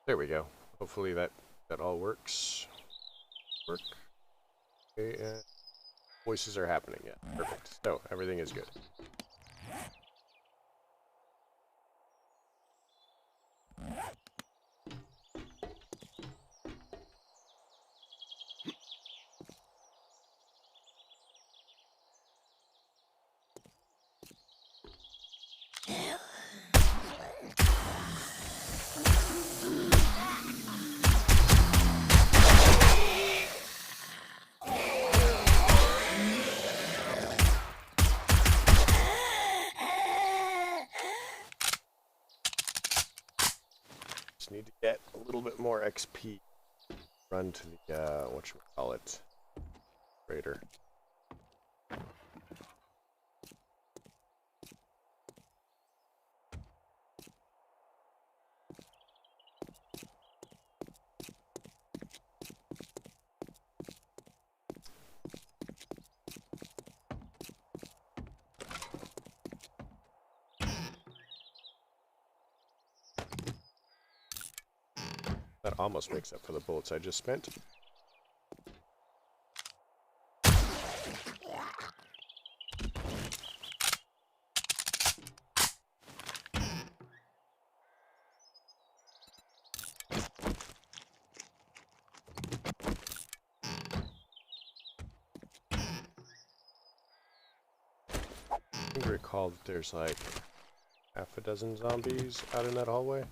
There we go. Hopefully that all works. Work. Okay, and voices are happening. Yeah, perfect. So everything is good. Just need to get a little bit more XP. Run to the whatchamacallit raider. That almost makes up for the bullets I just spent. I think I recall that there's like half a dozen zombies out in that hallway.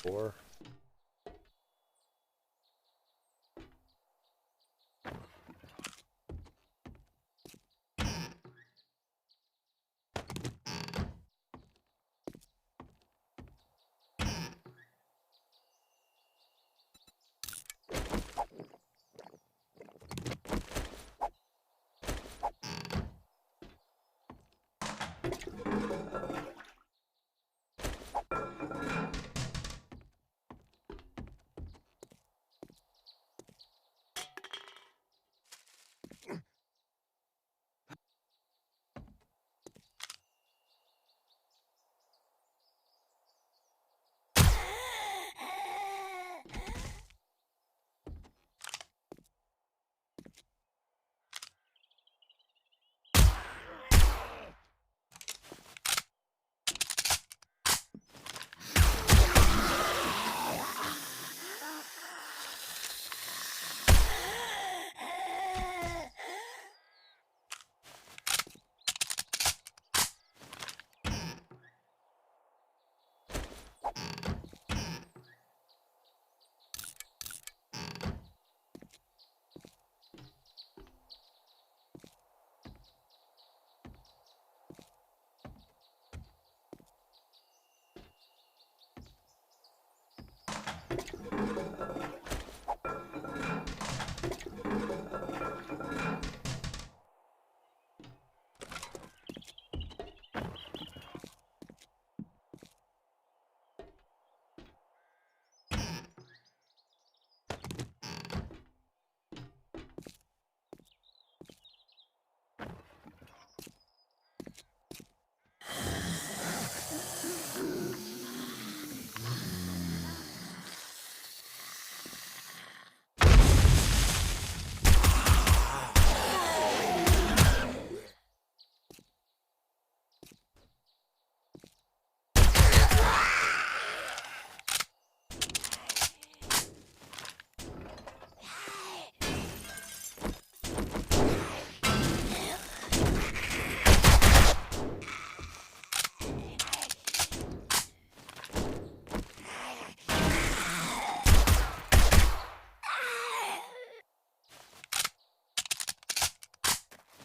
Four.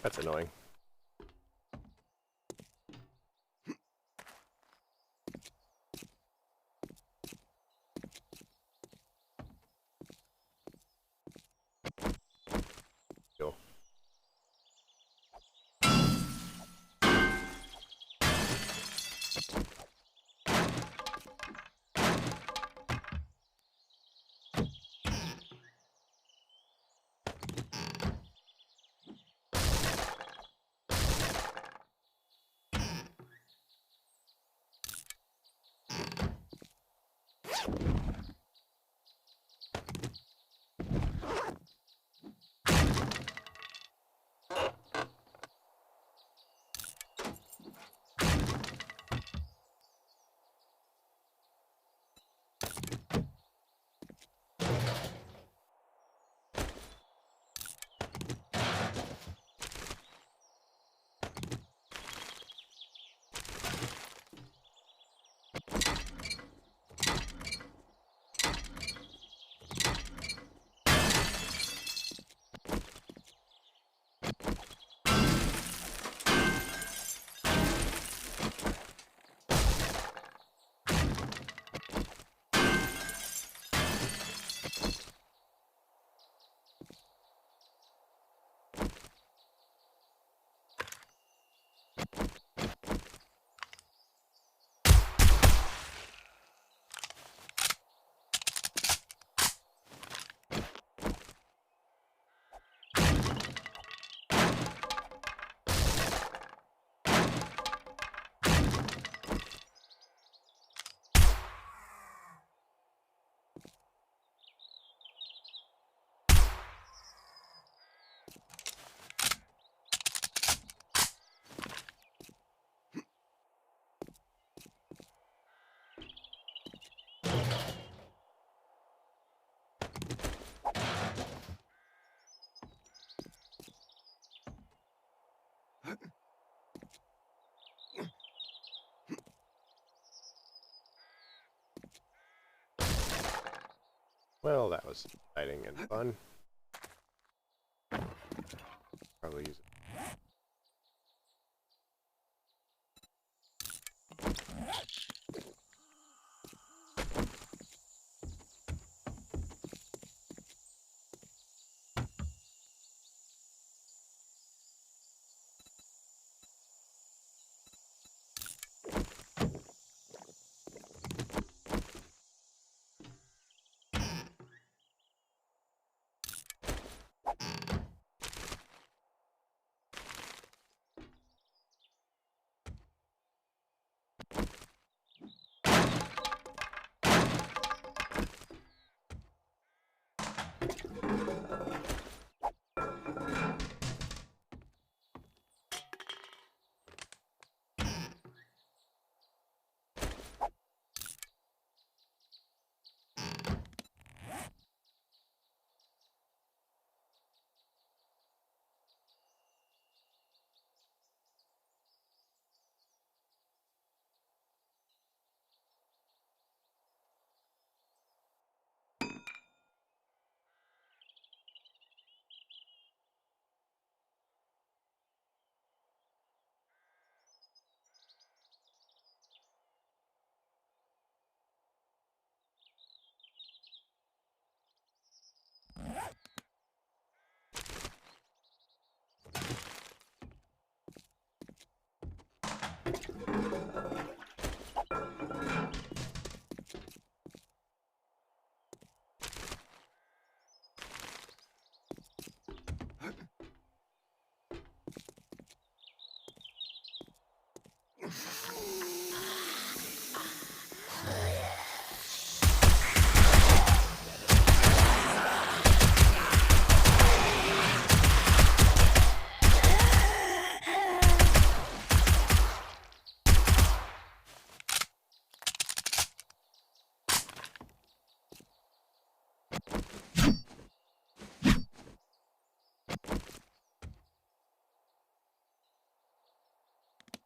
That's annoying. Go. Well, that was exciting and fun. Probably use it.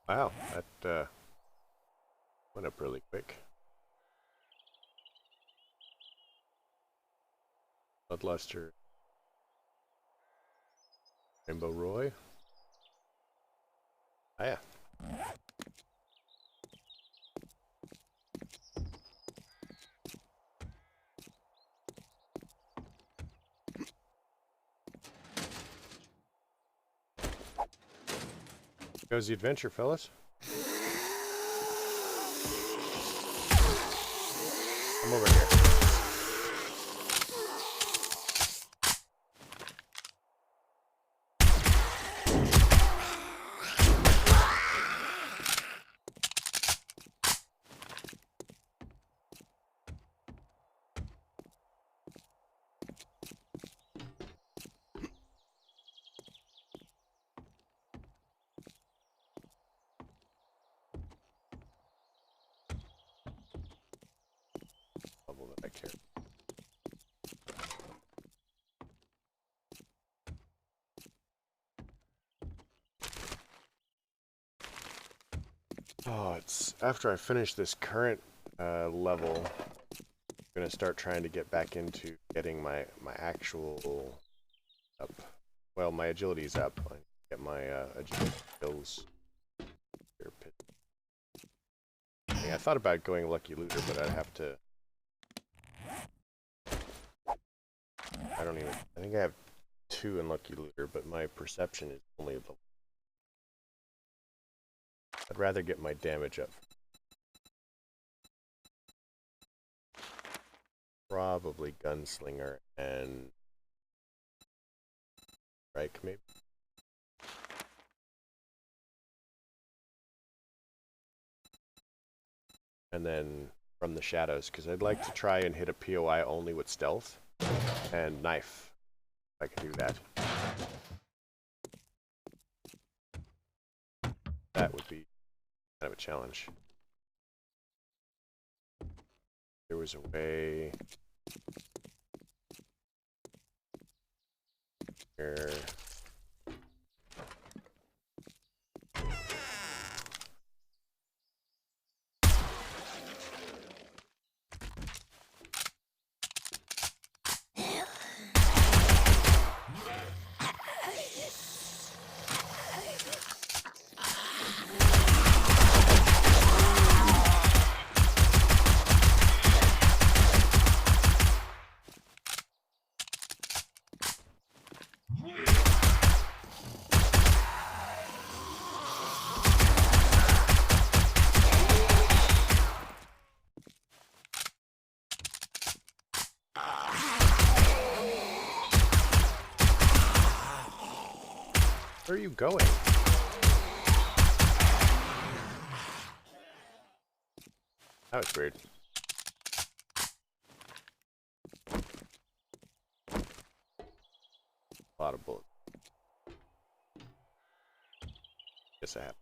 Wow, that went up really quick. Bloodluster. Rainbow Roy. Ah, yeah. Goes the adventure, fellas. Come over here. Level that I care. Oh, it's after I finish this current level, I'm gonna start trying to get back into getting my actual up. Well, my agility's up. I get my agility skills. I thought about going Lucky Looter, but I'd have to. I don't even. I think I have 2 in Lucky Looter, but my perception is only the. I'd rather get my damage up. Probably Gunslinger and Strike, maybe. And then from the shadows, because I'd like to try and hit a POI only with stealth and knife. If I can do that. That would be kind of a challenge. There was a way here. Where are you going? That was weird. A lot of bullets. Guess I have.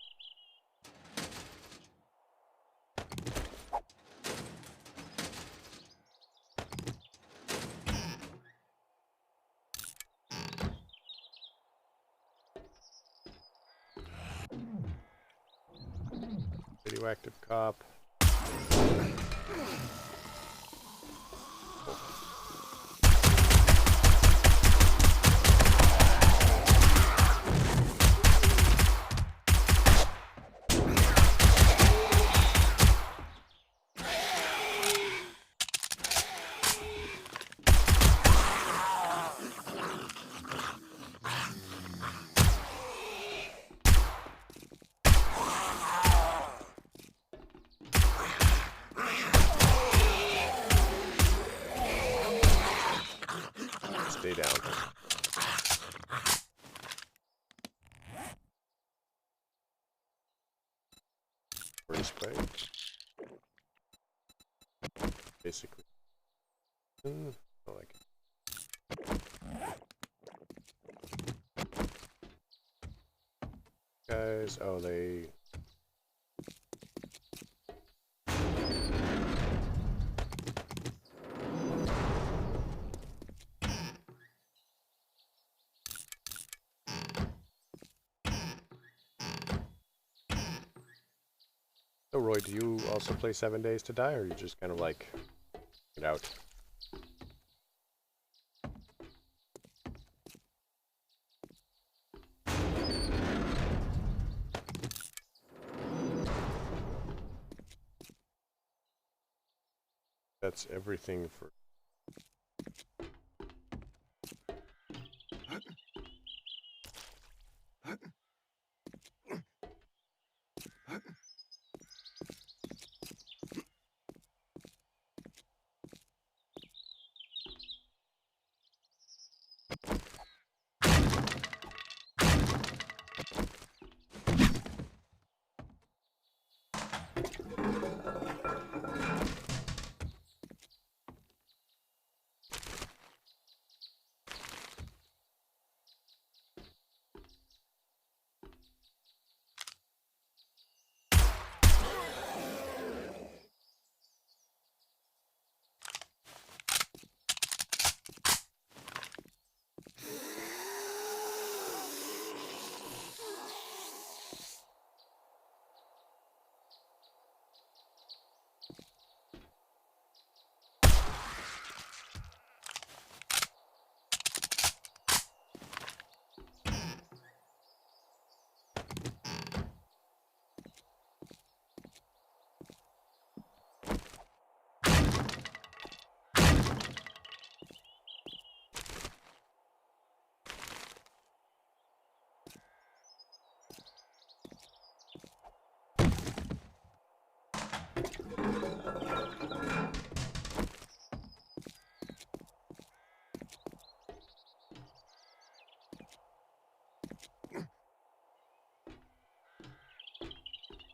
Radioactive cop. Stay down. First way. Basically. I like it. Guys, oh, they... So Roy, do you also play 7 Days to Die, or you just kind of like it out? That's everything for...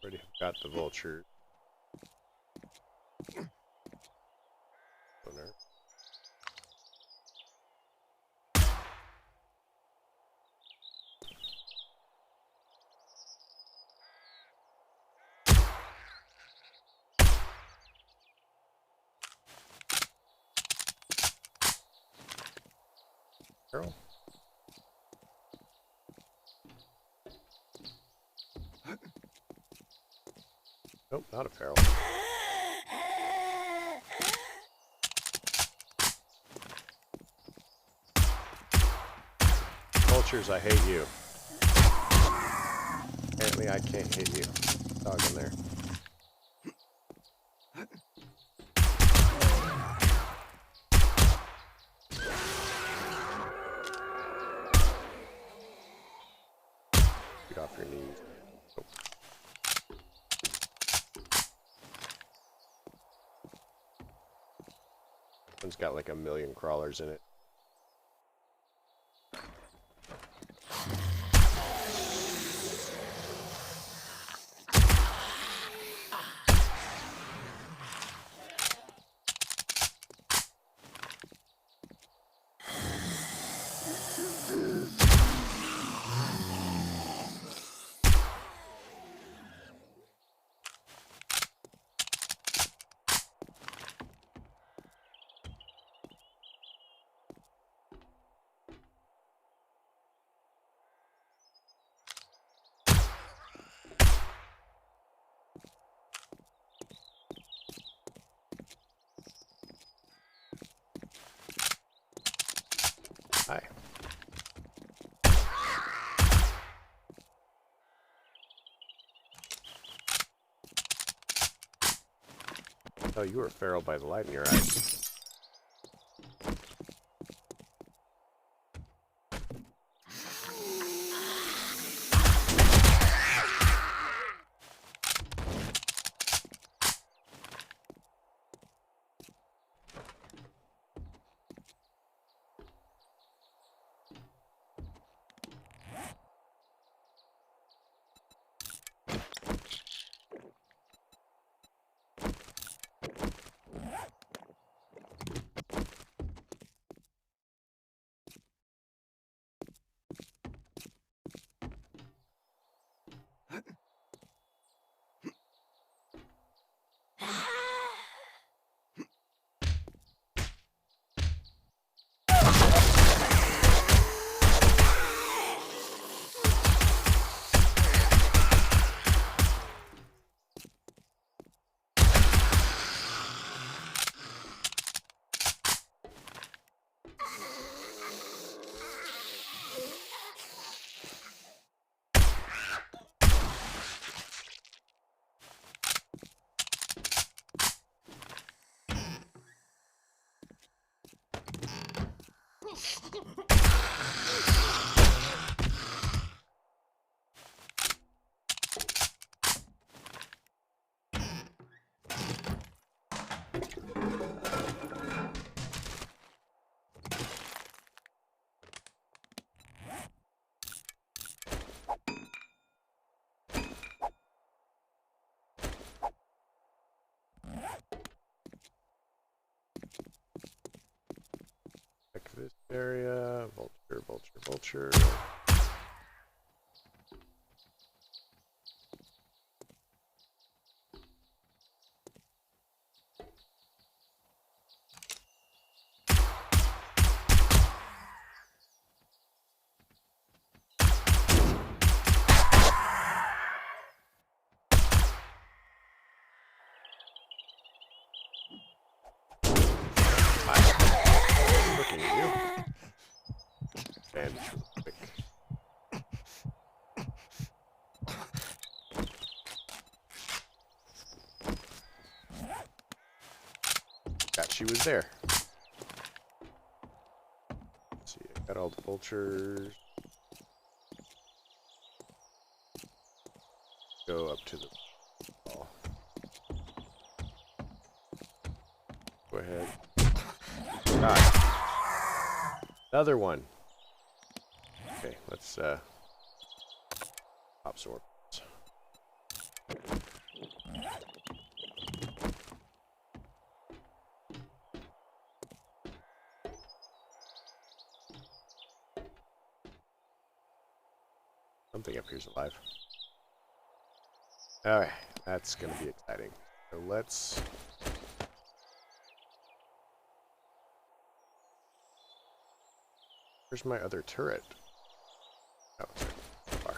Already got the vulture. Girl. Nope, not a feral. Vultures, I hate you. Apparently I can't hit you. Dog in there. Get off your knees. Oh. One's got like 1,000,000 crawlers in it. Oh, you were feral by the light in your eyes. Check this area. Vulture, vulture, vulture. Looking at you. Bandage real quick. Forgot she was there. Let's see, I got all the vultures. Go up to the wall. Go ahead. Ah. Another one. Okay, let's pop swords. Something up here's alive. Alright, that's gonna be exciting. So let's where's my other turret? Oh, it's right far.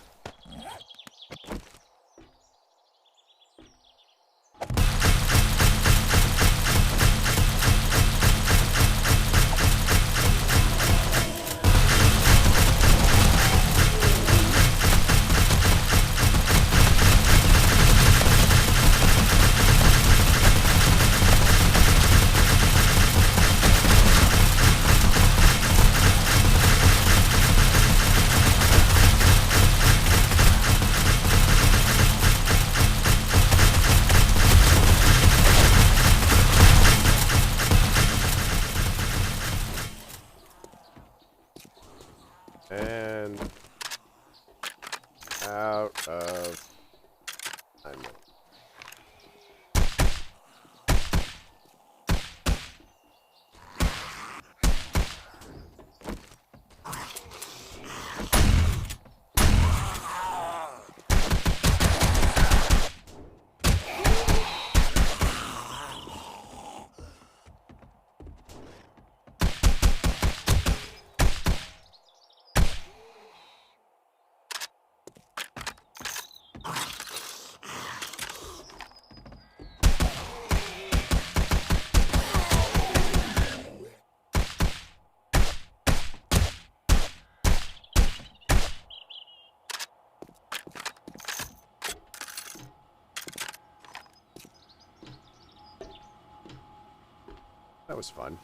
That was fun.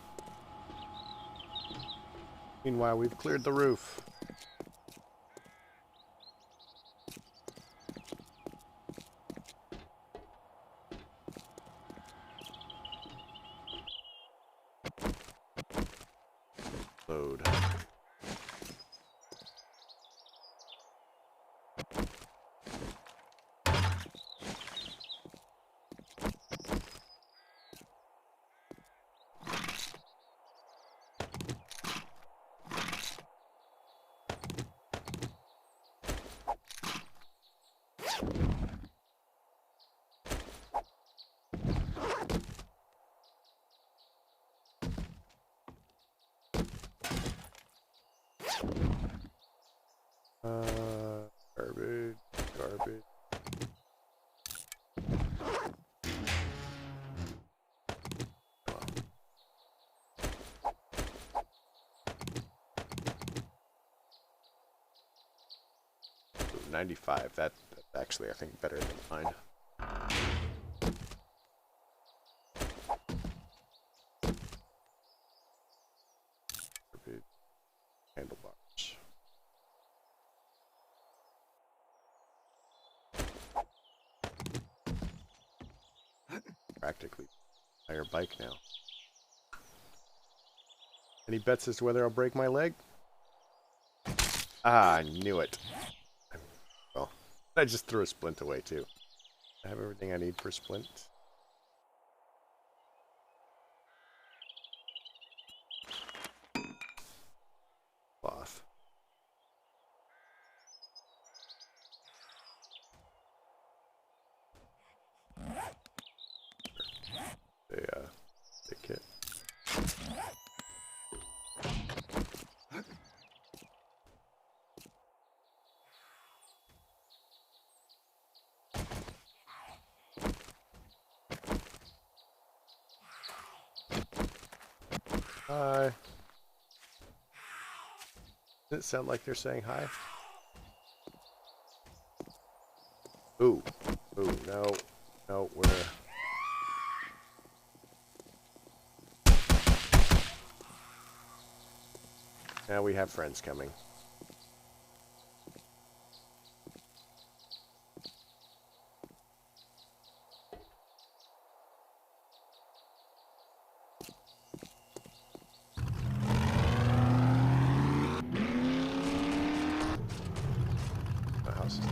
Meanwhile, we've cleared the roof. Load. Garbage, garbage. Ooh, 95. That's actually, I think, better than mine. Garbage. Handlebars. Practically higher bike now. Any bets as to whether I'll break my leg? Ah, I knew it. Well, I just threw a splint away too. I have everything I need for splint. Cloth. The kit. Hi. Does it sound like they're saying hi? Ooh. Ooh, no. No, we're... Now we have friends coming. My house is...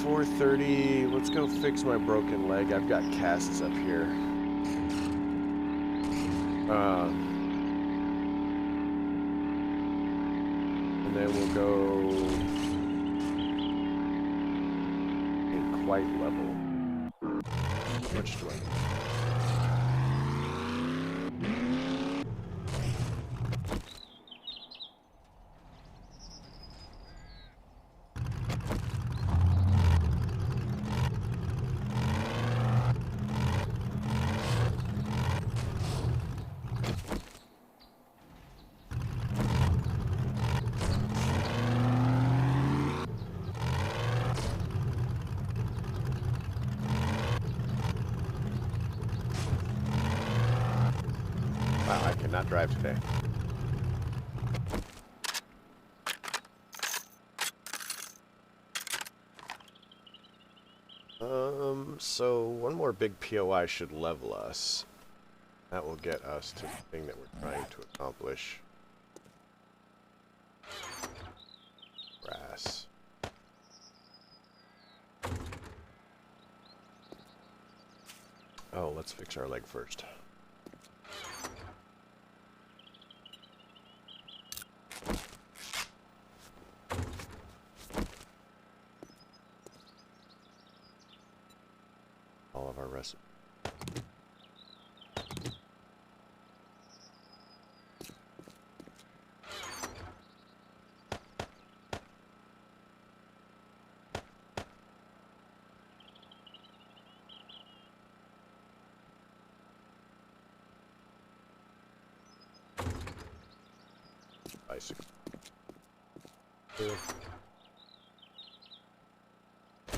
4:30. Let's go fix my broken leg. I've got casts up here. And then we'll go in quite level. How much do I need? Wow, I cannot drive today. So one more big POI should level us. That will get us to the thing that we're trying to accomplish. Grass. Oh, let's fix our leg first. All of our recipes.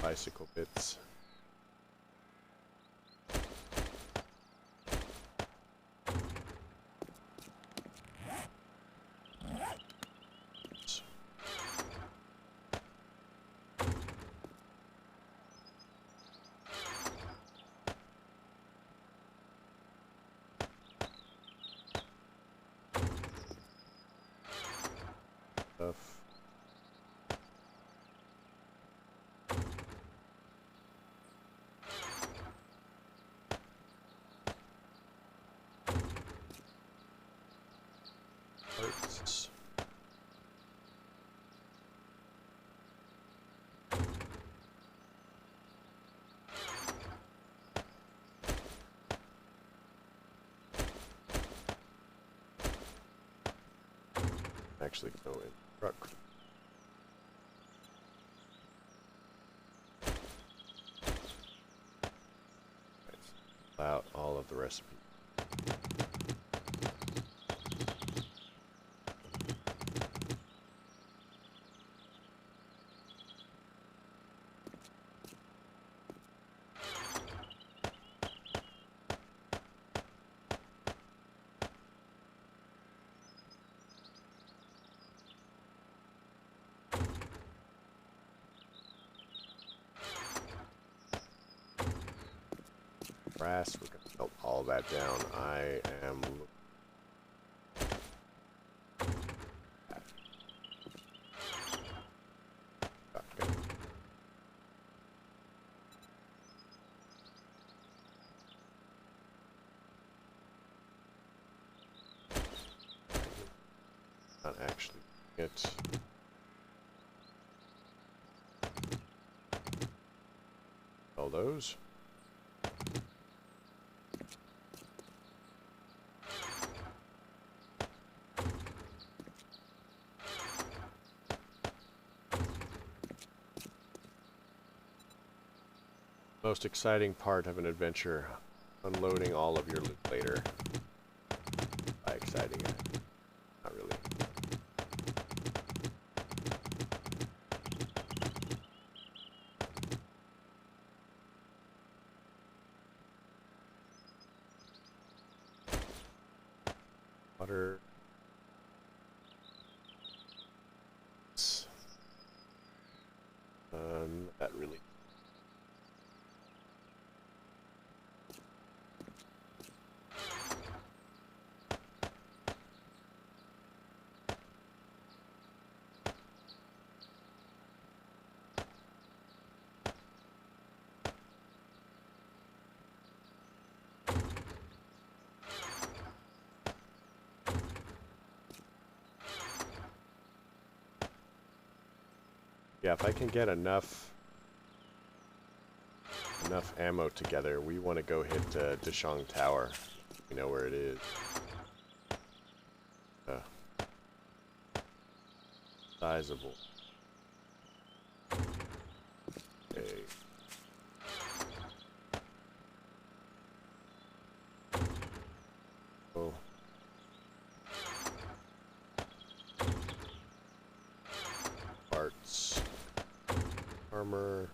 Bicycle bits. Stuff. Parts. Actually go in truck. Out all of the recipes. Brass, we're gonna melt all that down. I am okay. Not actually it. All those. Most exciting part of an adventure, unloading all of your loot later. By exciting, not really. Water. That really. Yeah, if I can get enough ammo together, we want to go hit Deshong Tower. We know where it is. Sizable. Okay. Oh. Parts. Armor.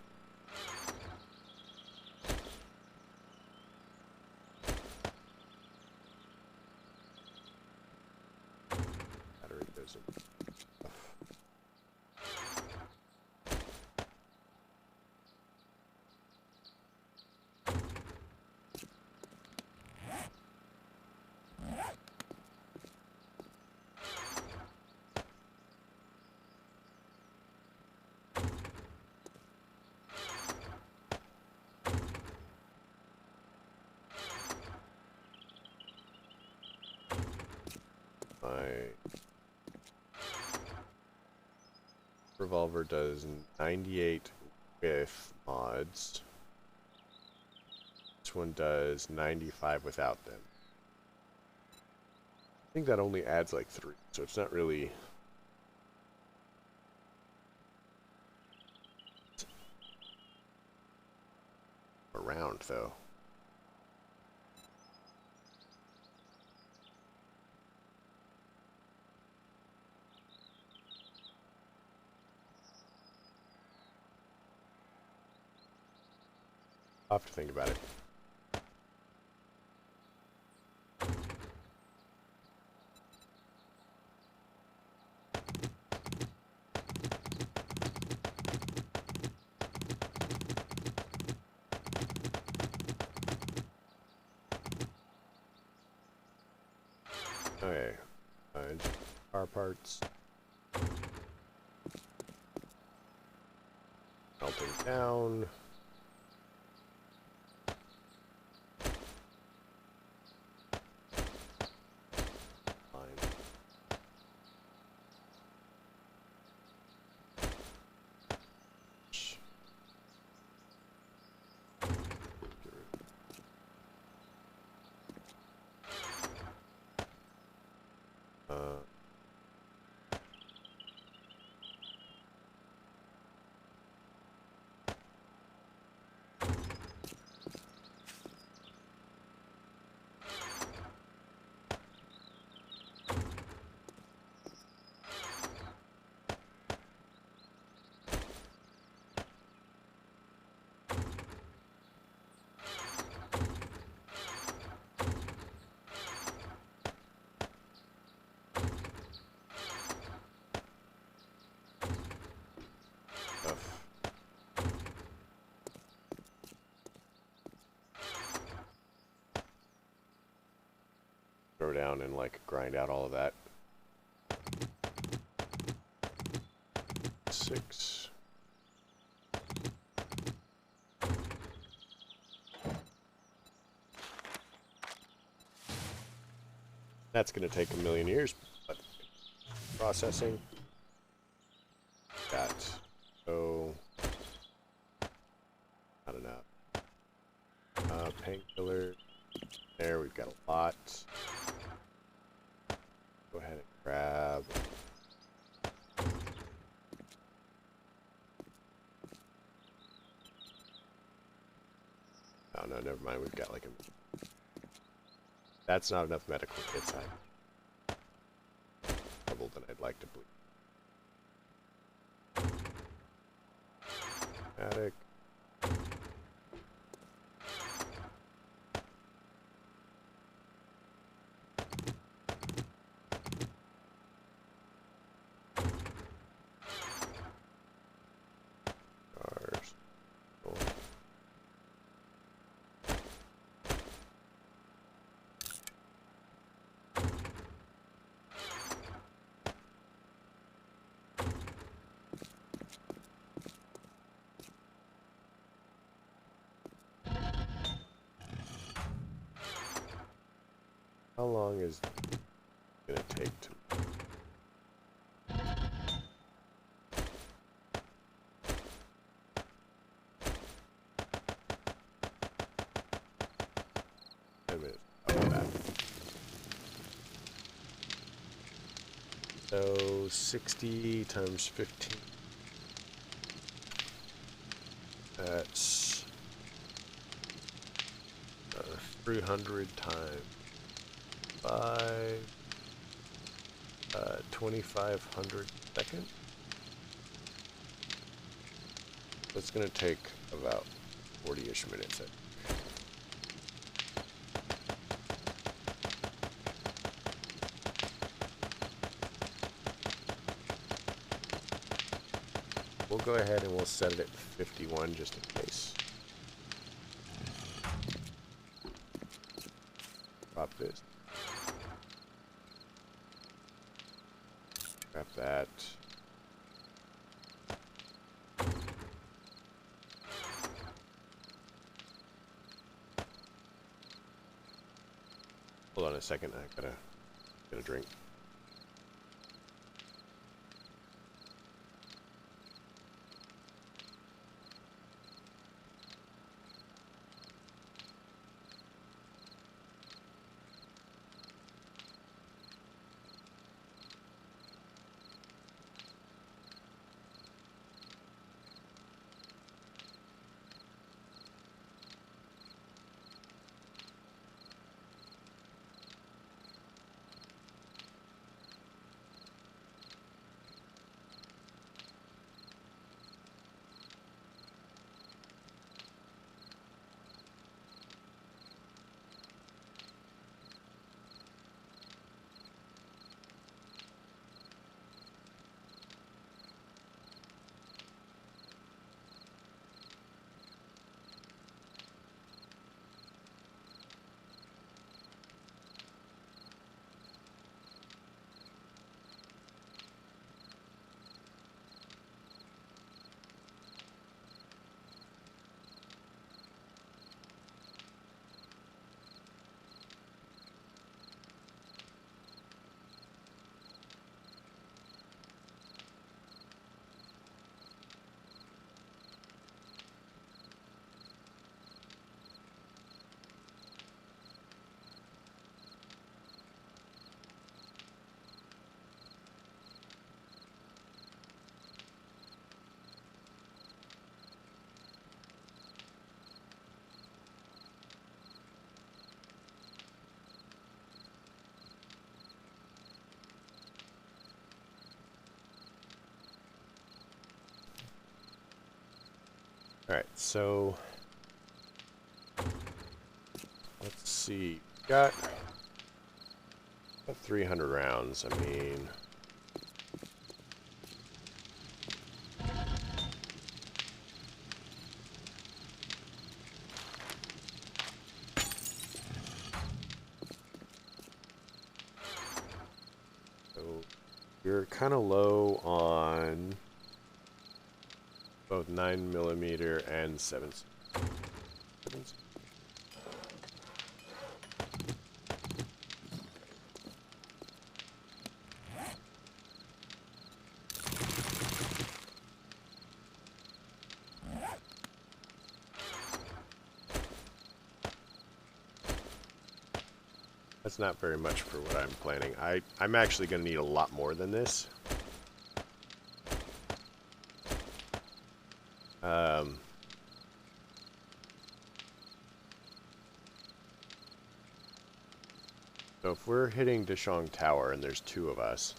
Battery goes in. My revolver does 98 with mods. This one does 95 without them. I think that only adds like 3, so it's not really around though. I'll have to think about it. Okay, car parts. Melting down. Throw down and like grind out all of that. 6. That's going to take a million years, but processing. Got so not enough. Painkiller. There, we've got a lot. Go ahead and grab. Oh no, never mind. We've got like a. That's not enough medical kits. I double than I'd like to believe. Attic. How long is it gonna take to? So 60 times 15. That's 300 times 5. 2,500 seconds. It's gonna take about 40-ish minutes. We'll go ahead and we'll set it at 51 just in case. Pop this. Grab that. Hold on a second, I gotta get a drink. Alright, so let's see. Got 300 rounds. I mean, so you're kind of low on both 9mm and 7. That's not very much for what I'm planning. I'm actually going to need a lot more than this. So if we're hitting Deshong Tower and there's 2 of us,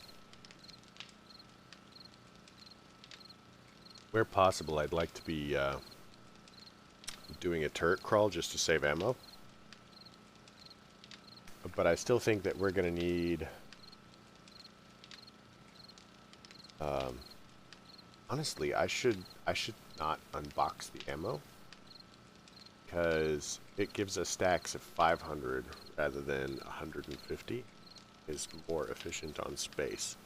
where possible, I'd like to be doing a turret crawl just to save ammo. But I still think that we're going to need... honestly, I should not unbox the ammo, because it gives us stacks of 500 rather than 150. Is more efficient on space.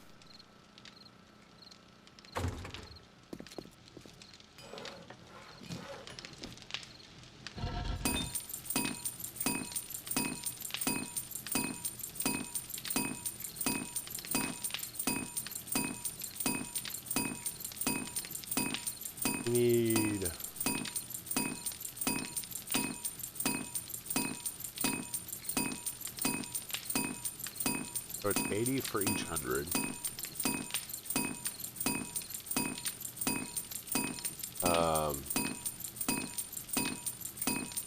Need so it's 80 for each 100.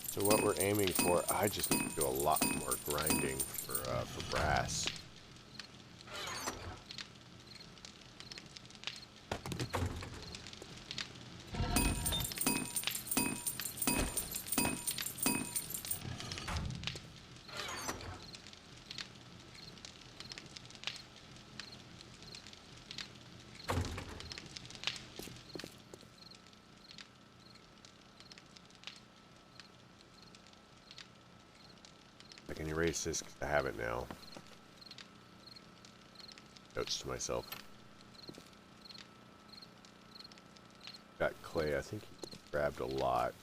So what we're aiming for, I just need to do a lot more grinding for brass. I can erase this because I have it now. Notes to myself. Got clay. I think he grabbed a lot.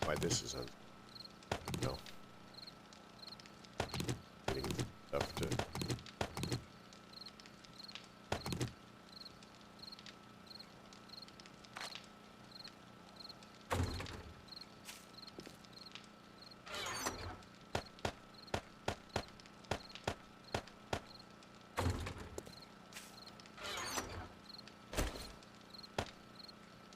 Why this is on? No. Getting stuff to.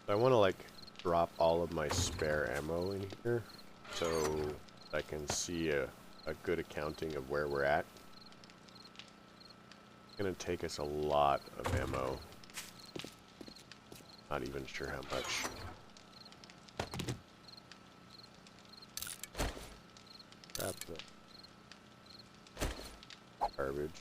I want to like drop all of my spare ammo in here so I can see a good accounting of where we're at. It's gonna take us a lot of ammo. Not even sure how much. Grab the garbage.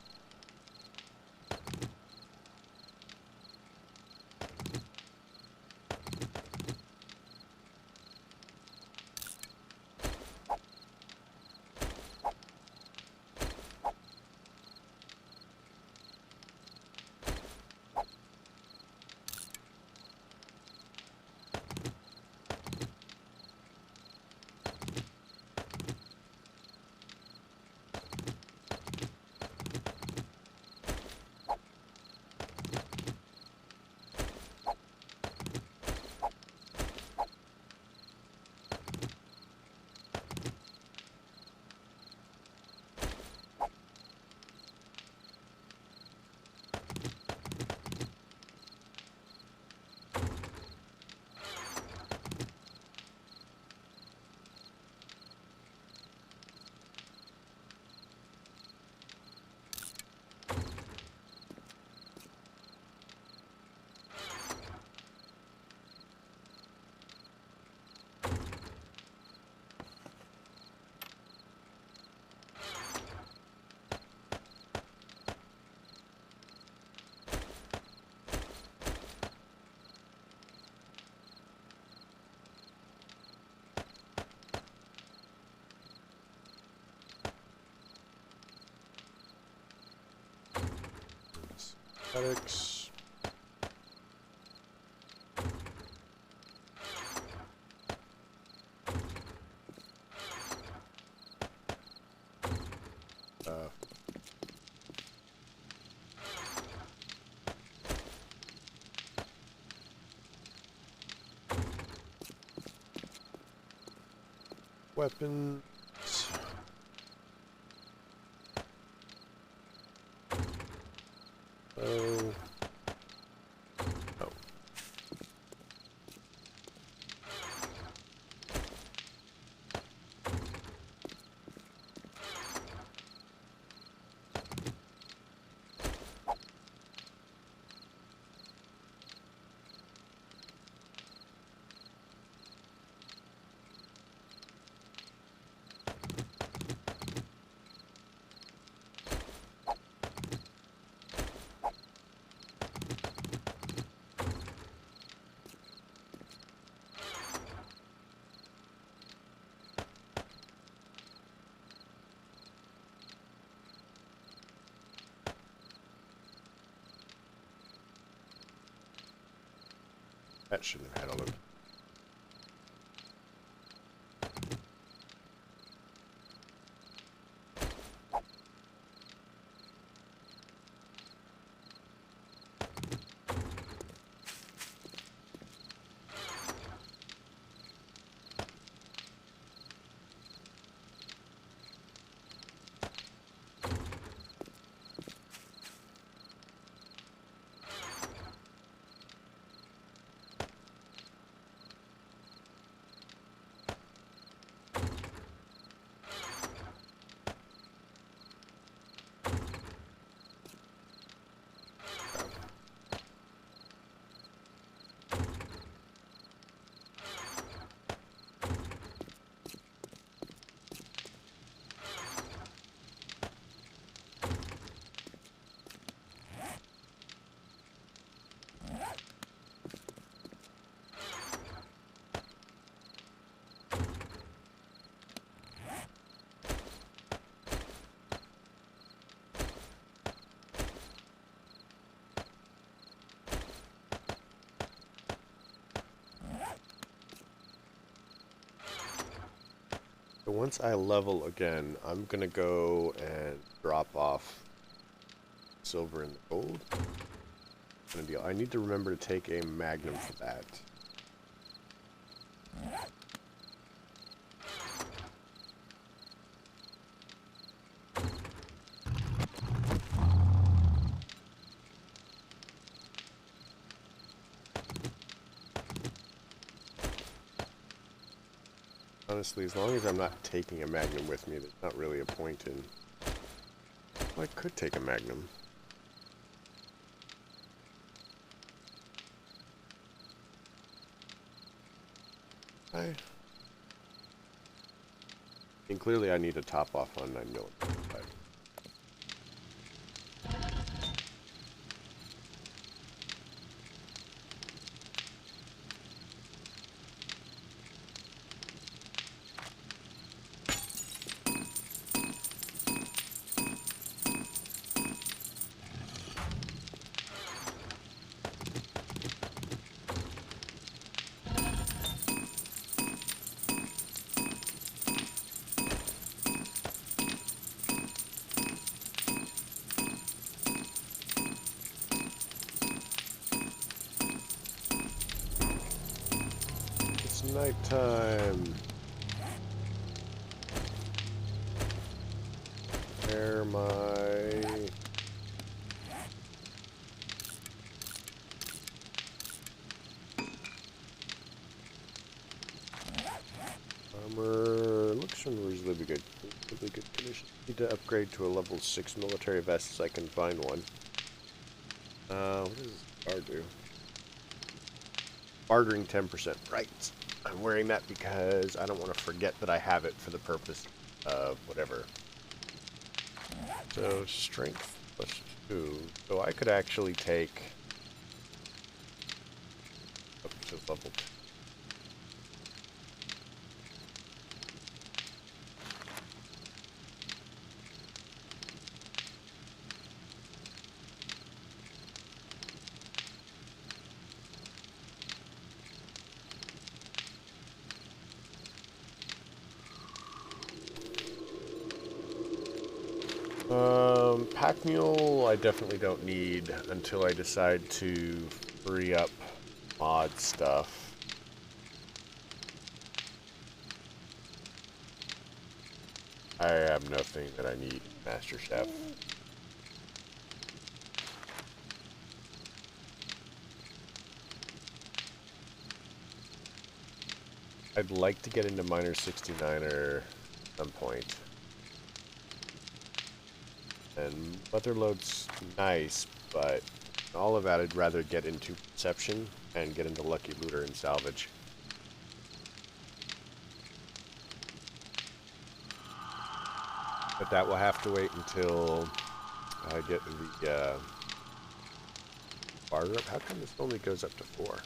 Athletics. Weapons. Oh. Oh. That shouldn't have had all of it. So once I level again, I'm gonna go and drop off silver and gold. Gonna deal. I need to remember to take a magnum for that. Honestly, as long as I'm not taking a magnum with me, there's not really a point in... Well, I could take a magnum. I mean, clearly I need a top off on 9mm. But it's nighttime. Where am I? Armor looks in reasonably good condition. Need to upgrade to a level 6 military vest so I can find one. What does this bar do? Bartering 10%. Right. I'm wearing that because I don't want to forget that I have it for the purpose of whatever. So strength +2. So I could actually take up to level 2. Pack mule I definitely don't need until I decide to free up mod stuff. I have nothing that I need, Master Chef. I'd like to get into Miner 69er at some point. And Motherlode's nice, but all of that I'd rather get into Perception and get into Lucky Looter and Salvage. But that will have to wait until I get the barter up. How come this only goes up to 4?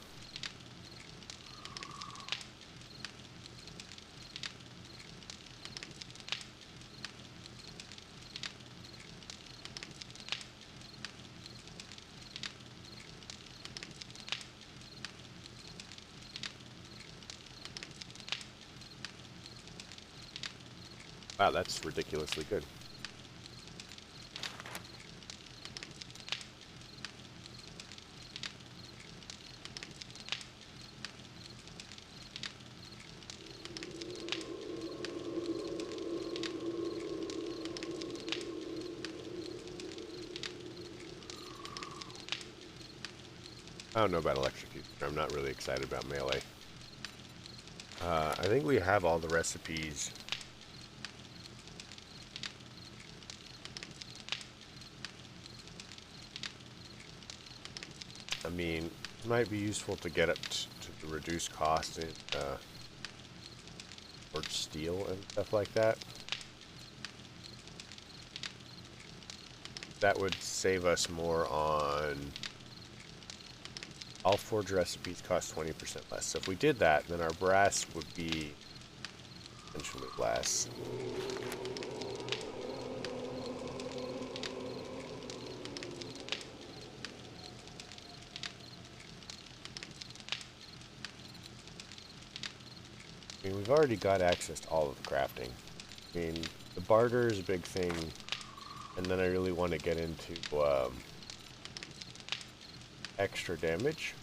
Wow, that's ridiculously good. I don't know about electrocution. I'm not really excited about melee. I think we have all the recipes. I mean, it might be useful to get up to reduce cost in or steel and stuff like that. That would save us more on... All forge recipes cost 20% less. So if we did that, then our brass would be essentially less. I mean, we've already got access to all of the crafting. I mean, the barter is a big thing, and then I really want to get into extra damage.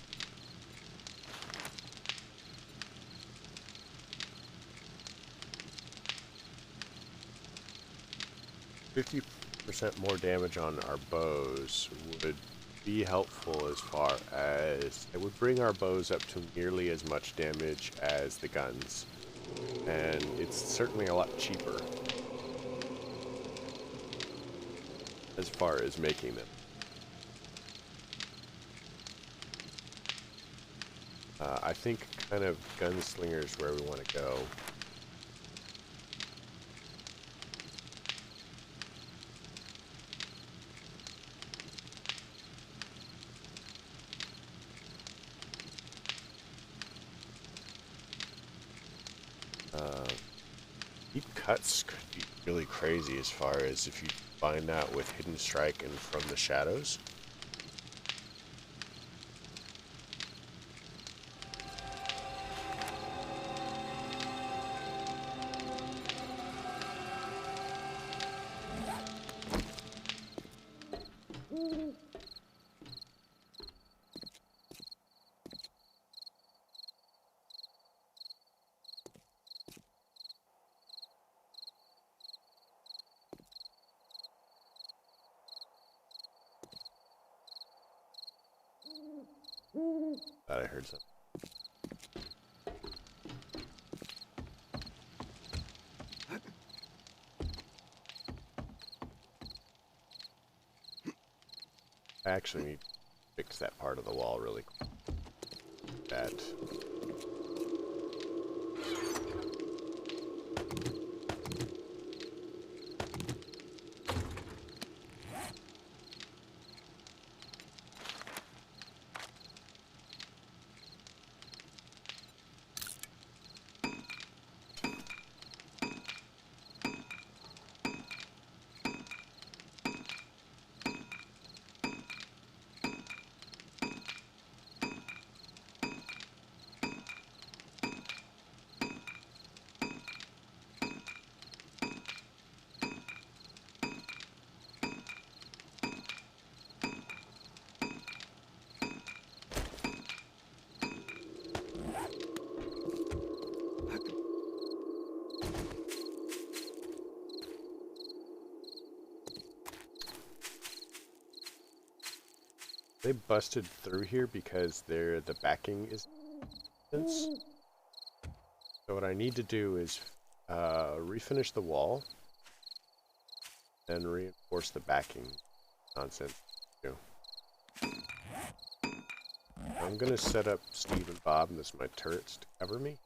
$50% more damage on our bows would be helpful as far as it would bring our bows up to nearly as much damage as the guns. And it's certainly a lot cheaper as far as making them. I think kind of gunslinger is where we want to go. Deep cuts could be really crazy as far as if you combine that with hidden strike and from the shadows. Thought I heard something. I actually need to fix that part of the wall really quick. That. They busted through here because the backing is dense. So what I need to do is refinish the wall and reinforce the backing. Nonsense. Too. I'm gonna set up Steve and Bob as my turrets to cover me.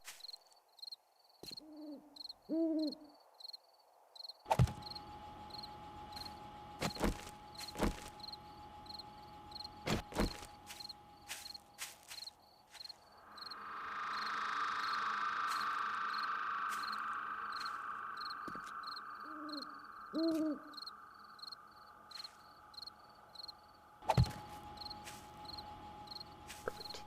Perfect.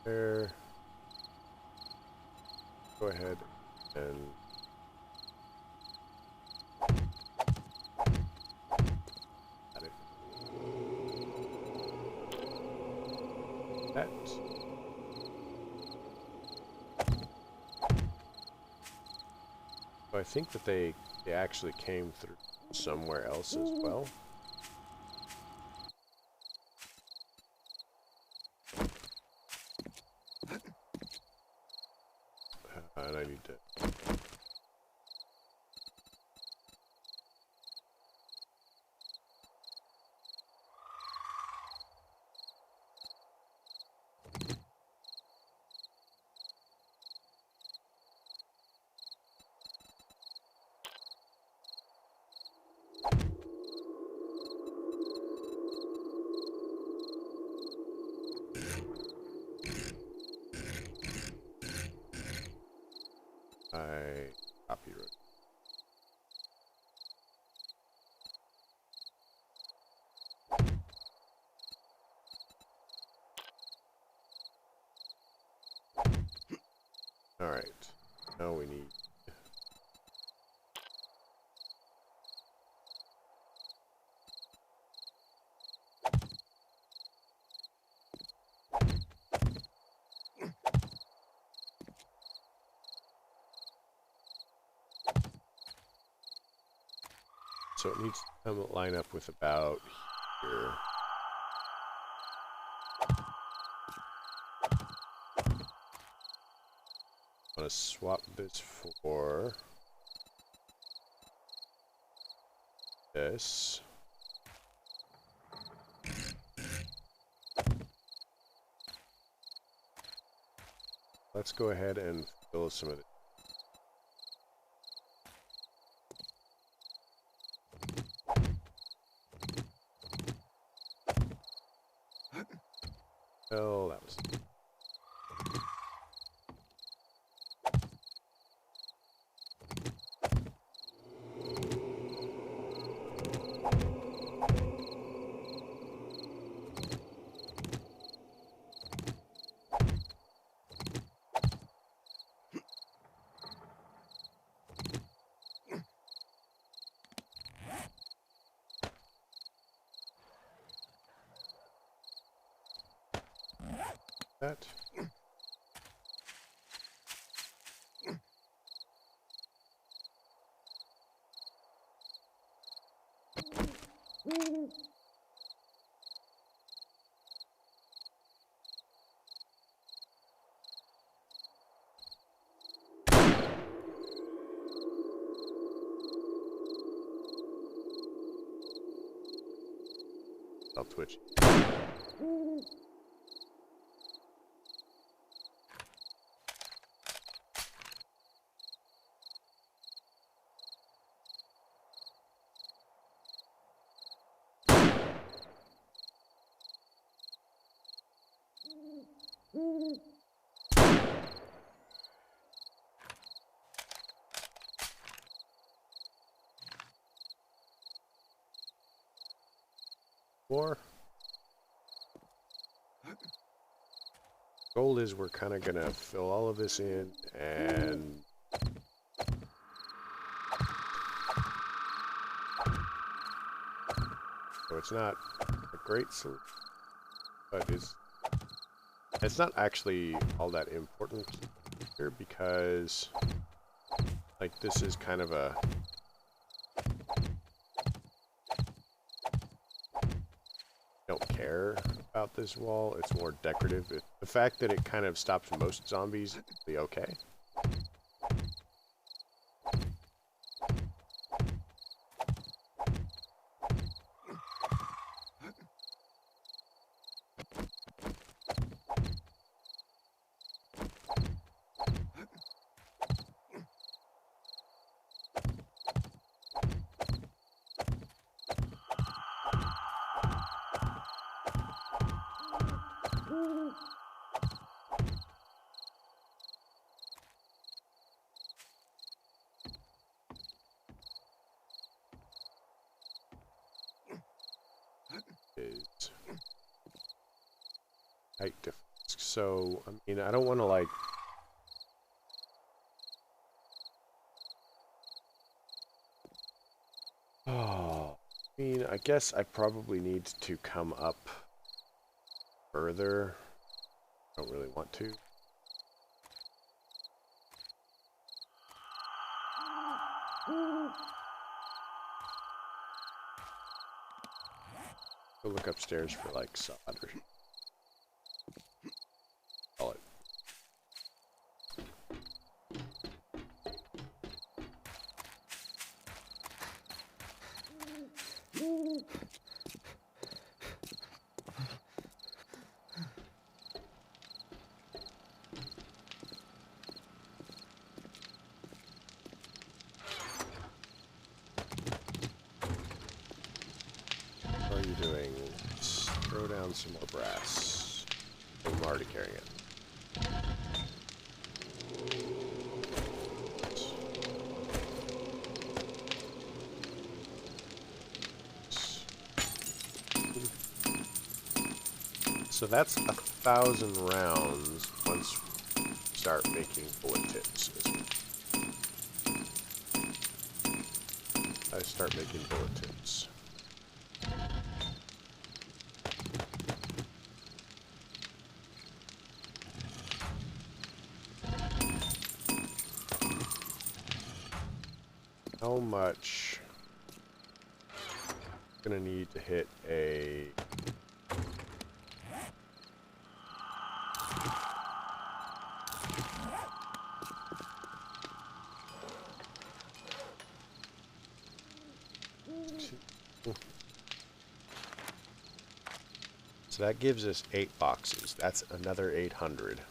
There. Go ahead and add it. That. So I think that they actually came through somewhere else as well. And I need to. I copyright. All right. Now we need. So it needs to line up with about here. I'm going to swap this for this. Let's go ahead and fill some of it. Oh, that was. That. I'll twitch. More. Goal is we're kind of gonna fill all of this in, and so it's not a great solution, but it's not actually all that important here because like this is kind of a don't care about this wall. It's more decorative. The fact that it kind of stops most zombies is really okay. Is height difference. So, I mean, I don't want to like oh, I mean, I guess I probably need to come up further. I don't really want to. Go look upstairs for like sod or call it. What are you doing? Let's throw down some more brass. I'm already carrying it. So that's 1,000 rounds once we start making bullet tips. I start making bullet tips. How much I'm gonna need to hit a so that gives us 8 boxes. That's another 800.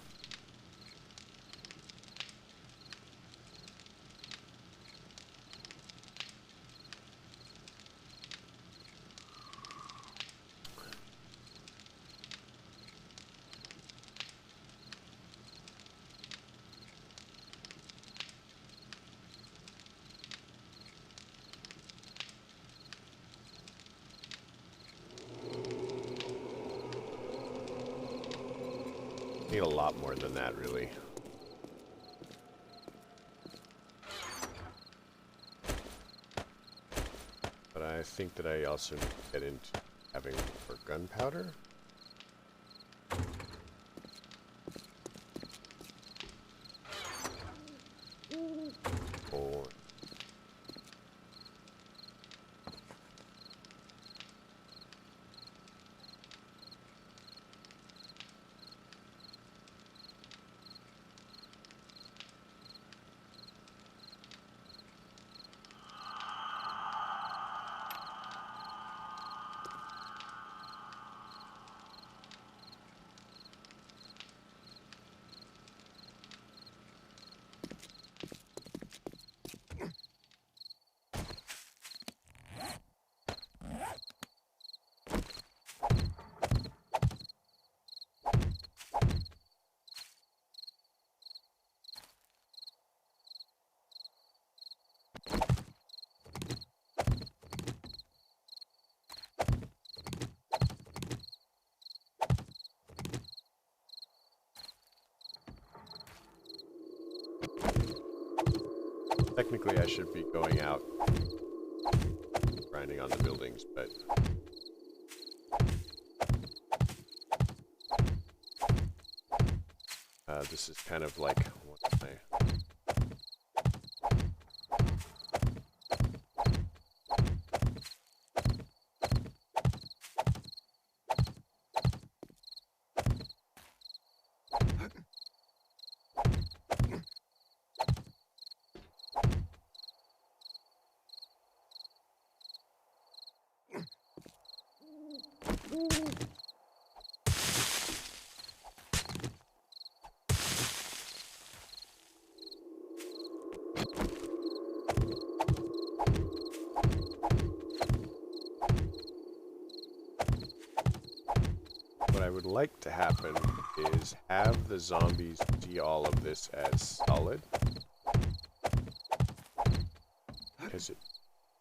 Need a lot more than that, really. But I think that I also need to get into having more gunpowder. Coal. Technically, I should be going out grinding on the buildings, but this is kind of like one of my what I would like to happen is have the zombies see all of this as solid, because it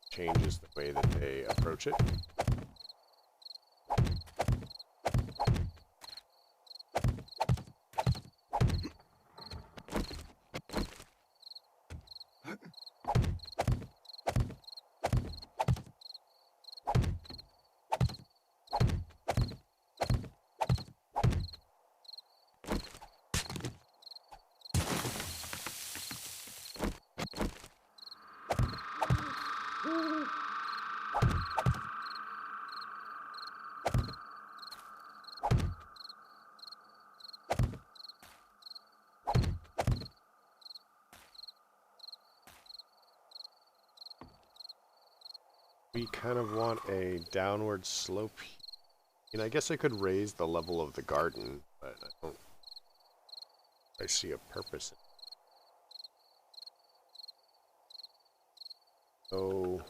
changes the way that they approach it. We kind of want a downward slope. And I guess I could raise the level of the garden, but I see a purpose in it. So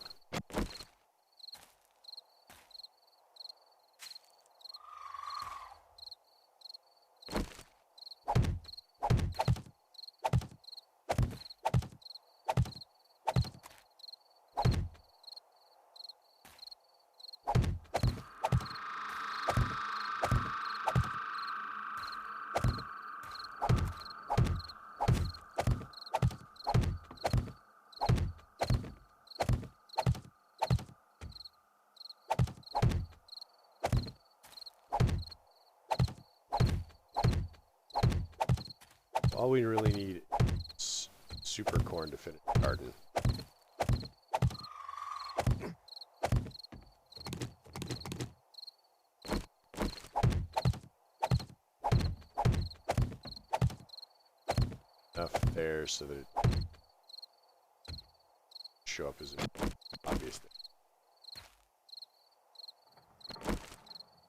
all we really need is super corn to finish the garden. Enough there so that it show up as an obvious thing.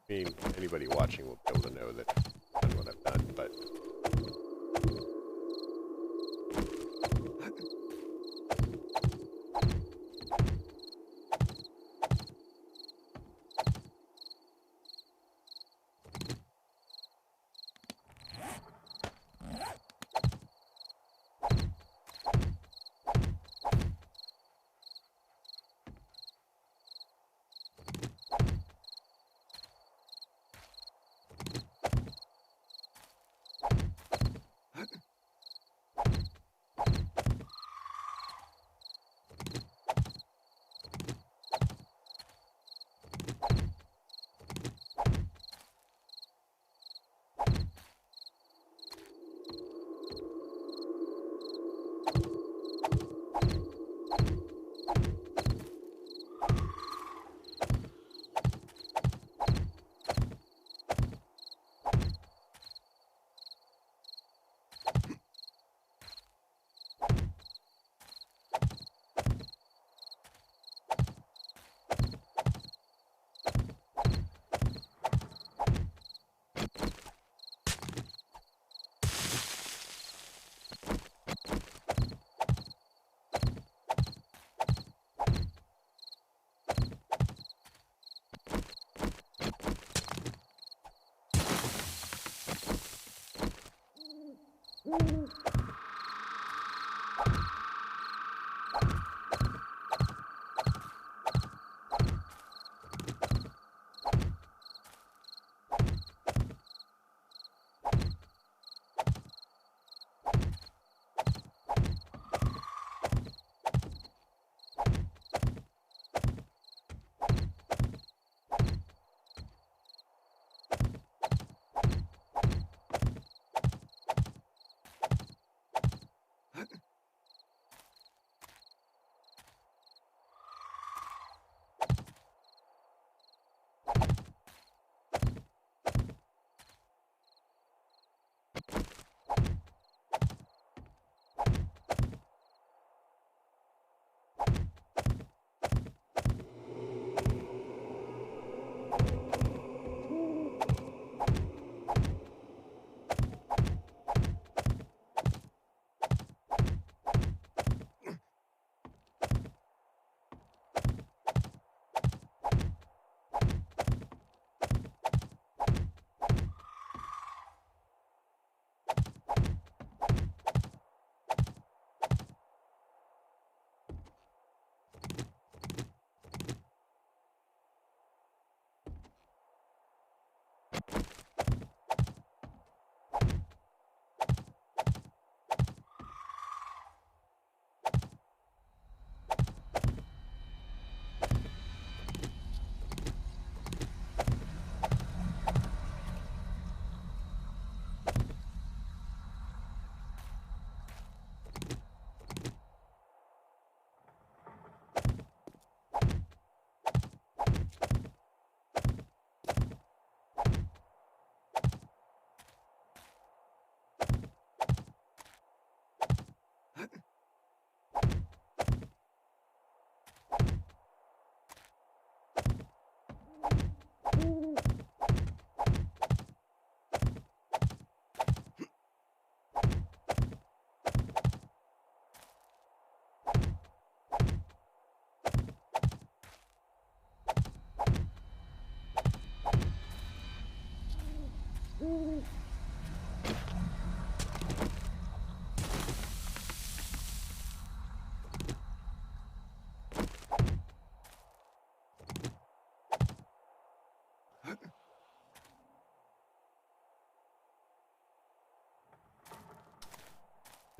I mean, anybody watching will be able to know that I've done what I've done, but I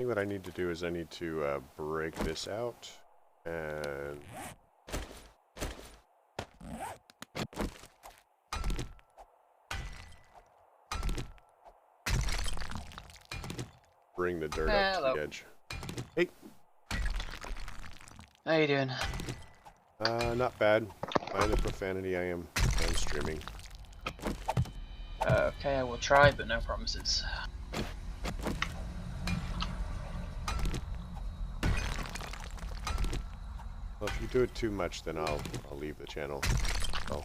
think what I need to do is I need to break this out and bring the dirt up to the edge. Hey. How you doing? Not bad. Mind the profanity, I'm streaming. Okay, I will try, but no promises. Well, if you do it too much, then I'll leave the channel. Oh.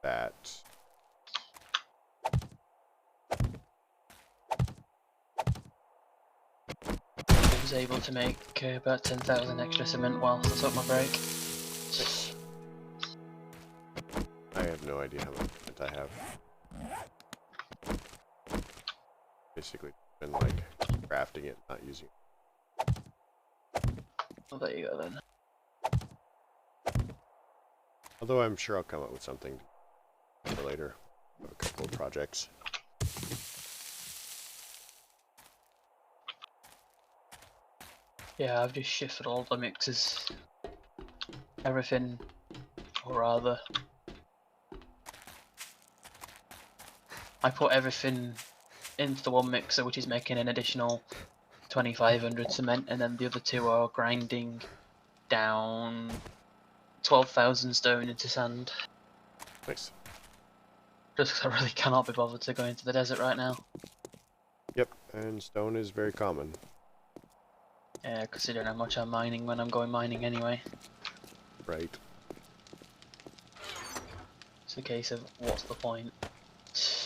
That. I was able to make about 10,000 extra cement whilst I took my break. Nice. I have no idea how much cement I have. Basically, been like crafting it, not using it. Well, there you go then. Although I'm sure I'll come up with something for later. I have a couple of projects. Yeah, I've just shifted all the mixes. Everything, or rather, I put everything into the one mixer, which is making an additional 2,500 cement, and then the other two are grinding down 12,000 stone into sand. Nice. Just 'cause I really cannot be bothered to go into the desert right now. Yep, and stone is very common. Yeah, considering how much I'm mining when I'm going mining anyway. Right. It's a case of, what's the point?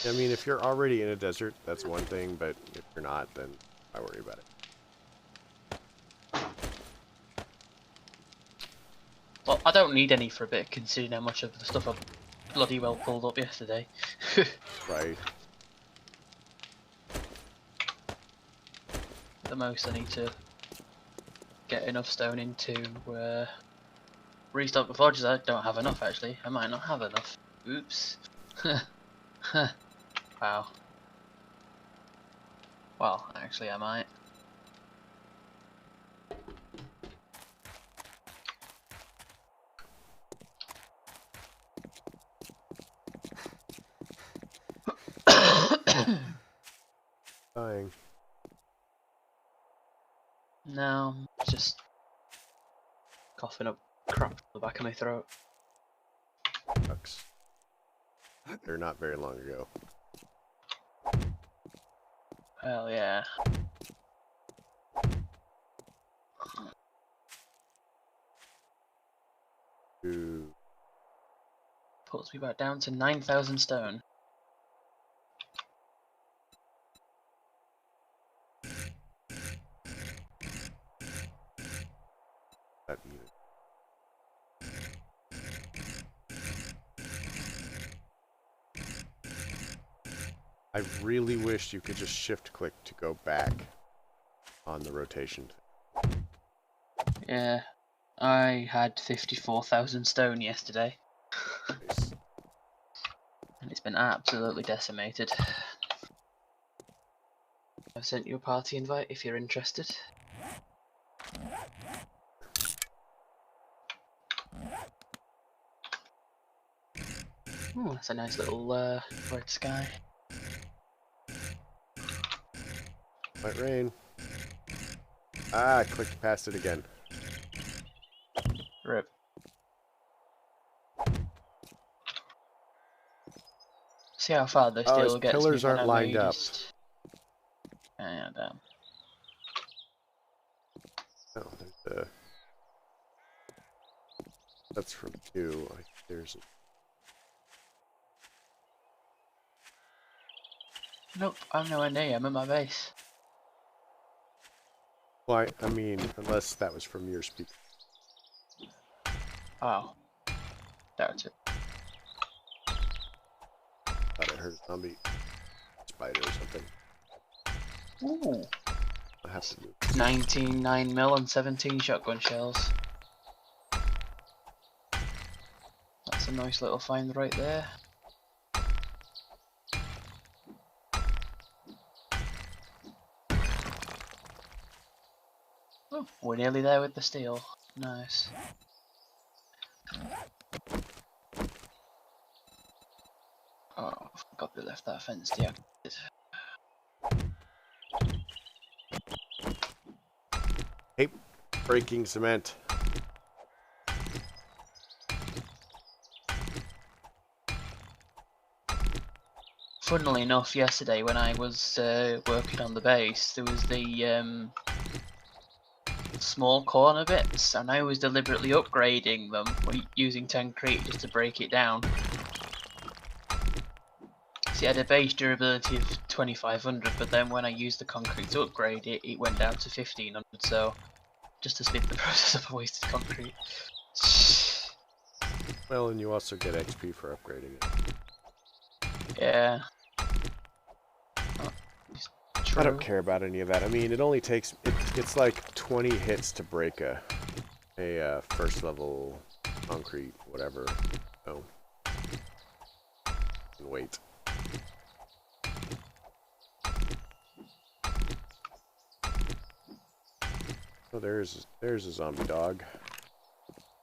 I mean, if you're already in a desert, that's one thing, but if you're not, then I worry about it. Well, I don't need any for a bit, considering how much of the stuff I bloody well pulled up yesterday. Right. The most I need to get enough stone into restock the forges. I don't have enough actually. I might not have enough. Oops. Wow. Well, actually I might. Dying. No, just coughing up crap on the back of my throat. Sucks. They're not very long ago. Hell yeah. Ooh. Puts me back down to 9,000 stone. That even. I really wish you could just shift click to go back on the rotation. Yeah, I had 54,000 stone yesterday. Nice. And it's been absolutely decimated. I've sent you a party invite if you're interested. Oh, that's a nice little red sky. Might rain. Ah, I clicked past it again. Rip. See how far this Oh, his deal gets me pillars when aren't I lined may up. just... Yeah, damn. Oh, there's that's from 2. There's... Nope, I'm nowhere near. I'm at my base. Well, I mean, unless that was from your speaker. Oh. Doubt it. Thought I heard a zombie spider or something. Ooh. I have to move. 19 9mm and 17 shotgun shells. That's a nice little find right there. Oh, we're nearly there with the steel. Nice. Oh, I forgot they left that fence deactivated. Hey, breaking cement. Funnily enough, yesterday when I was working on the base, there was the small corner bits, and I was deliberately upgrading them using concrete just to break it down. So it had a base durability of 2500, but then when I used the concrete to upgrade it, it went down to 1500, so just to speed the process up, I wasted concrete. Well, and you also get XP for upgrading it. Yeah. Oh, true. I don't care about any of that. I mean, it only takes... It's like 20 hits to break a first level concrete, whatever. Oh. Wait. Oh, there's a zombie dog.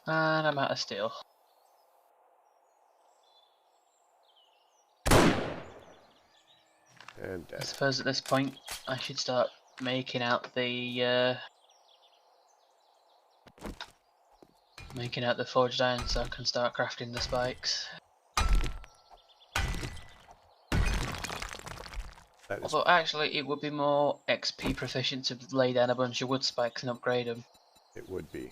And I'm out of steel. And I dead. suppose at this point I should start making out the forged iron so I can start crafting the spikes. That is... Although actually it would be more XP proficient to lay down a bunch of wood spikes and upgrade them. It would be.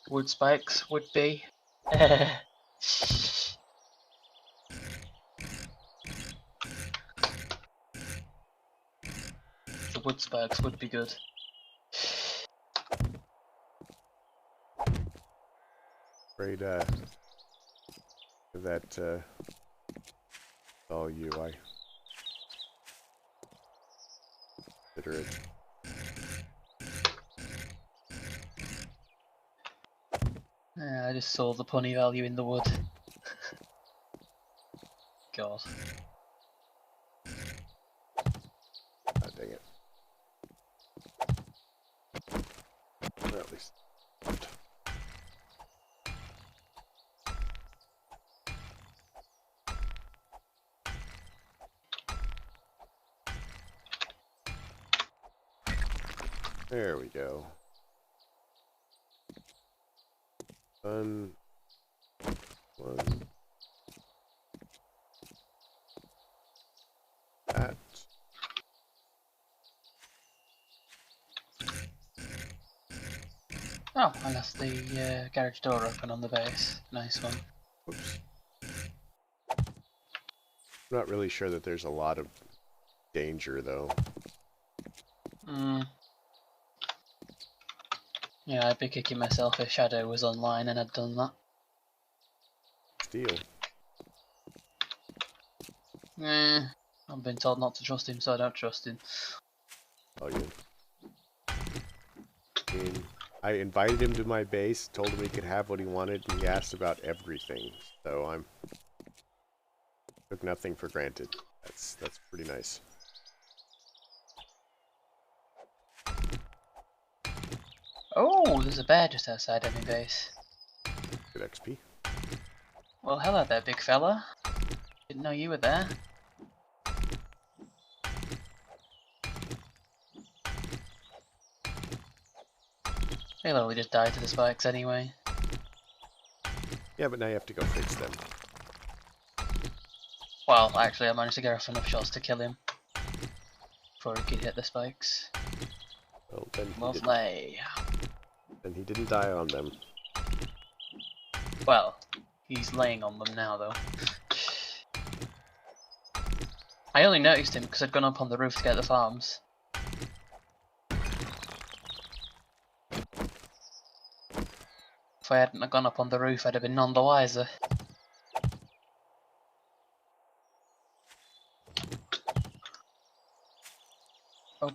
Wood spikes would be. The wood spikes would be good. Afraid that all you. I consider it. Yeah, I just saw the punny value in the wood. God. Oh, dang it. Or at least. There we go. One. That. Oh, I left the garage door open on the base. Nice one. Oops. I'm not really sure that there's a lot of danger, though. Yeah, I'd be kicking myself if Shadow was online and had done that. Steel. I've been told not to trust him, so I don't trust him. Oh, yeah. I mean, I invited him to my base, told him he could have what he wanted, and he asked about everything. So I'm took nothing for granted. That's pretty nice. Oh, there's a bear just outside enemy base. Good XP. Well, hello there, big fella. Didn't know you were there. They literally just died to the spikes anyway. Yeah, but now you have to go fix them. Well, actually, I managed to get off enough shots to kill him before he could hit the spikes. Well, then Lovely. Then he didn't die on them. Well, he's laying on them now, though. I only noticed him because I'd gone up on the roof to get the farms. If I hadn't gone up on the roof, I'd have been none the wiser. Oh,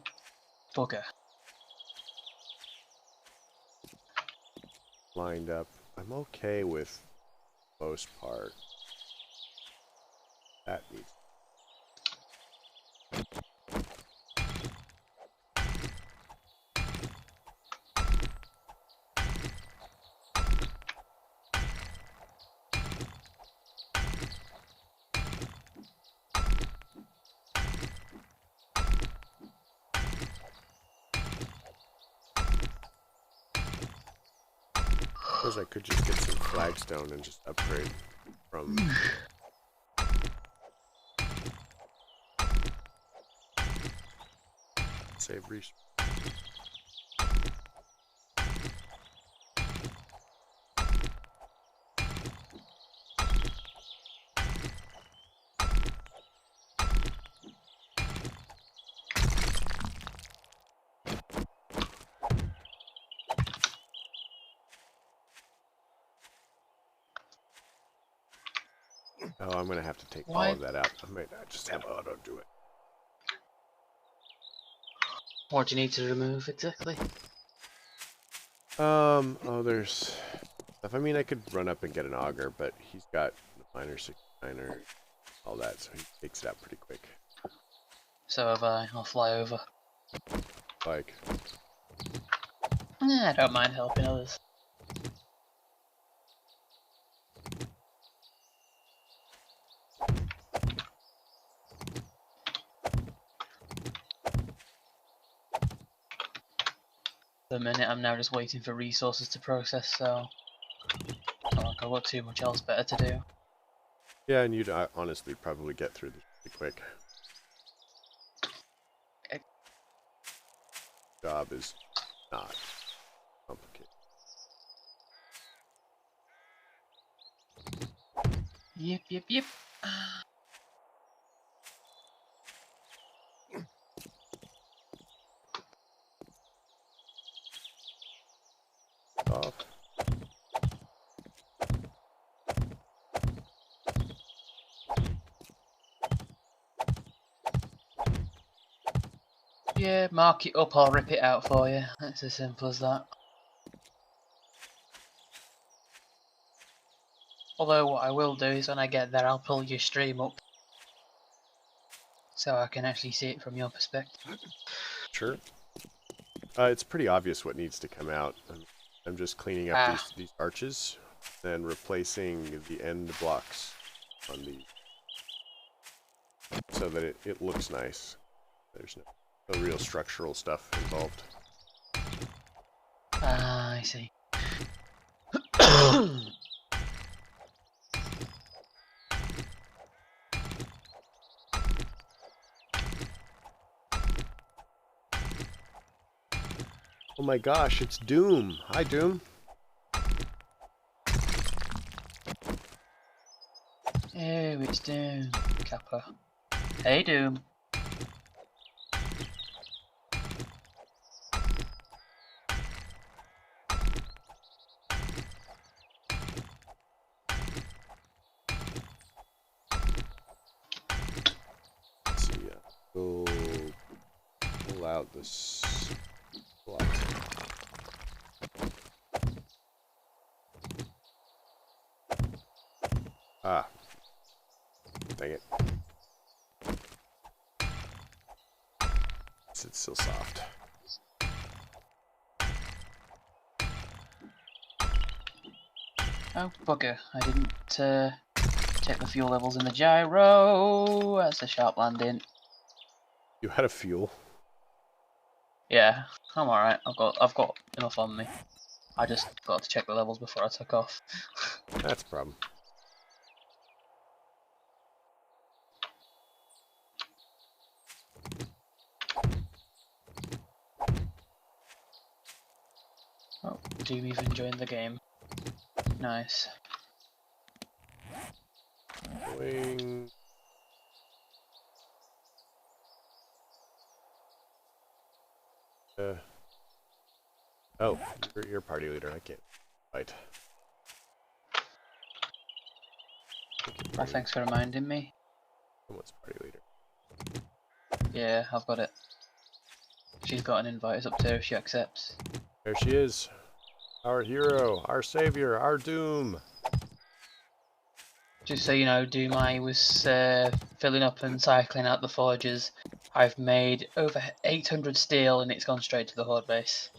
bugger. Lined up. I'm okay with most part. That needs. I suppose I could just get some flagstone and just upgrade from. Save resources. Oh, I'm gonna have to take all of that out. I might just have auto do it. What do you need to remove exactly? Oh, there's stuff. I mean, I could run up and get an auger, but he's got a miner, 69er, all that, so he takes it out pretty quick. So have I. I'll fly over. Like, I don't mind helping others. The minute I'm now just waiting for resources to process, so it's not like I've got too much else better to do. yeah, and you'd honestly probably get through this pretty quick. Job is not complicated. Yep. off. Yeah, mark it up or rip it out for you. It's as simple as that. Although what I will do is when I get there I'll pull your stream up so I can actually see it from your perspective. Sure. It's pretty obvious what needs to come out. I'm just cleaning up these arches and replacing the end blocks on the so that it looks nice. There's no real structural stuff involved. Ah, I see. Oh my gosh, it's Doom. Hi, Doom. Oh, it's Doom, Kappa. Hey, Doom. Let's see, go pull out this block. Ah, dang it. It's still soft. Oh, bugger. I didn't check the fuel levels in the gyro. That's a sharp landing. You had a fuel? Yeah, I'm alright. I've got enough on me. I just got to check the levels before I took off. That's a problem. Oh, Doom even joined the game. Nice. Going. Oh, you're party leader. I can't fight. Oh, thanks for reminding me. Someone's party leader. Yeah, I've got it. She's got an invite. It's up to her if she accepts. There she is. Our hero, our savior, our Doom. Just so you know, Doom, I was filling up and cycling out the forges. I've made over 800 steel and it's gone straight to the horde base.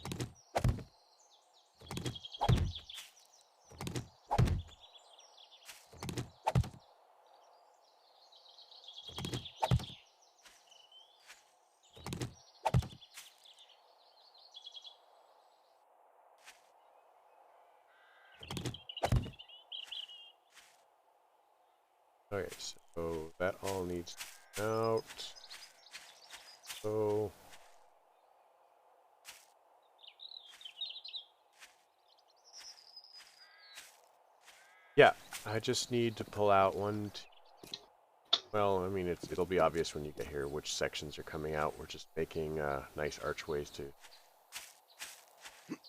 Okay, so that all needs to come out. So yeah, I just need to pull out one. Well, I mean, it'll be obvious when you get here which sections are coming out. We're just making nice archways to.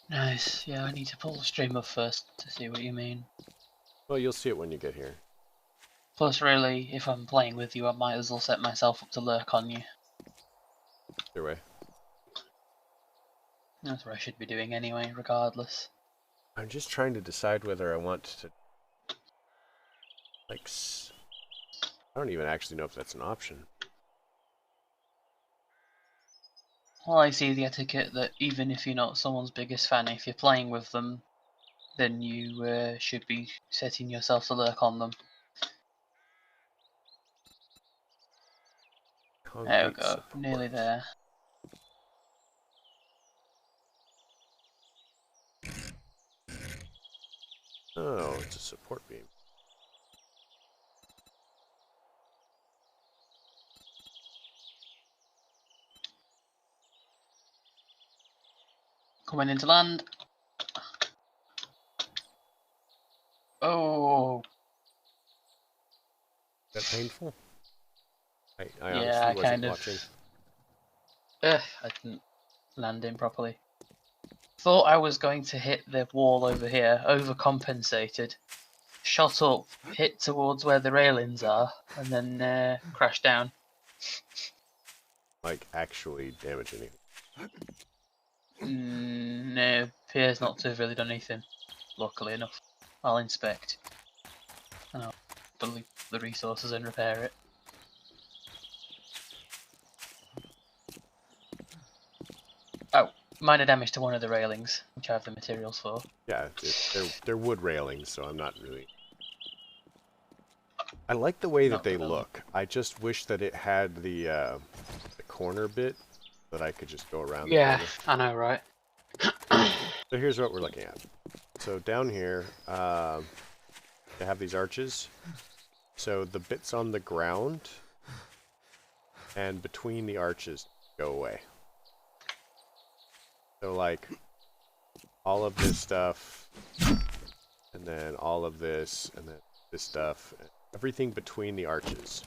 Nice. Yeah, I need to pull the stream up first to see what you mean. Well, you'll see it when you get here. Plus, really, if I'm playing with you, I might as well set myself up to lurk on you. Either way. That's what I should be doing anyway, regardless. I'm just trying to decide whether I want to, like, I don't even actually know if that's an option. Well, I see the etiquette that even if you're not someone's biggest fan, if you're playing with them, then you should be setting yourself to lurk on them. There we Concrete go, nearly support. there. Oh, it's a support beam. Coming into land. Oh, Is that painful? I yeah, honestly I wasn't kind watching. of. I didn't land in properly. Thought I was going to hit the wall over here, overcompensated, shot up, hit towards where the railings are, and then crashed down. Like, actually damage anything. No, appears not to have really done anything, luckily enough. I'll inspect. And I'll delete the resources and repair it. Oh, minor damage to one of the railings, which I have the materials for. Yeah, they're wood railings, so I'm not really... I like the way that Not they really. look. I just wish that it had the corner bit that I could just go around the corner. I know, right? So here's what we're looking at. So down here, they have these arches. So the bits on the ground and between the arches go away. So like all of this stuff, and then all of this, and then this stuff, everything between the arches.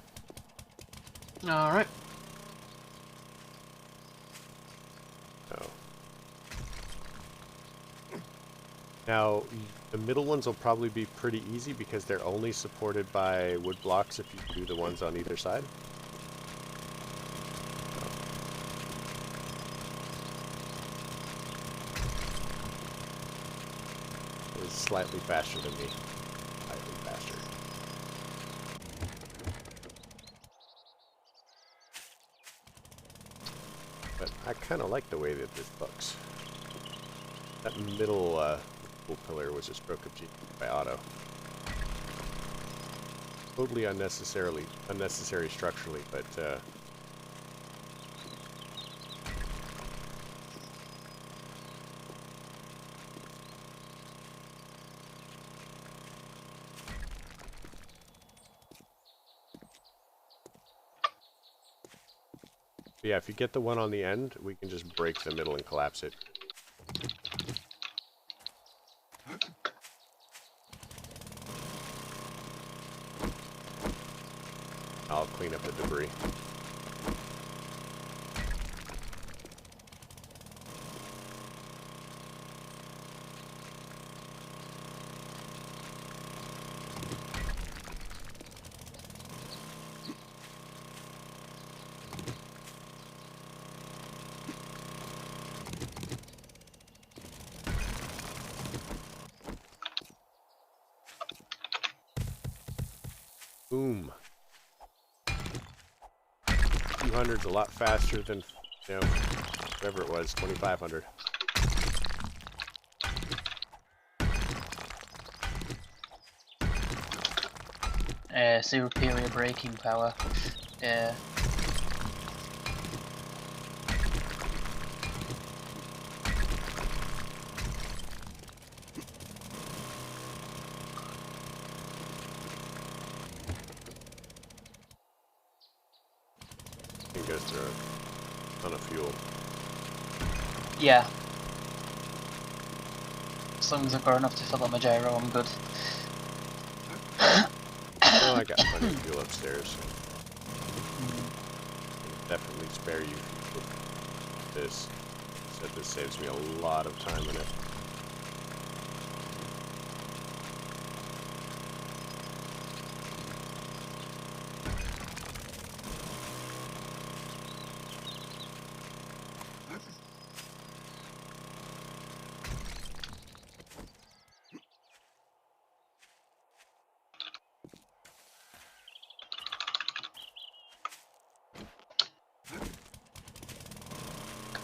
Alright. So now the middle ones will probably be pretty easy because they're only supported by wood blocks if you do the ones on either side. It's slightly faster than me. Slightly faster. But I kind of like the way that this looks. That middle pillar was a stroke of genius by Otto. Totally unnecessary structurally, but yeah, if you get the one on the end, we can just break the middle and collapse it. I'll clean up the debris. Boom. 200's a lot faster than, you know, whatever it was, 2500. Superior braking power. Yeah. It goes through a ton of fuel. Yeah. As long as I've got enough to fill up my gyro, I'm good. Oh, I got plenty of fuel upstairs. So definitely spare you this. Said this saves me a lot of time in it.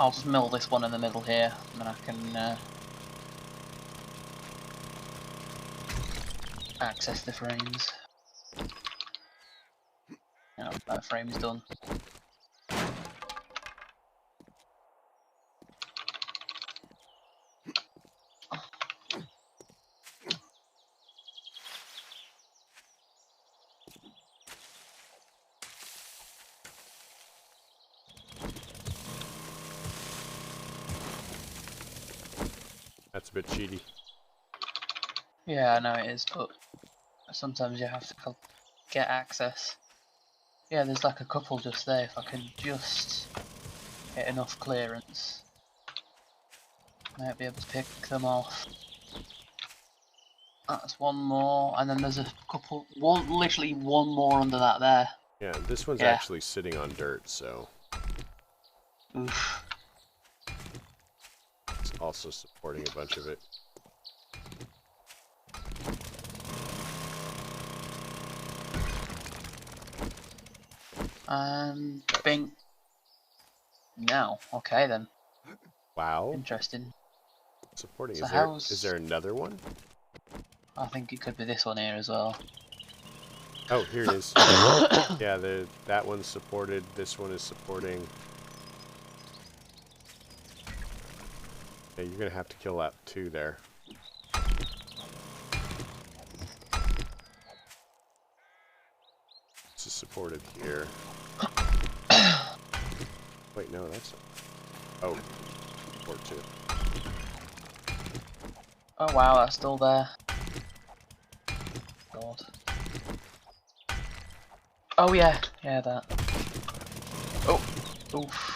I'll just mill this one in the middle here, and then I can access the frames. No, that frame's done. That's a bit cheaty. Yeah, I know it is, but sometimes you have to get access. Yeah, there's like a couple just there, if I can just get enough clearance. Might be able to pick them off. That's one more, and then there's a couple, literally one more under that there. Yeah, this one's Yeah. actually sitting on dirt, so Oof. it's also supporting a bunch of it. And bing. No. Okay then. Wow. Interesting. Supporting. So Is there another one? I think it could be this one here as well. Oh, here it is. Yeah, that one's supported. This one is supporting. Yeah, you're gonna have to kill that two there. This is supported here. Wait, no, that's. Oh, support two. Oh wow, that's still there. God. Oh yeah, yeah that. Oh, oof.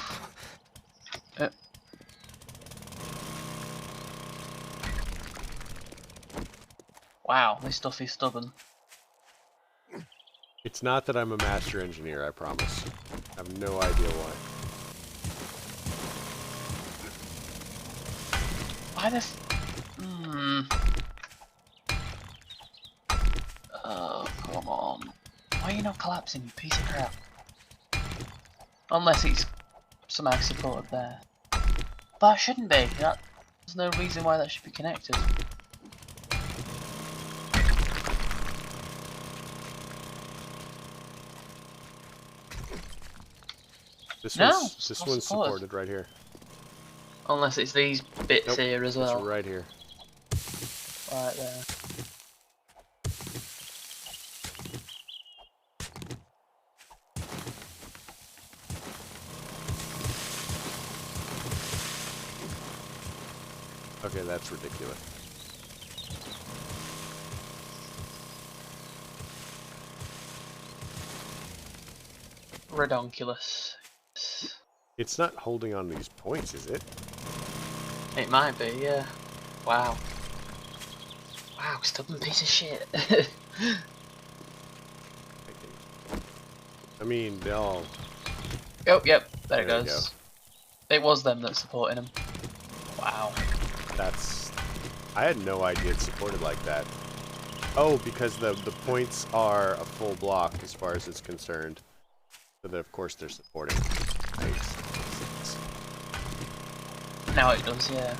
Wow, this stuff is stubborn. It's not that I'm a master engineer, I promise. I have no idea why. Why the Oh, come on. Why are you not collapsing, you piece of crap? Unless it's somehow supported there. But it shouldn't be. There's no reason why that should be connected. This No, one's supported right here. Unless it's these bits Nope, here as well. it's right here. Right there. Okay, that's ridiculous. Redonkulous. It's not holding on these points, is it? It might be, yeah. Wow. Wow, stubborn piece of shit. I mean, they all... Oh, yep, there it There you goes. It was them that's supporting him. Wow. That's... I had no idea it's supported like that. Oh, because the points are a full block as far as it's concerned. So that, of course, they're supporting. Right. Now it does, yeah.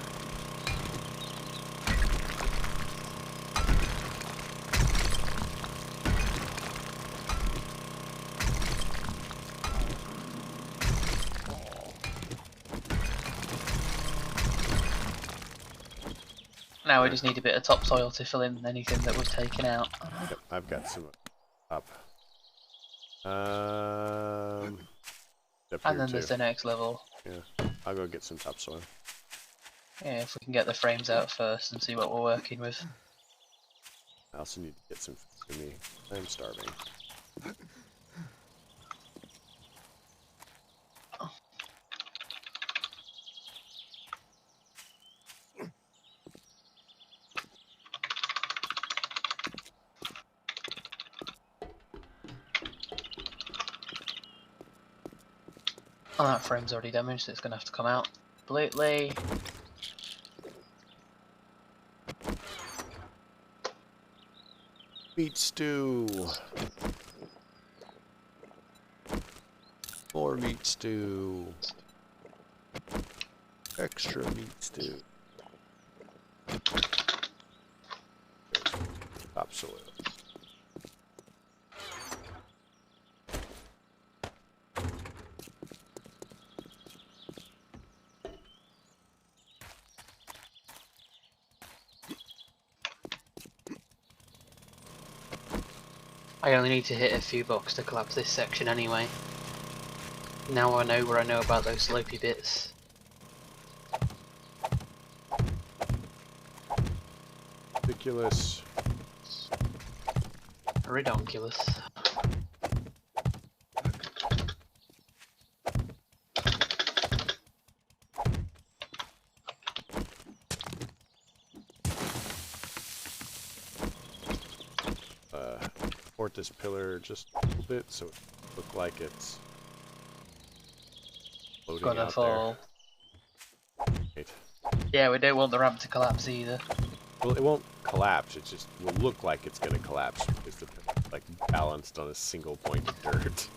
Now we just need a bit of topsoil to fill in anything that was taken out. Yep, I've got some up. And then there's the next level. Yeah, I'll go get some topsoil. Yeah, if we can get the frames out first and see what we're working with. I also need to get some food to me. I'm starving. Oh, that frame's already damaged, so it's going to have to come out completely. Meat stew. More meat stew. Extra meat stew. Topsoil. I only need to hit a few blocks to collapse this section anyway. Now I know where I know about those slopey bits. Ridiculous. Redonkulous. support this pillar just a little bit so it look like it's floating Gonna out fall. there. Right. Yeah, we don't want the ramp to collapse either. Well, it won't collapse. It just will look like it's gonna collapse because the pillar's like balanced on a single point of dirt.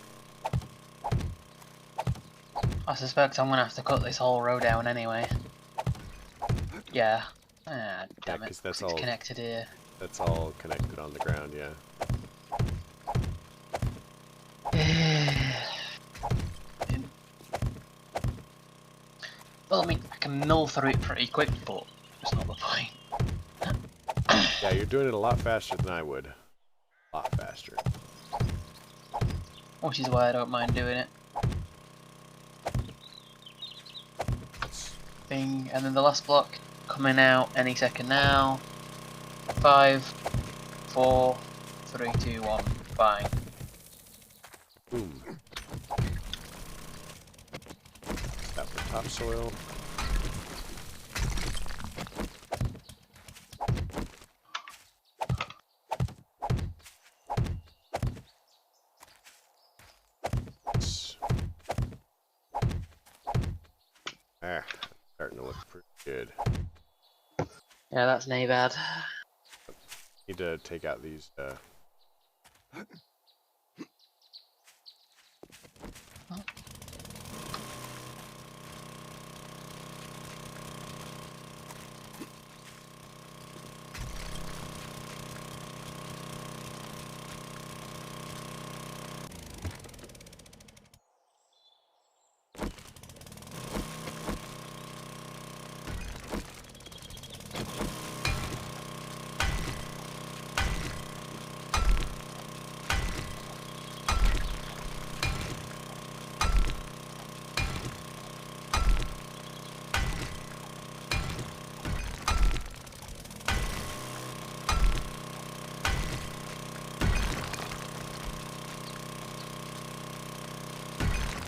I suspect I'm gonna have to cut this whole row down anyway. Yeah. Ah, damn it. Because that's It's all. connected here. That's all connected on the ground. Yeah. Well, I mean, I can mill through it pretty quick, but that's not the point. Yeah, you're doing it a lot faster than I would. A lot faster. Which is why I don't mind doing it. Thing, and then the last block coming out any second now. 5, 4, 3, 2, 1, bang. Boom. That for topsoil. Starting to look pretty good. Yeah, that's nae bad. Need to take out these.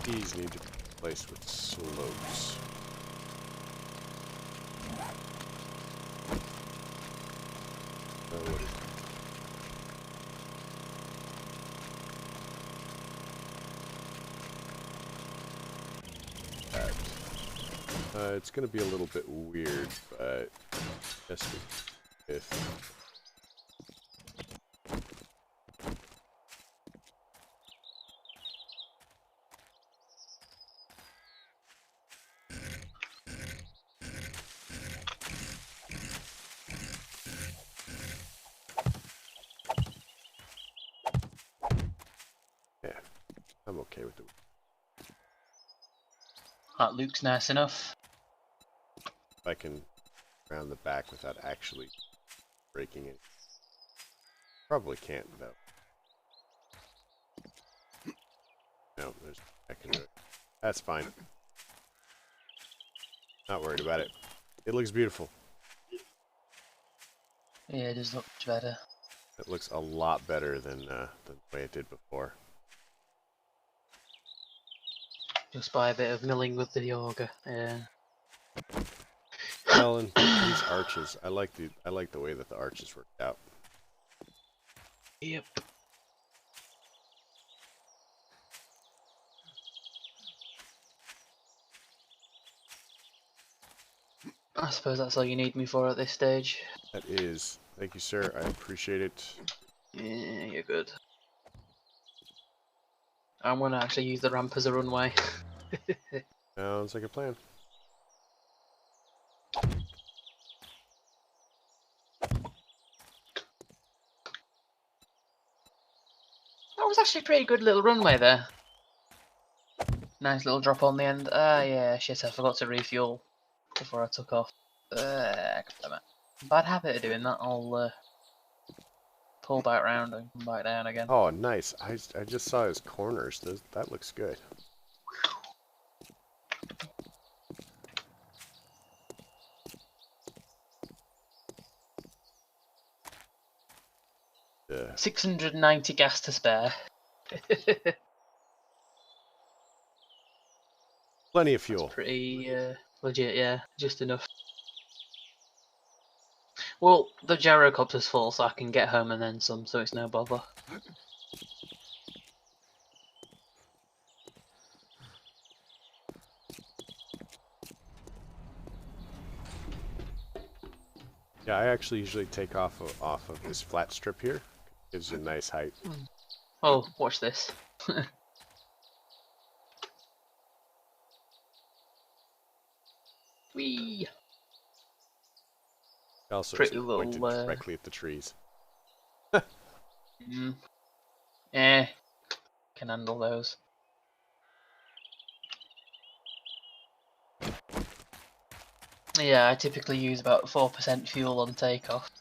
These need to be replaced with slopes. Oh, what is that? It's going to be a little bit weird, but just if. Yeah, I'm okay with it. That looks nice enough. If I can round the back without actually breaking it. Probably can't, though. No, there's. I can do it. That's fine. Not worried about it. It looks beautiful. Yeah, it does look much better. It looks a lot better than the way it did before. Just by a bit of milling with the auger. Yeah. Well, and these arches, I like the way that the arches worked out. Yep. I suppose that's all you need me for at this stage. That is. Thank you, sir. I appreciate it. Yeah, you're good. I'm gonna actually use the ramp as a runway. Sounds like a plan. That was actually a pretty good little runway there. Nice little drop on the end. Ah, yeah, shit, I forgot to refuel before I took off. Damn it. Bad habit of doing that. I'll pull back round and come back down again. Oh, nice. I just saw his corners. That looks good. Yeah. 690 gas to spare. Plenty of fuel. Pretty legit, yeah, just enough. Well, the gyrocopter's full, so I can get home and then some, so it's no bother. Yeah, I actually usually take off of this flat strip here. Gives you a nice height. Oh, watch this. Whee! Also, Pretty it's pointed little. directly at the trees. Mm, eh, can handle those. Yeah, I typically use about 4% fuel on takeoff.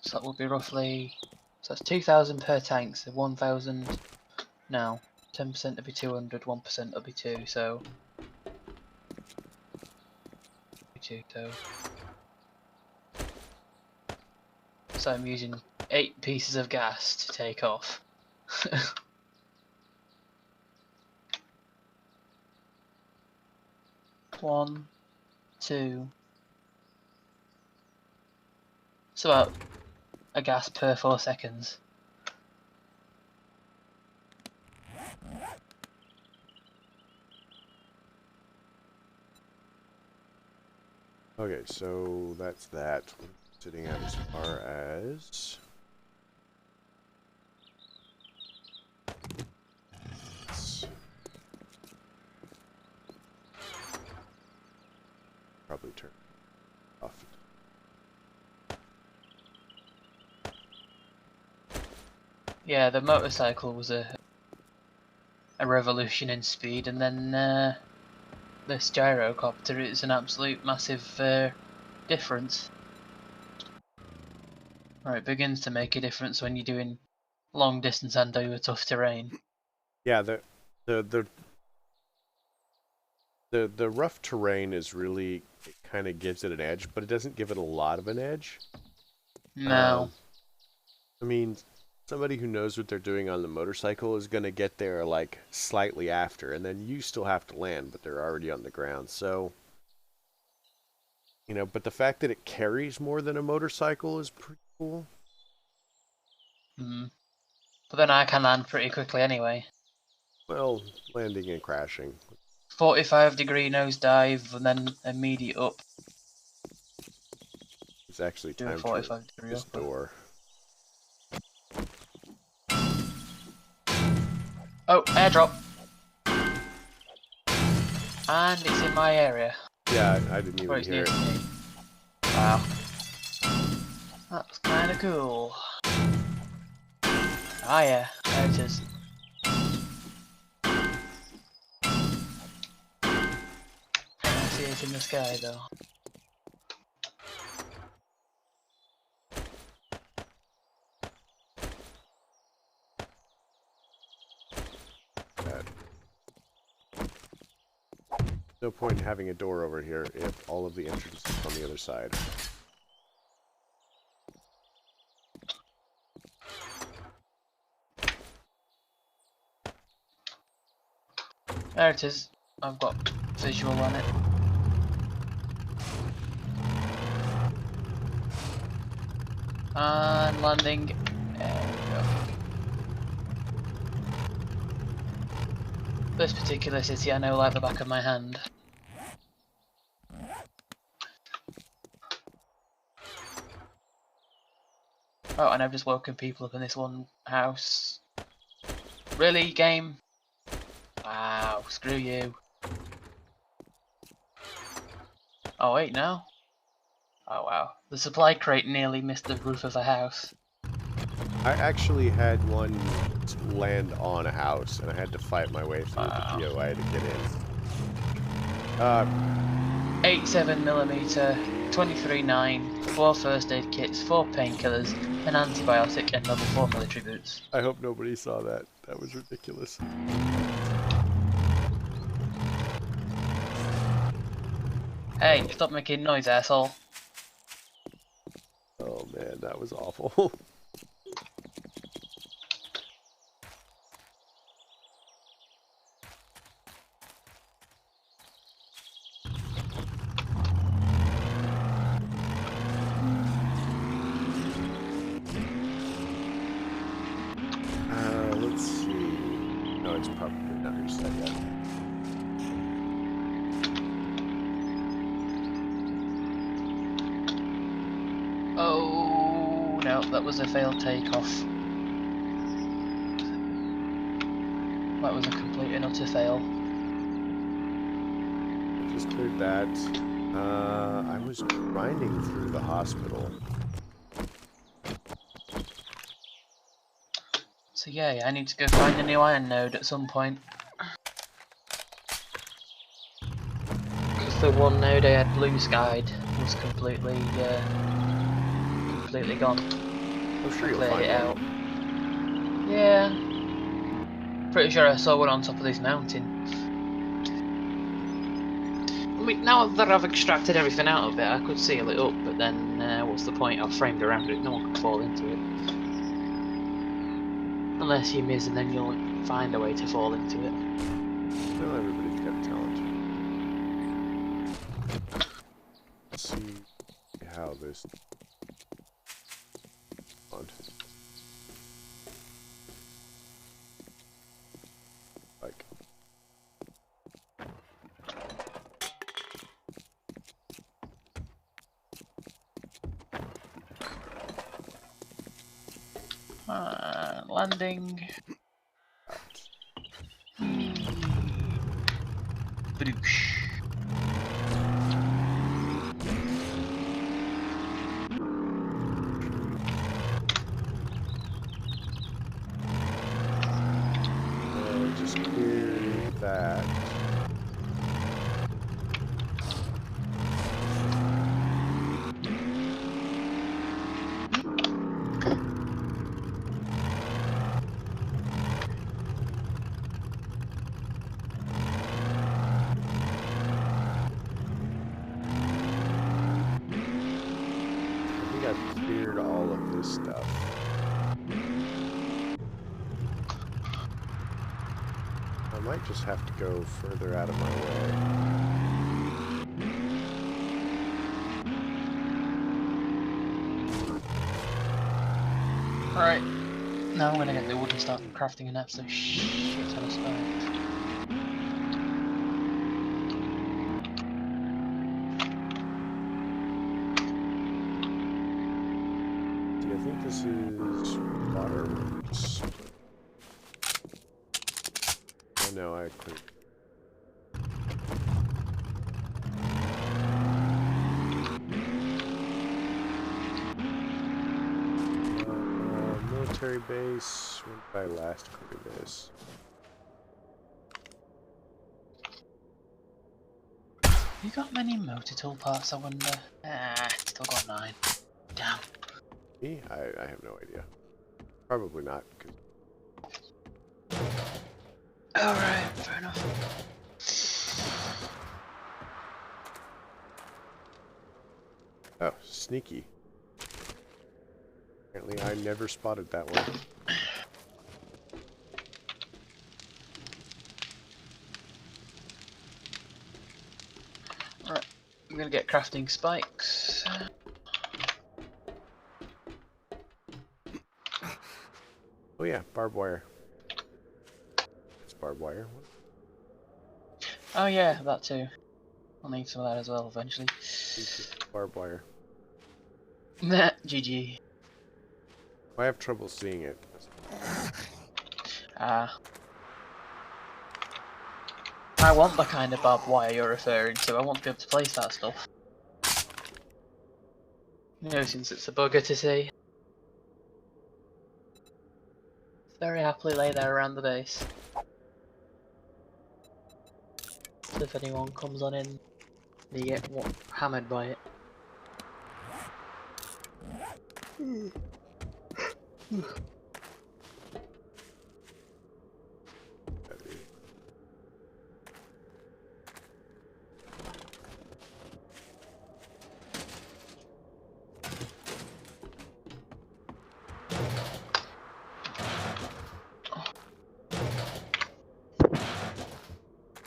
So that would be roughly. So that's 2,000 per tank, so 1,000. No, 10% would be 200, 1% would be 2, so. 2, so I'm using 8 pieces of gas to take off. 1, 2. It's about a gas per 4 seconds. Okay, so that's that. We're sitting at as far as... Probably turn off. Yeah, the motorcycle was a revolution in speed, and then this gyrocopter is an absolute massive difference. Right, it begins to make a difference when you're doing long distance and over tough terrain. Yeah, the rough terrain is really, it kind of gives it an edge, but it doesn't give it a lot of an edge. No. I mean, somebody who knows what they're doing on the motorcycle is going to get there like slightly after, and then you still have to land, but they're already on the ground. So, you know, but the fact that it carries more than a motorcycle is pretty cool. Mm. But then I can land pretty quickly anyway. Well, landing and crashing. 45-degree nosedive and then immediate up. It's actually Do a time to 45-degree this up. door. Oh, airdrop! And it's in my area. Yeah, I didn't Or even it's hear near it. to me. Wow. That's kinda cool. Ah yeah, there it is. I see it in the sky though. No point in having a door over here if all of the entrance is on the other side. There it is. I've got visual on it. And landing. There we go. This particular city I know like the back of my hand. Oh, and I've just woken people up in this one house. Really, game? Wow, screw you. Oh wait, no. Oh wow. The supply crate nearly missed the roof of a house. I actually had one land on a house, and I had to fight my way through the POI to get in. 87mm, 23.9, 4 first aid kits, 4 painkillers, an antibiotic, and level 4 military boots. I hope nobody saw that. That was ridiculous. Hey, stop making noise, asshole. Oh man, that was awful. it's probably not reset yet. Oh no, that was a failed takeoff. That was a complete and utter fail. I just cleared that. I was grinding through the hospital. So yeah, I need to go find a new iron node at some point. Because the one node I had blue skied was completely gone. I'm sure I you'll cleared find it one. out. Yeah. Pretty sure I saw one on top of this mountain. I mean, now that I've extracted everything out of it, I could seal it up, but then what's the point? I've framed around it, no one could fall into it. Unless you miss and then you'll find a way to fall into it. Well, everybody's got talent. Let's see how this... Like... Landing. Badoosh. Just cleared that. I think I've cleared all of this stuff. I might just have to go further out of my way. Alright, now I'm gonna get the wood and start crafting an absolute shit ton of spikes. See, I think this is waterworks. Oh no, I cleared. Military base. When did I last clear this? You got many motor tool parts, I wonder? Ah, still got 9. Damn. Me? I have no idea. Probably not. Alright, fair enough. Oh, sneaky. Apparently I never spotted that one. Alright, I'm gonna get crafting spikes. Oh yeah, barbed wire. It's barbed wire. Oh yeah, that too. I'll need some of that as well eventually. Barbed wire. Nah, GG. I have trouble seeing it. Ah. I want the kind of barbed wire you're referring to. I want to be able to place that stuff. You know, since it's a bugger to see. Very happily lay there around the base. So if anyone comes on in, they get hammered by it.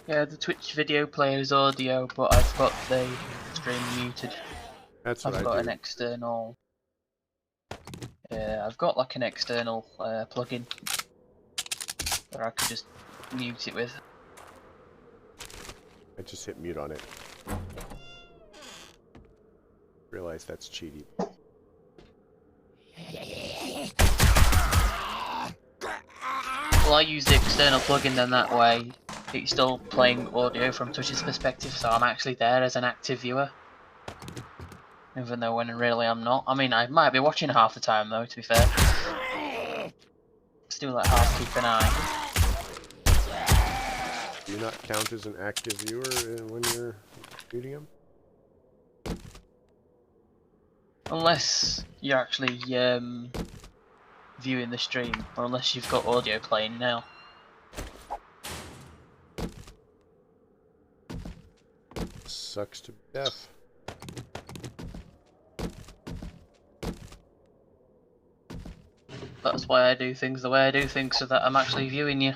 Yeah, the Twitch video player's audio, but I've got the stream muted. That's what I've I got do. an external. I've got like an external plugin where I could just mute it with? I just hit mute on it. Realize that's cheaty. Well, I use the external plugin, then that way it's still playing audio from Touch's perspective, so I'm actually there as an active viewer. Even though when really I'm not. I mean, I might be watching half the time though, to be fair. Still like half keep an eye. Do you not count as an active viewer when you're muting him? Unless you're actually viewing the stream, or unless you've got audio playing now. Sucks to be deaf. That's why I do things the way I do things, so that I'm actually viewing you.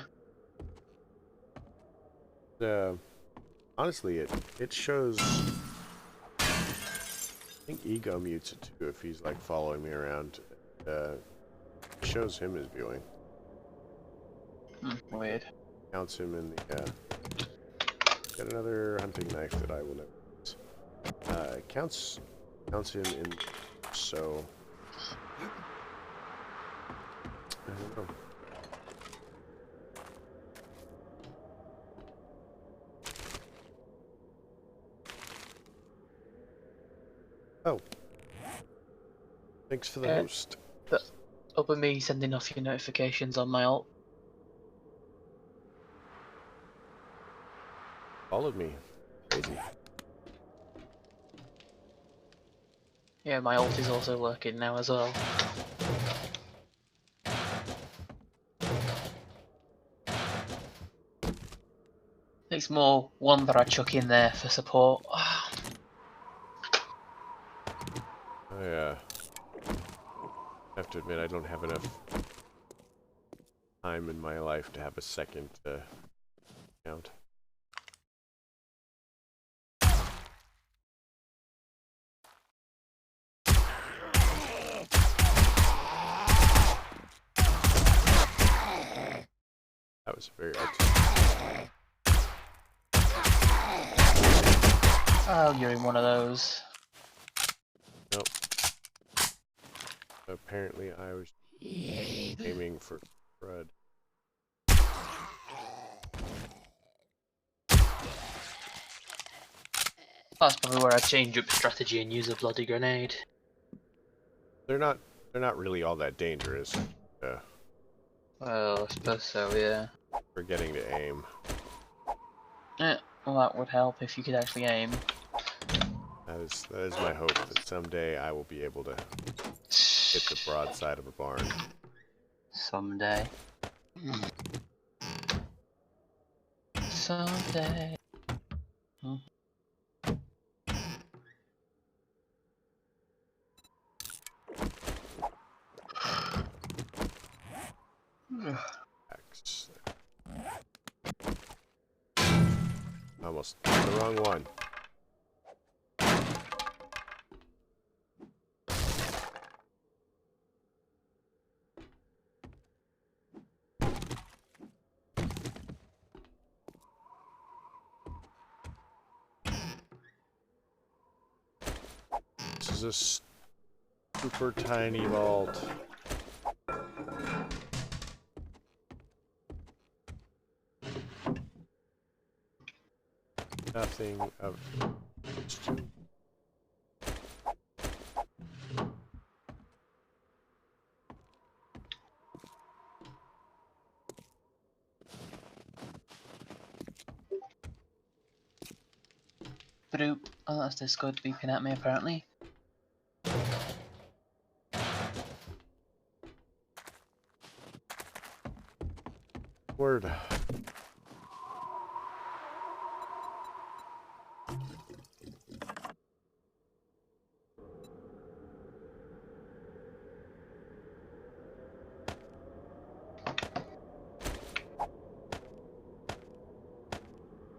Honestly, it shows. I think Ego mutes it too if he's like following me around. It shows him as viewing. Weird. Counts him in the. Got another hunting knife that I will never use. Counts him in. So. I don't know. Oh. Thanks for the host. Up with me sending off your notifications on my alt. Followed me. Crazy. Yeah, my alt is also working now as well. It's more one that I chuck in there for support. Oh yeah. I have to admit I don't have enough time in my life to have a second account. That was very artistic. Oh, you're in one of those. Nope. Apparently I was aiming for crud. That's probably where I change up strategy and use a bloody grenade. They're not really all that dangerous. Well, I suppose so, yeah. Forgetting to aim. Yeah, well that would help if you could actually aim. That is my hope that someday I will be able to hit the broadside of a barn. Someday. Someday. Axe. Almost the wrong one. This is a super tiny vault. Nothing of interest. Broop. Oh, that's Discord beeping at me apparently. Word.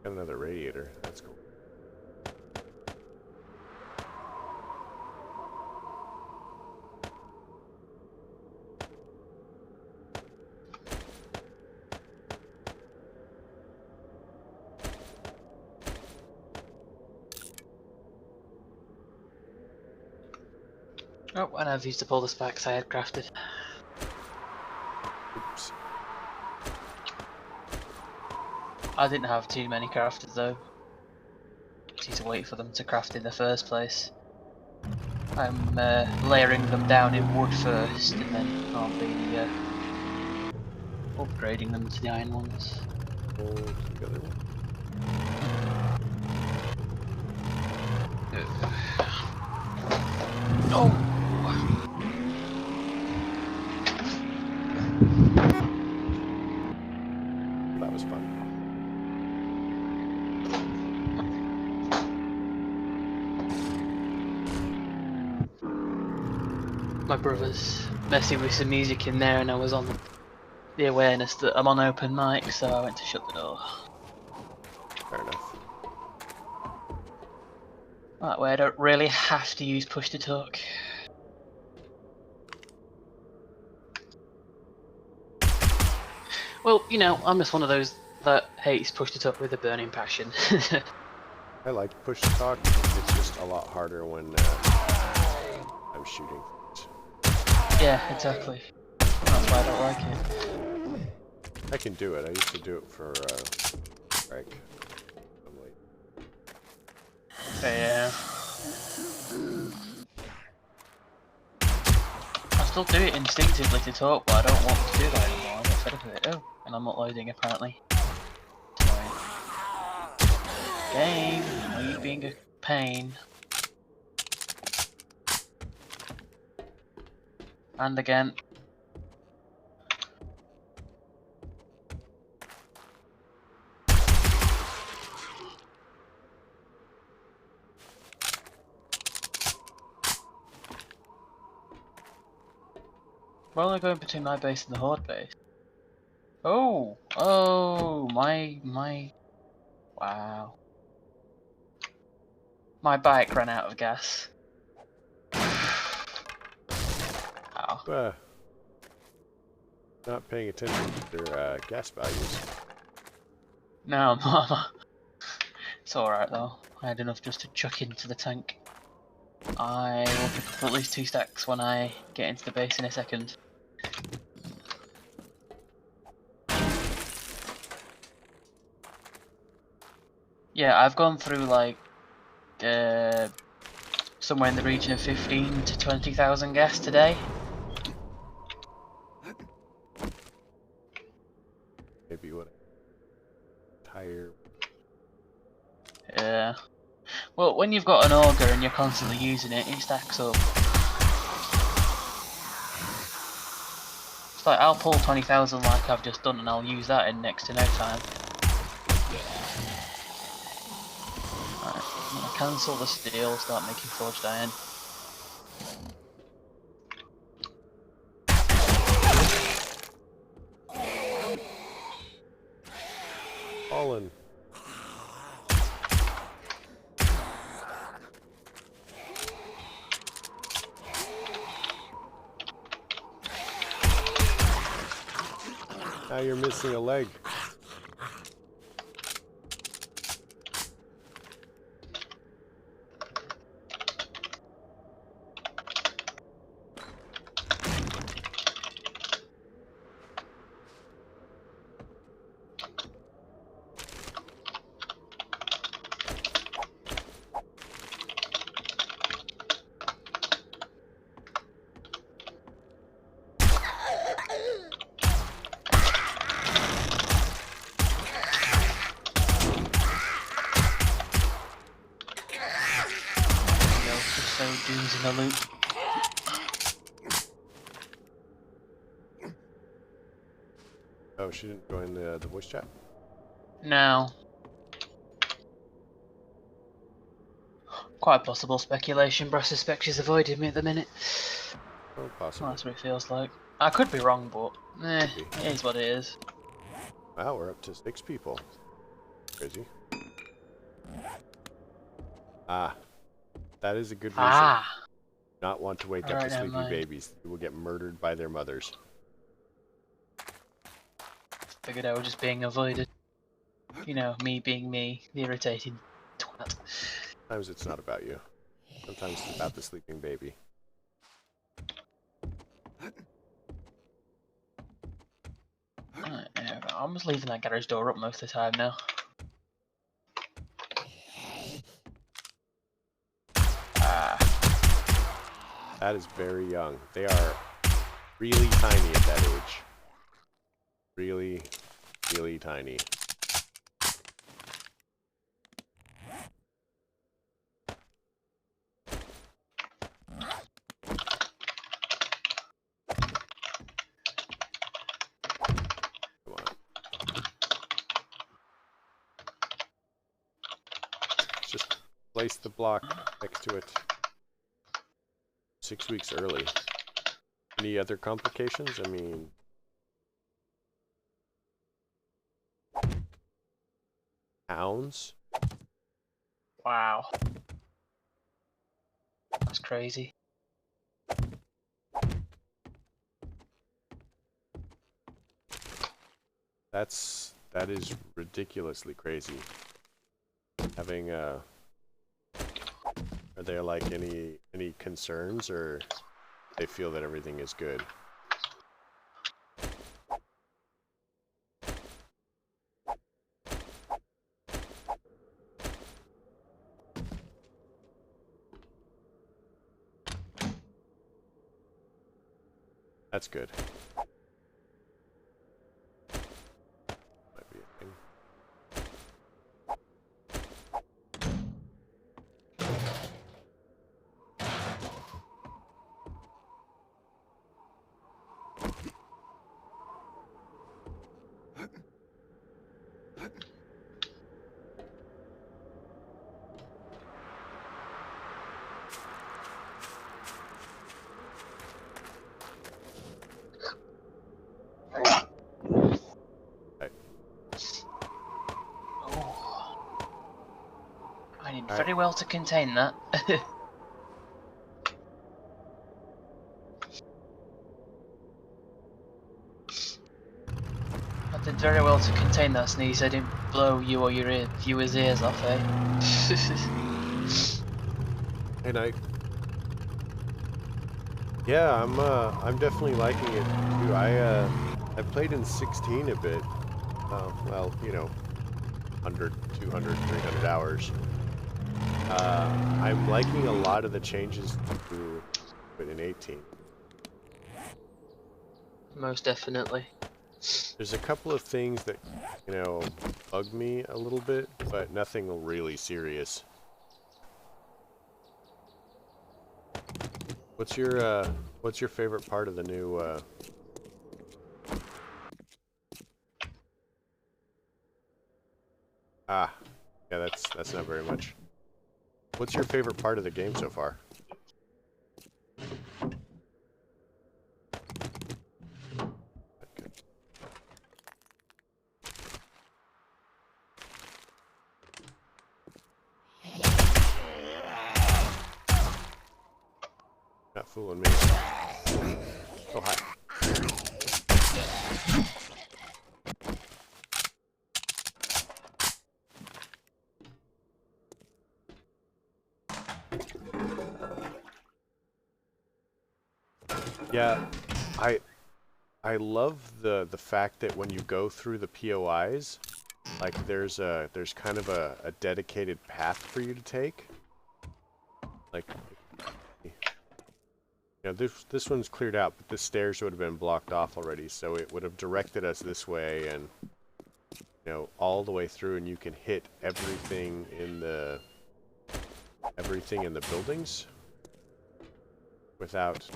Got another radiator. That's cool. Oh, and I've used up all the specs I had crafted. Oops. I didn't have too many crafted though. Just need to wait for them to craft in the first place. I'm layering them down in wood first, and then I'll be upgrading them to the iron ones. Hold the other one. Oh! That was fun. My brother's messing with some music in there, and I was on the awareness that I'm on open mic, so I went to shut the door. Fair enough. That way I don't really have to use push to talk. Well, you know, I'm just one of those that hates push to talk with a burning passion. I like push to talk. It's just a lot harder when I'm shooting. Yeah, exactly. That's why I don't like it. I can do it. I used to do it for Greg. Yeah. I still do it instinctively to talk, but I don't want to do that anymore. I get fed up with it. Oh, and I'm not loading apparently. Sorry. Game, are you being a pain? And again. Where am I going between my base and the Horde base? Oh! Oh! Wow. My bike ran out of gas. Ow. Not paying attention to their gas values. No, Mama. It's alright though. I had enough just to chuck into the tank. I will pick up at least 2 stacks when I get into the base in a second. Yeah, I've gone through like somewhere in the region of 15 to 20,000 gas today. Maybe what tire. Yeah. Well, when you've got an auger and you're constantly using it, it stacks up. It's like I'll pull 20,000 like I've just done and I'll use that in next to no time. Alright, I'm gonna cancel the steel, start making forged iron. Fallen. Now you're missing a leg. So Doom's in the loop. Oh, she didn't join the voice chat? No. Quite possible speculation, but I suspect she's avoiding me at the minute. Oh, possibly. Well, that's what it feels like. I could be wrong, but it is what it is. Wow, we're up to 6 people. Crazy. Ah, that is a good reason. Ah! Not want to wake up the sleepy babies. They will get murdered by their mothers. Figured I was just being avoided. You know, me being me, the irritating twat. Sometimes it's not about you. Sometimes it's about the sleeping baby. I'm just leaving that garage door up most of the time now. That is very young. They are really tiny at that age. Really, really tiny. Come on. Just place the block next to it. 6 weeks early. Any other complications? I mean... Pounds? Wow. That's crazy. That is ridiculously crazy. Having are there like any concerns, or they feel that everything is good? That's good. Might be a thing. I did very well to contain that. I did very well to contain that sneeze. I didn't blow you or your viewers' ears off, eh? And yeah, I'm definitely liking it too. I played in 16 a bit. Well, you know, 100, 200, 300 hours. I'm liking a lot of the changes to it in 18. Most definitely. There's a couple of things that, you know, bug me a little bit, but nothing really serious. What's your favorite part of the new yeah, that's not very much. What's your favorite part of the game so far? Okay. Not fooling me. Oh, hi. Yeah, I love the fact that when you go through the POIs, like there's kind of a dedicated path for you to take. Like, you know, this one's cleared out, but the stairs would have been blocked off already, so it would have directed us this way, and you know, all the way through, and you can hit everything in the buildings without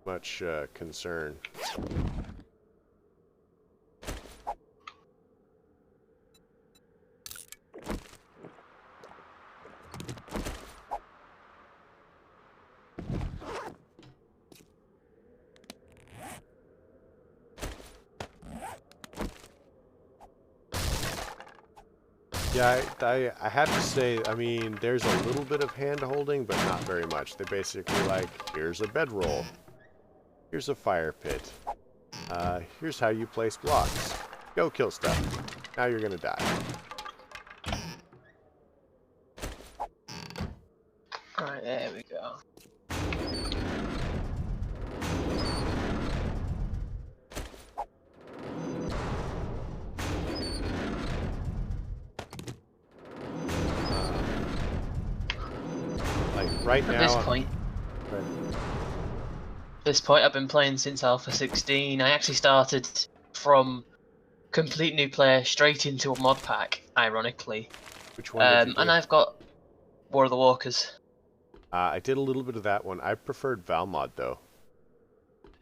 much concern. Yeah, I have to say, I mean, there's a little bit of hand-holding, but not very much. They're basically like, here's a bedroll. Here's a fire pit. Here's how you place blocks. Go kill stuff. Now you're gonna die. Right, there we go. right At now, this point, I've been playing since Alpha 16. I actually started from complete new player straight into a mod pack, ironically. which one did you do? And I've got War of the Walkers. I did a little bit of that one. I preferred Valmod though.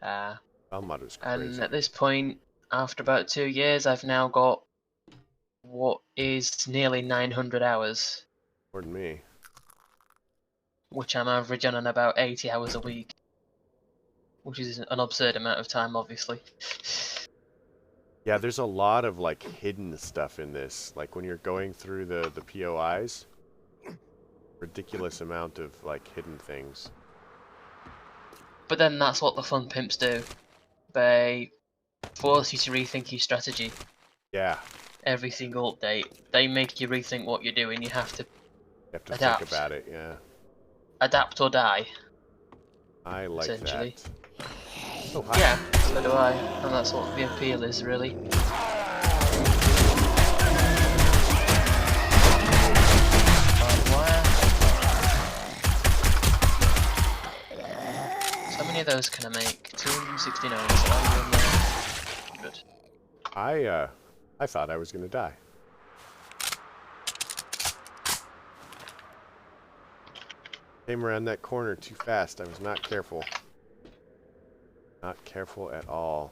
Valmod was And crazy. at this point, after about 2 years, I've now got what is nearly 900 hours, More than me. which I'm averaging on about 80 hours a week, which is an absurd amount of time, obviously. Yeah, there's a lot of like hidden stuff in this. Like when you're going through the POIs, ridiculous amount of like hidden things. But then that's what the fun pimps do. They force you to rethink your strategy Yeah, every single update. They make you rethink what you're doing. You have to you have to think adapt. about it. Yeah, Adapt or die, I like essentially. that. Oh, hi. Yeah, so do I. And that's what the appeal is, really. Barbed wire. So how many of those can I make? 269, so I'm in there. Good. I thought I was gonna die. Came around that corner too fast. I was not careful. Not careful at all.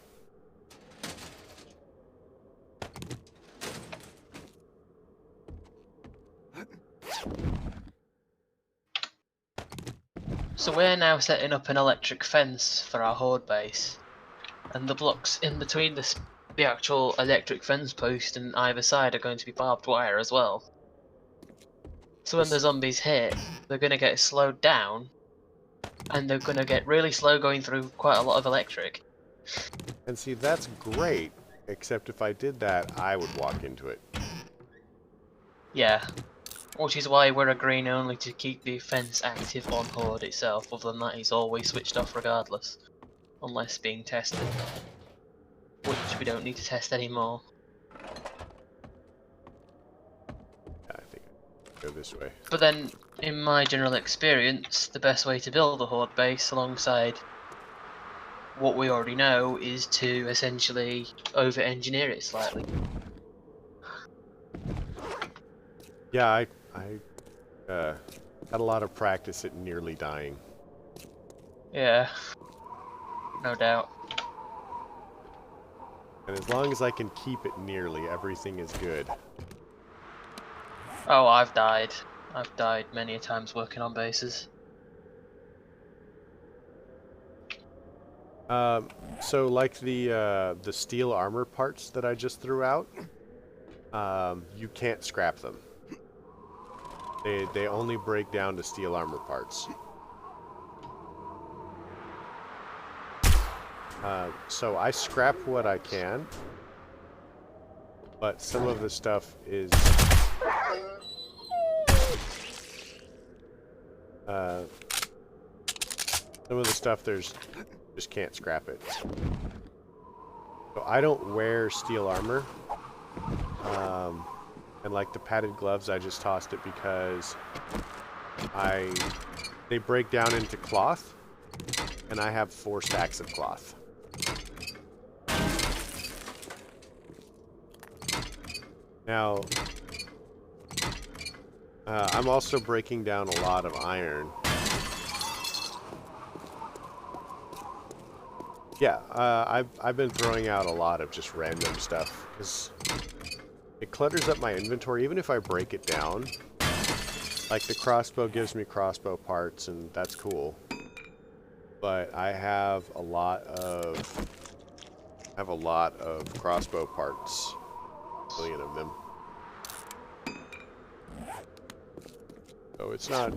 So we're now setting up an electric fence for our horde base. And the blocks in between the actual electric fence post and either side are going to be barbed wire as well. So when the zombies hit, they're going to get slowed down, and they're going to get really slow going through quite a lot of electric. And see, that's great, except if I did that, I would walk into it. Yeah, which is why we're agreeing only to keep the fence active on horde itself. Other than that, it's always switched off regardless, unless being tested, which we don't need to test anymore. Yeah, I think I go this way. But then, in my general experience, the best way to build a horde base alongside what we already know is to essentially over-engineer it slightly. Yeah, I had a lot of practice at nearly dying. Yeah, no doubt. And as long as I can keep it nearly, everything is good. Oh, I've died. I've died many a times working on bases. So like the steel armor parts that I just threw out, you can't scrap them. They only break down to steel armor parts. So I scrap what I can, but some of the stuff is some of the stuff just can't scrap it. So I don't wear steel armor. And like the padded gloves, I just tossed it because they break down into cloth, and I have 4 stacks of cloth. Now, I'm also breaking down a lot of iron. Yeah, I've been throwing out a lot of just random stuff because it clutters up my inventory. Even if I break it down, like the crossbow gives me crossbow parts, and that's cool. But I have a lot of crossbow parts, a million of them. So it's not,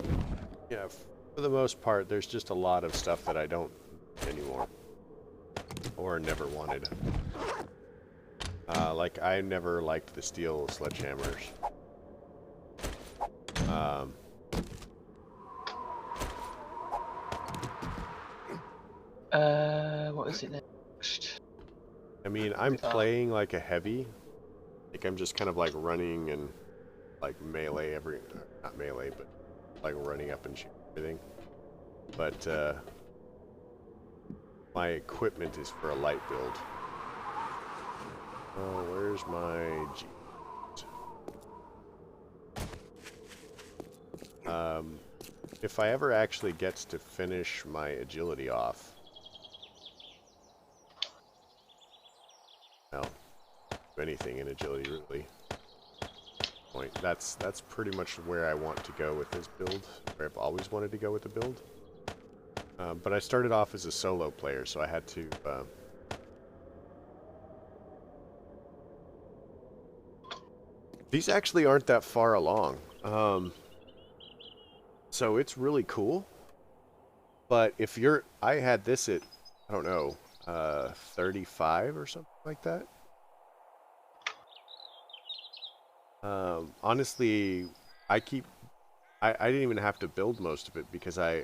yeah. For the most part, there's just a lot of stuff that I don't need anymore, or never wanted. Like I never liked the steel sledgehammers. What is it next? I mean, I'm playing like a heavy. Like I'm just kind of like running and like melee not melee, but like running up and shooting everything. But my equipment is for a light build. Oh, where's my G? If I ever actually gets to finish my agility off, well, do anything in agility really. That's pretty much where I want to go with this build, where I've always wanted to go with the build. But I started off as a solo player, so I had to. These actually aren't that far along. So it's really cool. But if you're, I had this at, I don't know, 35 or something like that. Honestly, I didn't even have to build most of it because I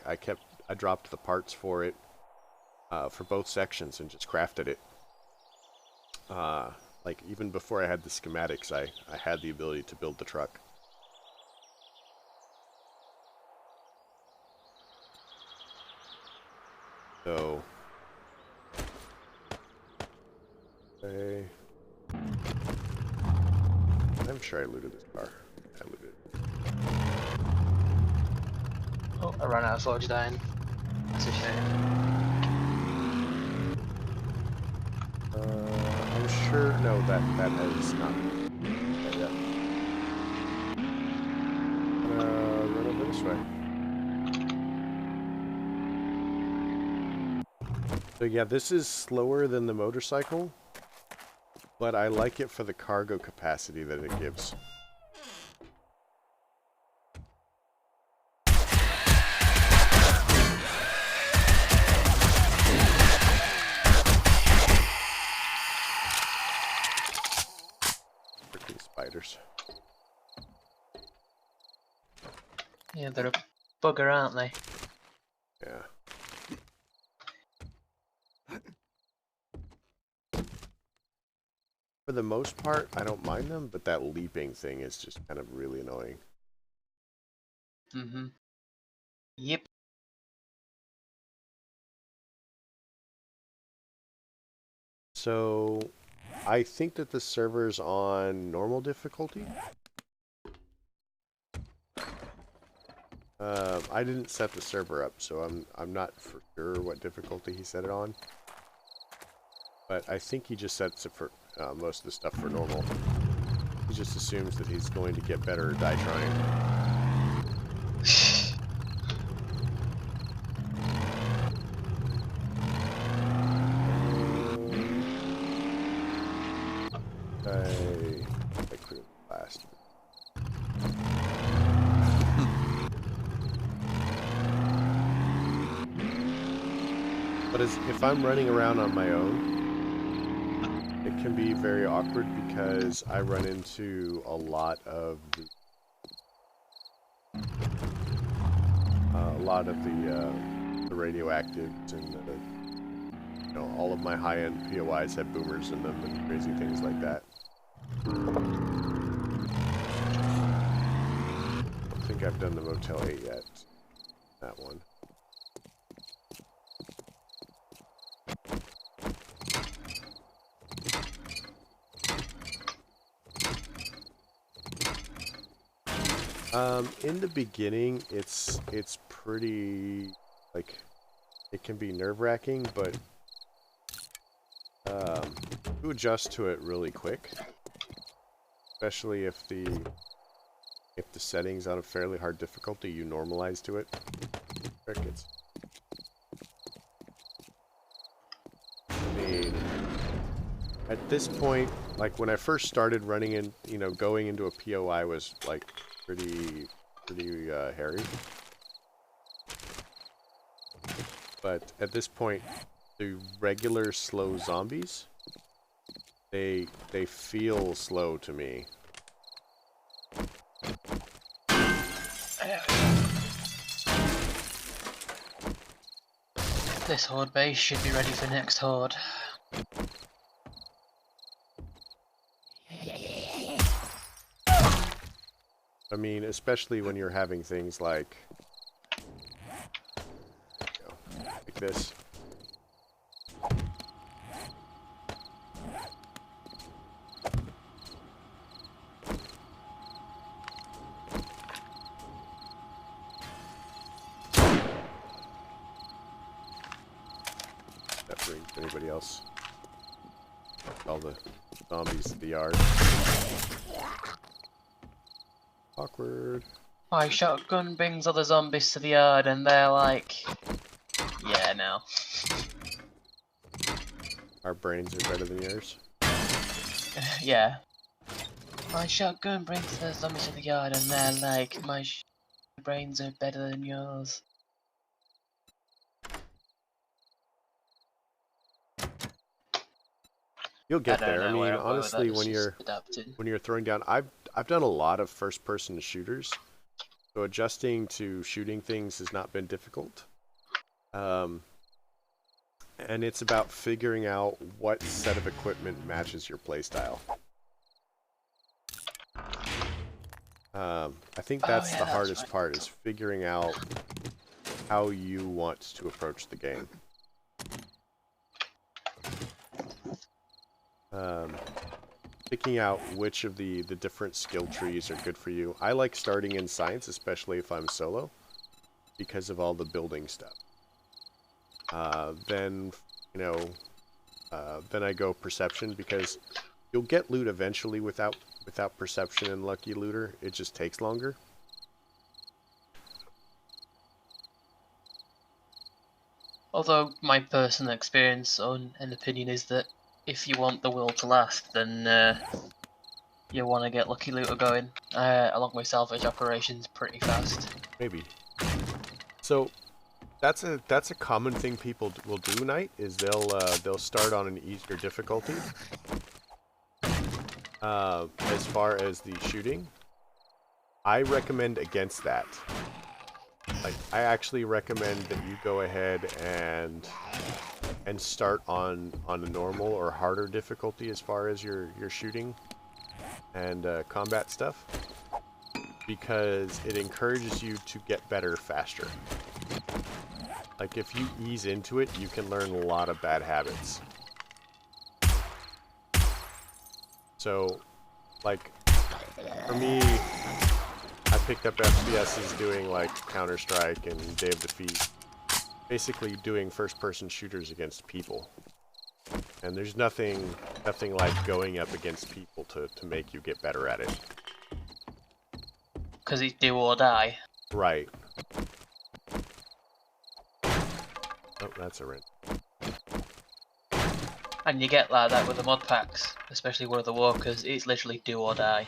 dropped the parts for it, for both sections and just crafted it. Like even before I had the schematics, I had the ability to build the truck. So, okay. I'm sure I looted this car. I looted it. Oh, I ran out of forge dying. That's a shame. I'm sure. No, that is not. Yeah. Run over this way. So yeah, this is slower than the motorcycle, but I like it for the cargo capacity that it gives. Freaking spiders. Yeah, they're a bugger, aren't they? Yeah. For the most part, I don't mind them, but that leaping thing is just kind of really annoying. Mm-hmm. Yep. So, I think that the server's on normal difficulty. I didn't set the server up, so I'm not for sure what difficulty he set it on. But I think he just sets it for most of the stuff for normal. He just assumes that he's going to get better or die trying. I cleared the last. But if I'm running around on my own, it can be very awkward because I run into a lot of the radioactives and all of my high-end POIs have boomers in them and crazy things like that. I don't think I've done the Motel 8 yet. That one. In the beginning, it's pretty, like, it can be nerve-wracking, but you adjust to it really quick, especially if the setting's on a fairly hard difficulty, you normalize to it. Crickets. I mean, at this point, like when I first started running in, going into a POI was like pretty hairy. But at this point, the regular slow zombies, they feel slow to me. This horde base should be ready for next horde. I mean, especially when you're having things like this. That brings anybody else. All the zombies to the yard. Awkward. My shotgun brings other zombies to the yard, and they're like, yeah, no. Our brains are better than yours. Yeah. My shotgun brings the zombies to the yard, and they're like, my brains are better than yours. You'll get I don't there. I know where mean, I'm going with that, honestly, it's just adapted. when you're throwing down, I've done a lot of first-person shooters, so adjusting to shooting things has not been difficult. And it's about figuring out what set of equipment matches your playstyle. I think that's the hardest part, is figuring out how you want to approach the game. Picking out which of the different skill trees are good for you. I like starting in science, especially if I'm solo, because of all the building stuff. Then, you know, then I go perception, because you'll get loot eventually without perception and lucky looter. It just takes longer. Although my personal experience and opinion is that if you want the will to last, then you want to get Lucky Looter going, along with salvage operations pretty fast. Maybe. So that's a common thing people will do, Knight, is they'll start on an easier difficulty. As far as the shooting, I recommend against that. Like, I actually recommend that you go ahead and start on a normal or harder difficulty as far as your shooting and combat stuff, because it encourages you to get better faster. Like, if you ease into it, you can learn a lot of bad habits. So, like, for me, I picked up FPSs doing, like, Counter-Strike and Day of Defeat. Basically doing first-person shooters against people. And there's nothing like going up against people to make you get better at it. Because it's do or die. Right. Oh, that's a rent. And you get like that with the mod packs, especially World of Walkers. It's literally do or die.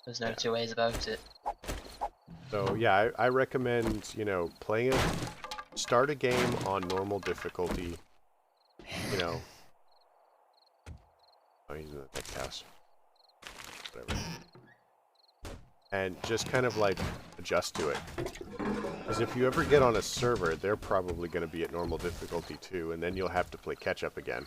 There's no two ways about it. So yeah, I recommend, you know, playing it. Start a game on normal difficulty. You know. Oh, he's in the next house. Whatever. And just kind of like adjust to it. Because if you ever get on a server, they're probably going to be at normal difficulty too, and then you'll have to play catch up again.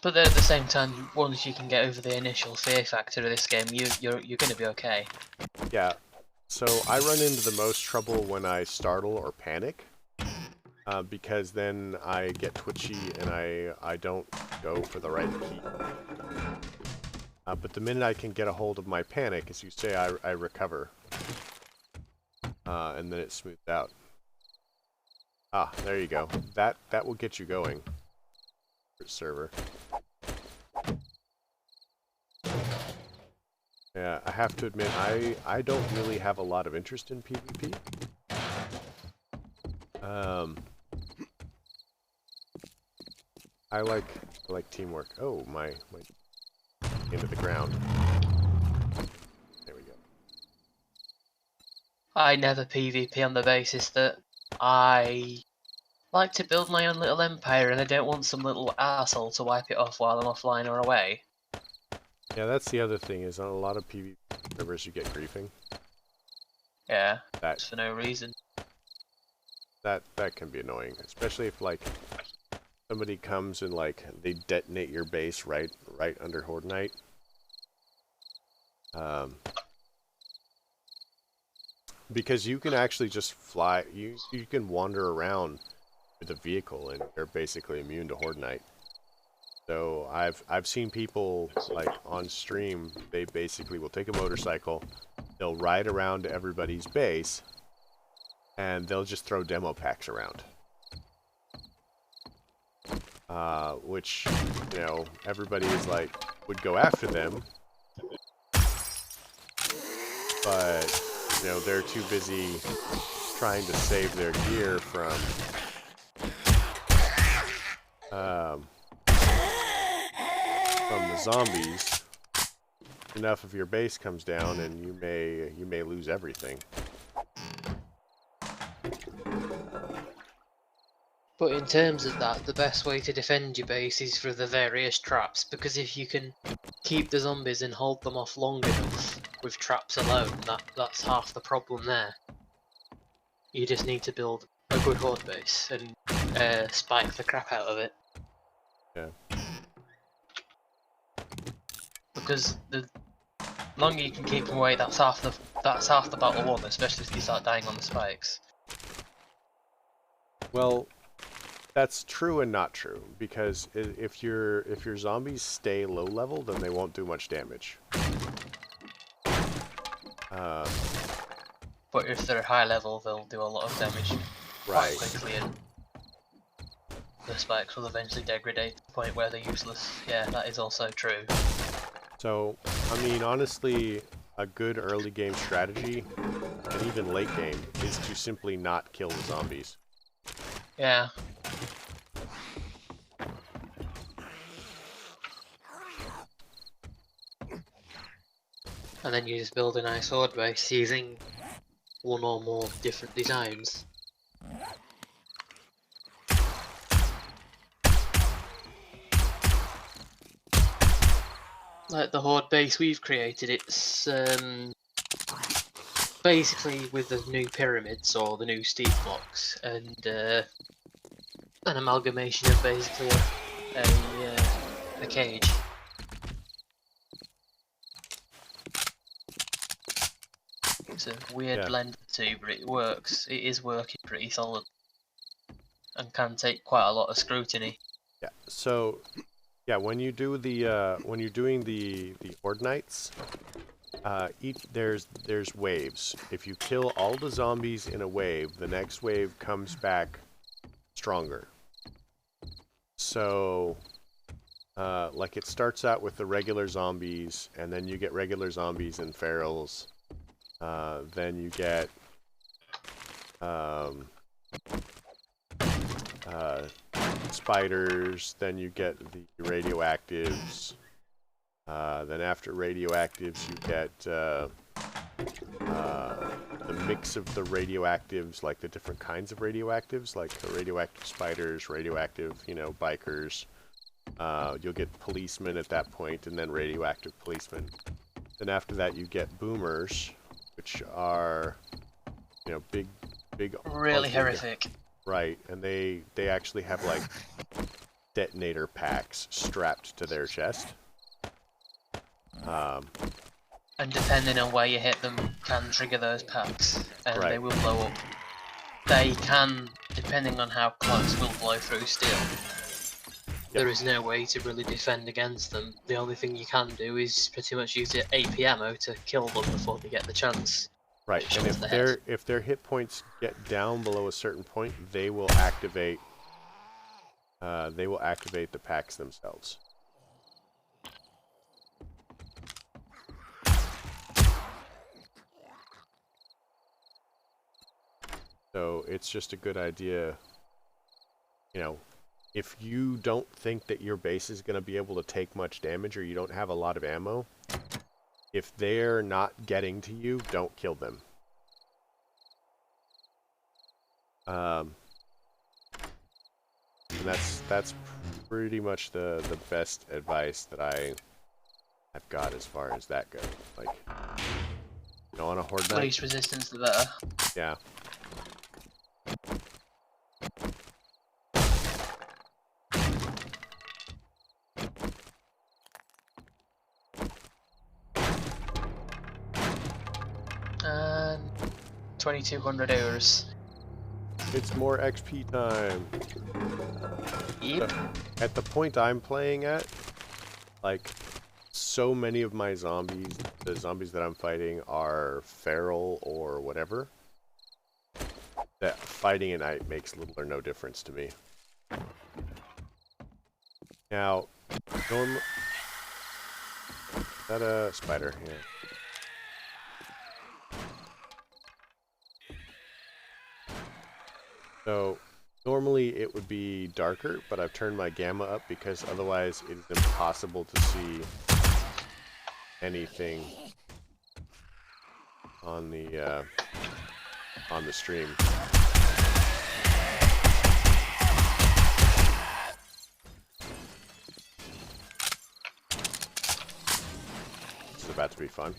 But then at the same time, once you can get over the initial fear factor of this game, you're going to be okay. Yeah. So I run into the most trouble when I startle or panic. Because then I get twitchy and I don't go for the right key. But the minute I can get a hold of my panic, as you say, I recover. And then it smooths out. Ah, there you go. That will get you going. Server. Yeah, I have to admit, I don't really have a lot of interest in PvP. I like teamwork. Oh, my into the ground. There we go. I never PvP on the basis that I like to build my own little empire and I don't want some little arsehole to wipe it off while I'm offline or away. Yeah, that's the other thing, is on a lot of PvP servers you get griefing. Yeah, that's for no reason. That can be annoying, especially if like somebody comes and like they detonate your base right under Horde Night. Um, because you can actually just fly. You can wander around with a vehicle, and you're basically immune to Horde Night. So I've seen people like on stream. They basically will take a motorcycle, they'll ride around to everybody's base, and they'll just throw demo packs around. Which, you know, everybody is like would go after them, but you know they're too busy trying to save their gear um, from the zombies. Enough of your base comes down, and you may lose everything. But in terms of that, the best way to defend your base is through the various traps, because if you can keep the zombies and hold them off long enough with traps alone, that's half the problem there. You just need to build a good horde base and spike the crap out of it. Yeah. Because the longer you can keep them away, that's half the battle won, especially if you start dying on the spikes. Well, that's true and not true, because if your zombies stay low level, then they won't do much damage. But if they're high level, they'll do a lot of damage quite Right. quickly, and the spikes will eventually degrade to the point where they're useless. Yeah, that is also true. So, I mean, honestly, a good early game strategy, and even late game, is to simply not kill the zombies. Yeah. And then you just build a nice horde base using one or more different designs. Like the horde base we've created, it's basically with the new pyramids or the new steep blocks and an amalgamation of basically a cage. It's a weird blend of the two, but it works. It is working pretty solid, and can take quite a lot of scrutiny. Yeah. So, yeah, when you do the when you're doing the Horde Nights, there's waves. If you kill all the zombies in a wave, the next wave comes back stronger. So, like it starts out with the regular zombies, and then you get regular zombies and ferals. Then you get spiders. Then you get the radioactives. Then after radioactives, you get the mix of the radioactives, like the different kinds of radioactives, like radioactive spiders, radioactive, you know, bikers. You'll get policemen at that point, and then radioactive policemen. Then after that, you get boomers, which are, you know, big, really horrific. Right, and they actually have like detonator packs strapped to their chest. And depending on where you hit them, can trigger those packs, and they will blow up. They can, depending on how close, will blow through steel. Yep. There is no way to really defend against them. The only thing you can do is pretty much use your AP ammo to kill them before they get the chance. Right, and if their hit points get down below a certain point, they will activate. They will activate the packs themselves. So it's just a good idea, you know, if you don't think that your base is going to be able to take much damage, or you don't have a lot of ammo, if they're not getting to you, don't kill them. And that's pretty much the best advice that I've got as far as that goes. Like, you know, on a horde night, least resistance, the better. Yeah. 2200 hours. It's more XP time. Yep. So, at the point I'm playing at, like, so many of my zombies, the zombies that I'm fighting are feral or whatever, that fighting at night makes little or no difference to me. Now, is that a spider? Yeah. So, normally it would be darker, but I've turned my gamma up because otherwise it is impossible to see anything on the stream. This is about to be fun.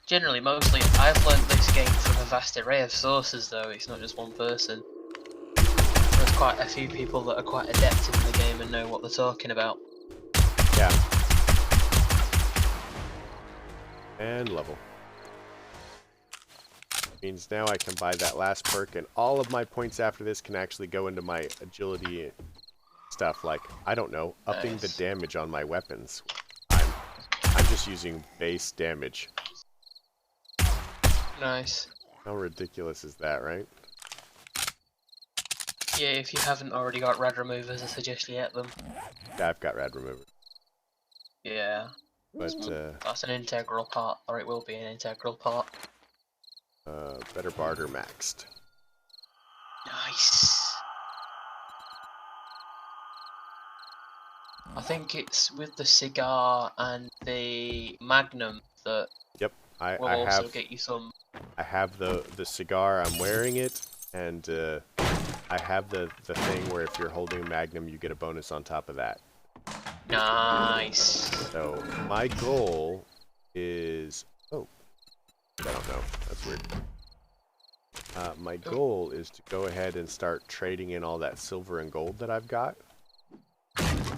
Generally, mostly, I've learned this game from a vast array of sources, though. It's not just one person. There's quite a few people that are quite adept in the game and know what they're talking about. Yeah. And level. Means now I can buy that last perk, and all of my points after this can actually go into my agility stuff, like, I don't know, upping the damage on my weapons. I'm just using base damage. Nice. How ridiculous is that, right? Yeah, if you haven't already got rad removers, I suggest you get them. Yeah, I've got rad remover. Yeah. But, that's an integral part, or it will be an integral part. better barter maxed. Nice. I think it's with the cigar and the magnum that Yep, will I also have, get you some. I have the cigar, I'm wearing it, and I have the thing where if you're holding a magnum, you get a bonus on top of that. Nice. So my goal is, oh, I don't know, that's weird. My goal is to go ahead and start trading in all that silver and gold that I've got.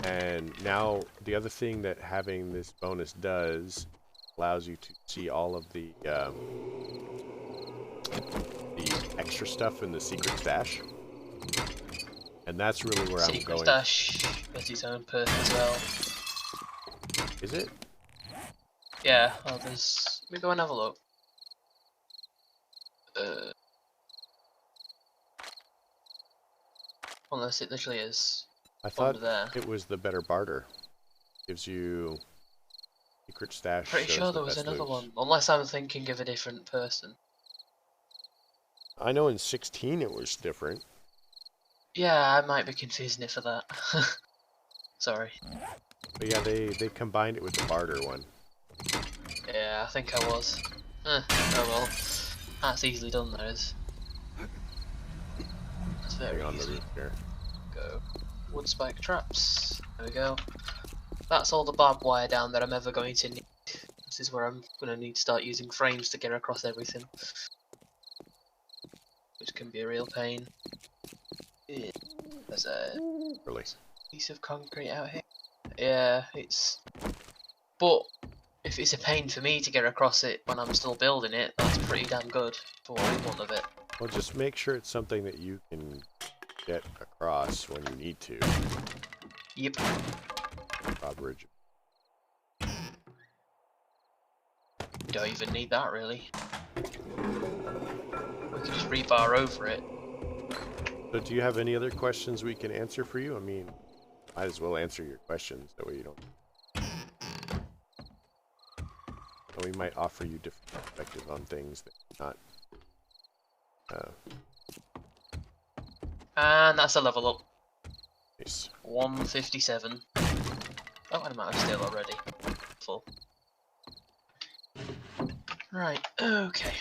And now the other thing that having this bonus does allows you to see all of the extra stuff in the secret stash. And that's really where I'm going. Secret stash has its own perk as well. Is it? Yeah, well, there's. Let me go and have a look. Unless it literally is. I thought Under there. it was the better barter. Gives you secret stash. Pretty shows sure the there was best another loot. one. Unless I'm thinking of a different person. I know in 16 it was different. Yeah, I might be confusing it for that. Sorry. But yeah, they combined it with the barter one. Yeah, I think I was. Oh well. That's easily done, that is. That's very Hang on the easy. roof here. Go. Wood spike traps. There we go. That's all the barbed wire down that I'm ever going to need. This is where I'm going to need to start using frames to get across everything. Which can be a real pain. There's a Really. piece of concrete out here. Yeah, it's... But if it's a pain for me to get across it when I'm still building it, that's pretty damn good for what we want of it. Well, just make sure it's something that you can get across when you need to. Yep. Drawbridge. Don't even need that really. We can just rebar over it. So do you have any other questions we can answer for you? I mean, might as well answer your questions, that way you don't... And we might offer you different perspectives on things that not... And that's a level up. Nice. 157. Oh, I might have steel already. Full. Right, okay.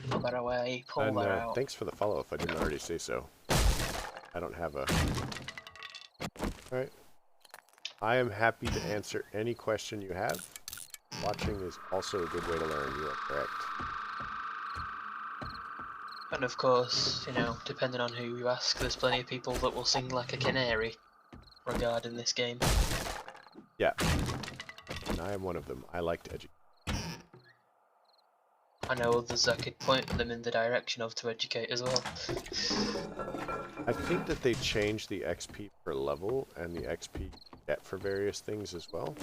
Pull that away, pull And that out. thanks for the follow if I didn't already say so. I don't have a... Alright. I am happy to answer any question you have. Watching is also a good way to learn, you are correct. And of course, you know, depending on who you ask, there's plenty of people that will sing like a canary regarding this game. Yeah. And I am one of them. I like to educate. I know others I could point them in the direction of to educate as well. I think that they changed the XP per level and the XP you get for various things as well.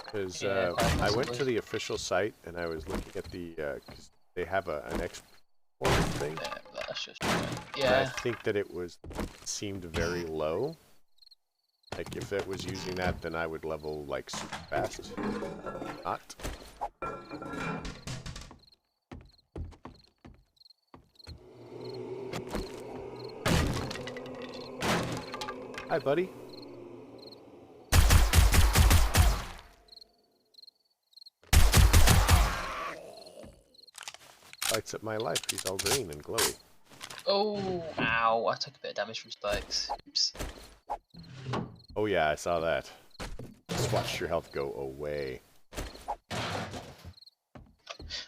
Because Yeah, quite I went possibly. to the official site and I was looking at the, cause they have an XP thing. Yeah, that's just And I yeah. think that it seemed very low. Like if it was using that, then I would level like super fast. Not. Hi, buddy. Lights up my life. He's all green and glowy. Oh, ow! I took a bit of damage from spikes. Oops. Oh yeah, I saw that. Just watched your health go away.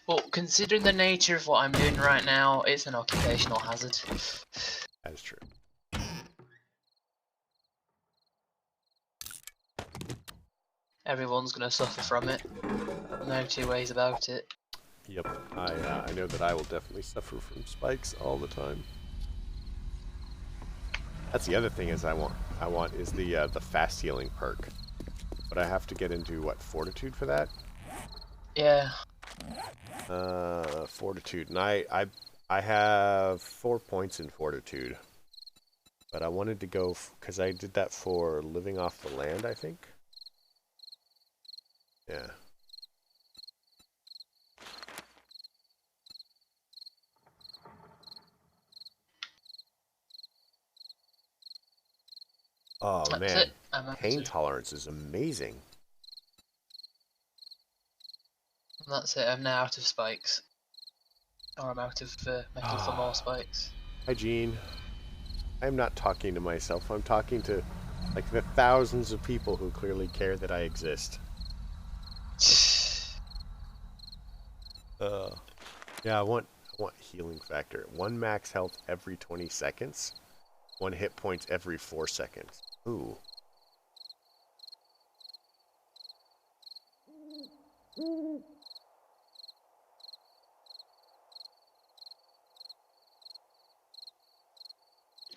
Well, considering the nature of what I'm doing right now, it's an occupational hazard. That is true. Everyone's gonna suffer from it. No two ways about it. Yep, I know that I will definitely suffer from spikes all the time. That's the other thing is I want is the fast healing perk, but I have to get into what, fortitude for that? Yeah. Fortitude, and I have 4 points in fortitude, but I wanted to go because I did that for living off the land, I think. Yeah. Oh That's man, it. I'm out pain of, tolerance is amazing. that's it. I'm now out of spikes. Or I'm out of metal for more spikes. Hi, Gene. I'm not talking to myself. I'm talking to like the thousands of people who clearly care that I exist. Yeah, I want healing factor. 1 max health every 20 seconds. 1 hit points every 4 seconds. Ooh.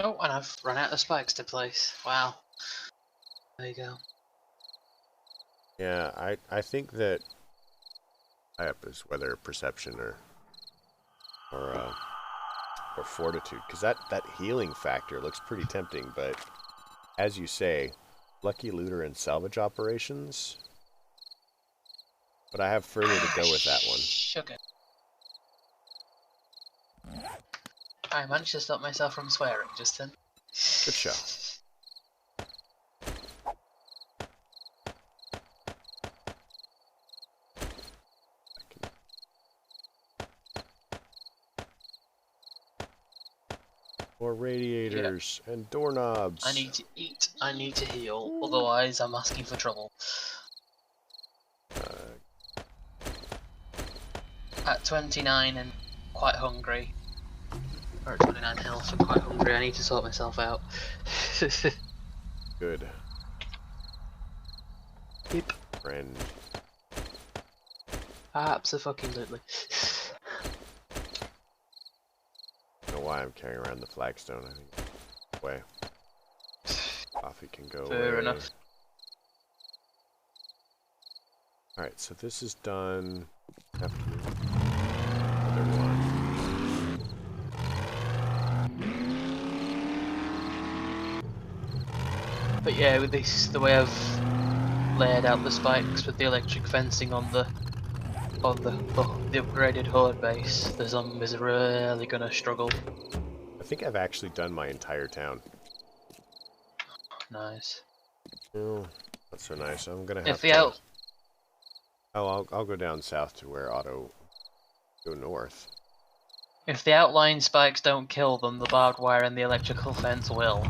Oh, and I've run out of spikes to place. Wow. There you go. Yeah, I think that high up is whether perception or fortitude, because that healing factor looks pretty tempting, but as you say, lucky looter and salvage operations. But I have further to go with that one. Sugar. I managed to stop myself from swearing just then. Good show. More radiators and doorknobs. I need to eat, I need to heal, otherwise I'm asking for trouble. At 29 and quite hungry, or at 29 health and quite hungry, I need to sort myself out. Good. Yep. Friend. Absolutely. I don't know why I'm carrying around the flagstone. I think away. Coffee can go Fair away. enough. Alright, so this is done. Have to do another one. But yeah, with this, the way I've laid out the spikes with the electric fencing on the upgraded horde base, the zombies are really gonna struggle. I think I've actually done my entire town. Nice. Oh, not so nice. I'm gonna If have the to. out Oh, I'll go down south to where Otto go north. if the outline spikes don't kill them, the barbed wire and the electrical fence will.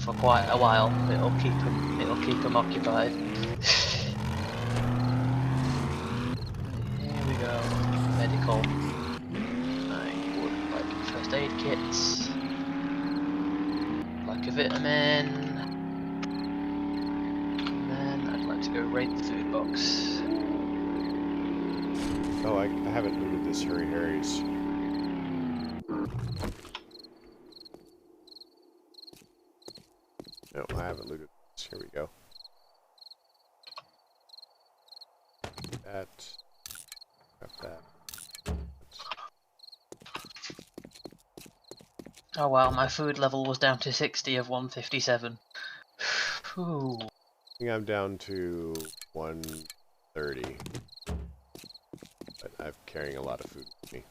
For quite a while, it'll keep them occupied. Here we go. Medical. I would like first aid kits. Like a vitamin. And then I'd like to go raid the food box. Oh, I haven't looted this Hurry Harry's. No, I haven't looted this. Here we go. That. Grab that. Oh wow, my food level was down to 60 of 157. Ooh. I think I'm down to 130. But I'm carrying a lot of food with me.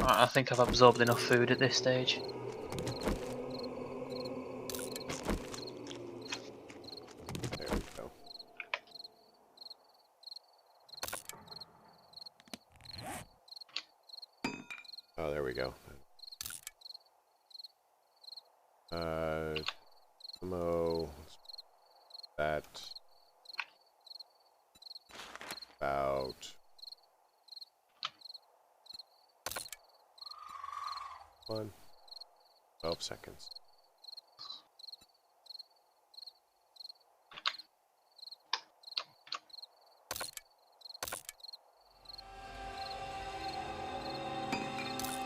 I think I've absorbed enough food at this stage. There we go. Oh, there we go. Ammo. That. About 12 seconds.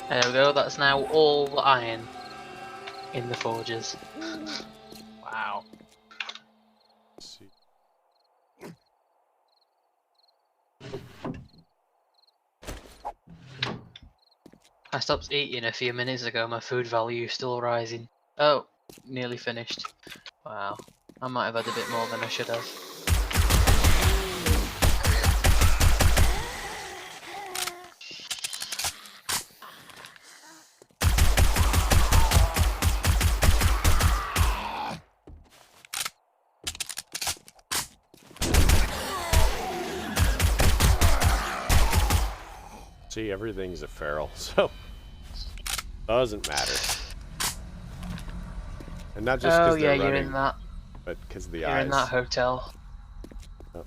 There we go, that's now all the iron in the forges. Wow. Let's see. I stopped eating a few minutes ago, my food value is still rising. Oh, nearly finished. Wow, I might have had a bit more than I should have. See, everything's a feral, so doesn't matter. And not just because they're you're running, in that. but because of the You're eyes. in that hotel. Oh.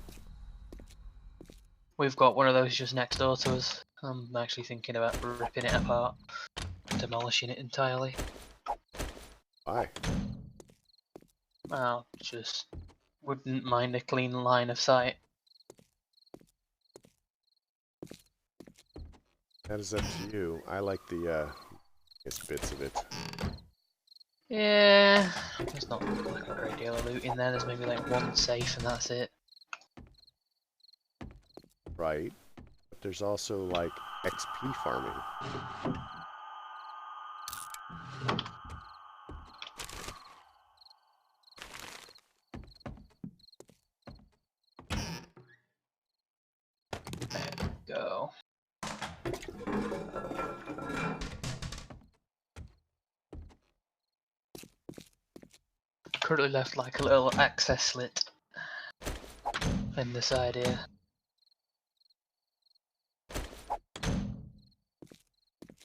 We've got one of those just next door to us. I'm actually thinking about ripping it apart, demolishing it entirely. Why? Well, just wouldn't mind a clean line of sight. That is up to you. I like the bits of it. Yeah, there's not like a great deal of loot in there. There's maybe like one safe and that's it. Right. But there's also like XP farming. There we go. Currently left like a little access slit in the side here.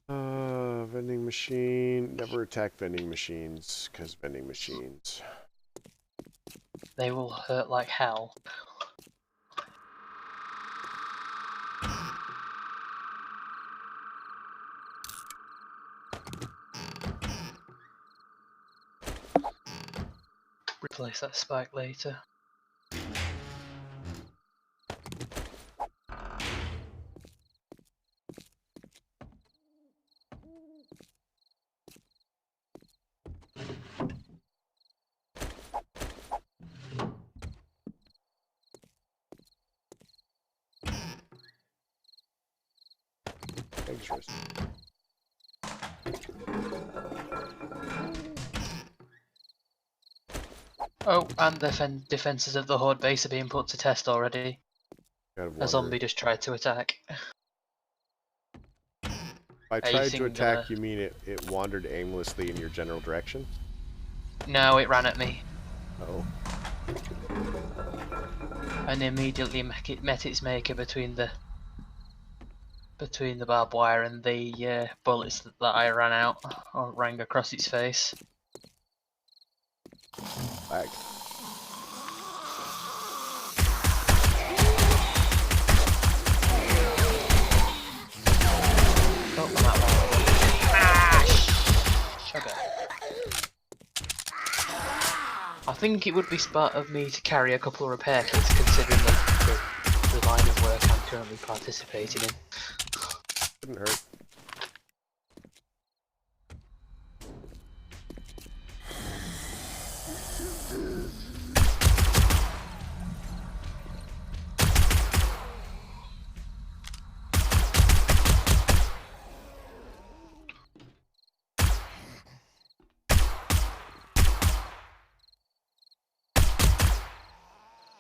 Vending machine. Never attack vending machines, because vending machines. They will hurt like hell. Replace that spike later. Interesting. Oh, and the defences of the Horde base are being put to test already. Kind of A zombie just tried to attack. By tried to Acing attack, you mean it wandered aimlessly in your general direction? No, it ran at me. Oh. And immediately met its maker between the barbed wire and the bullets that I ran out or rang across its face. Lag. Oh, I'm out. Ah, sugar. I think it would be smart of me to carry a couple of repair kits, considering the line of work I'm currently participating in. Couldn't hurt.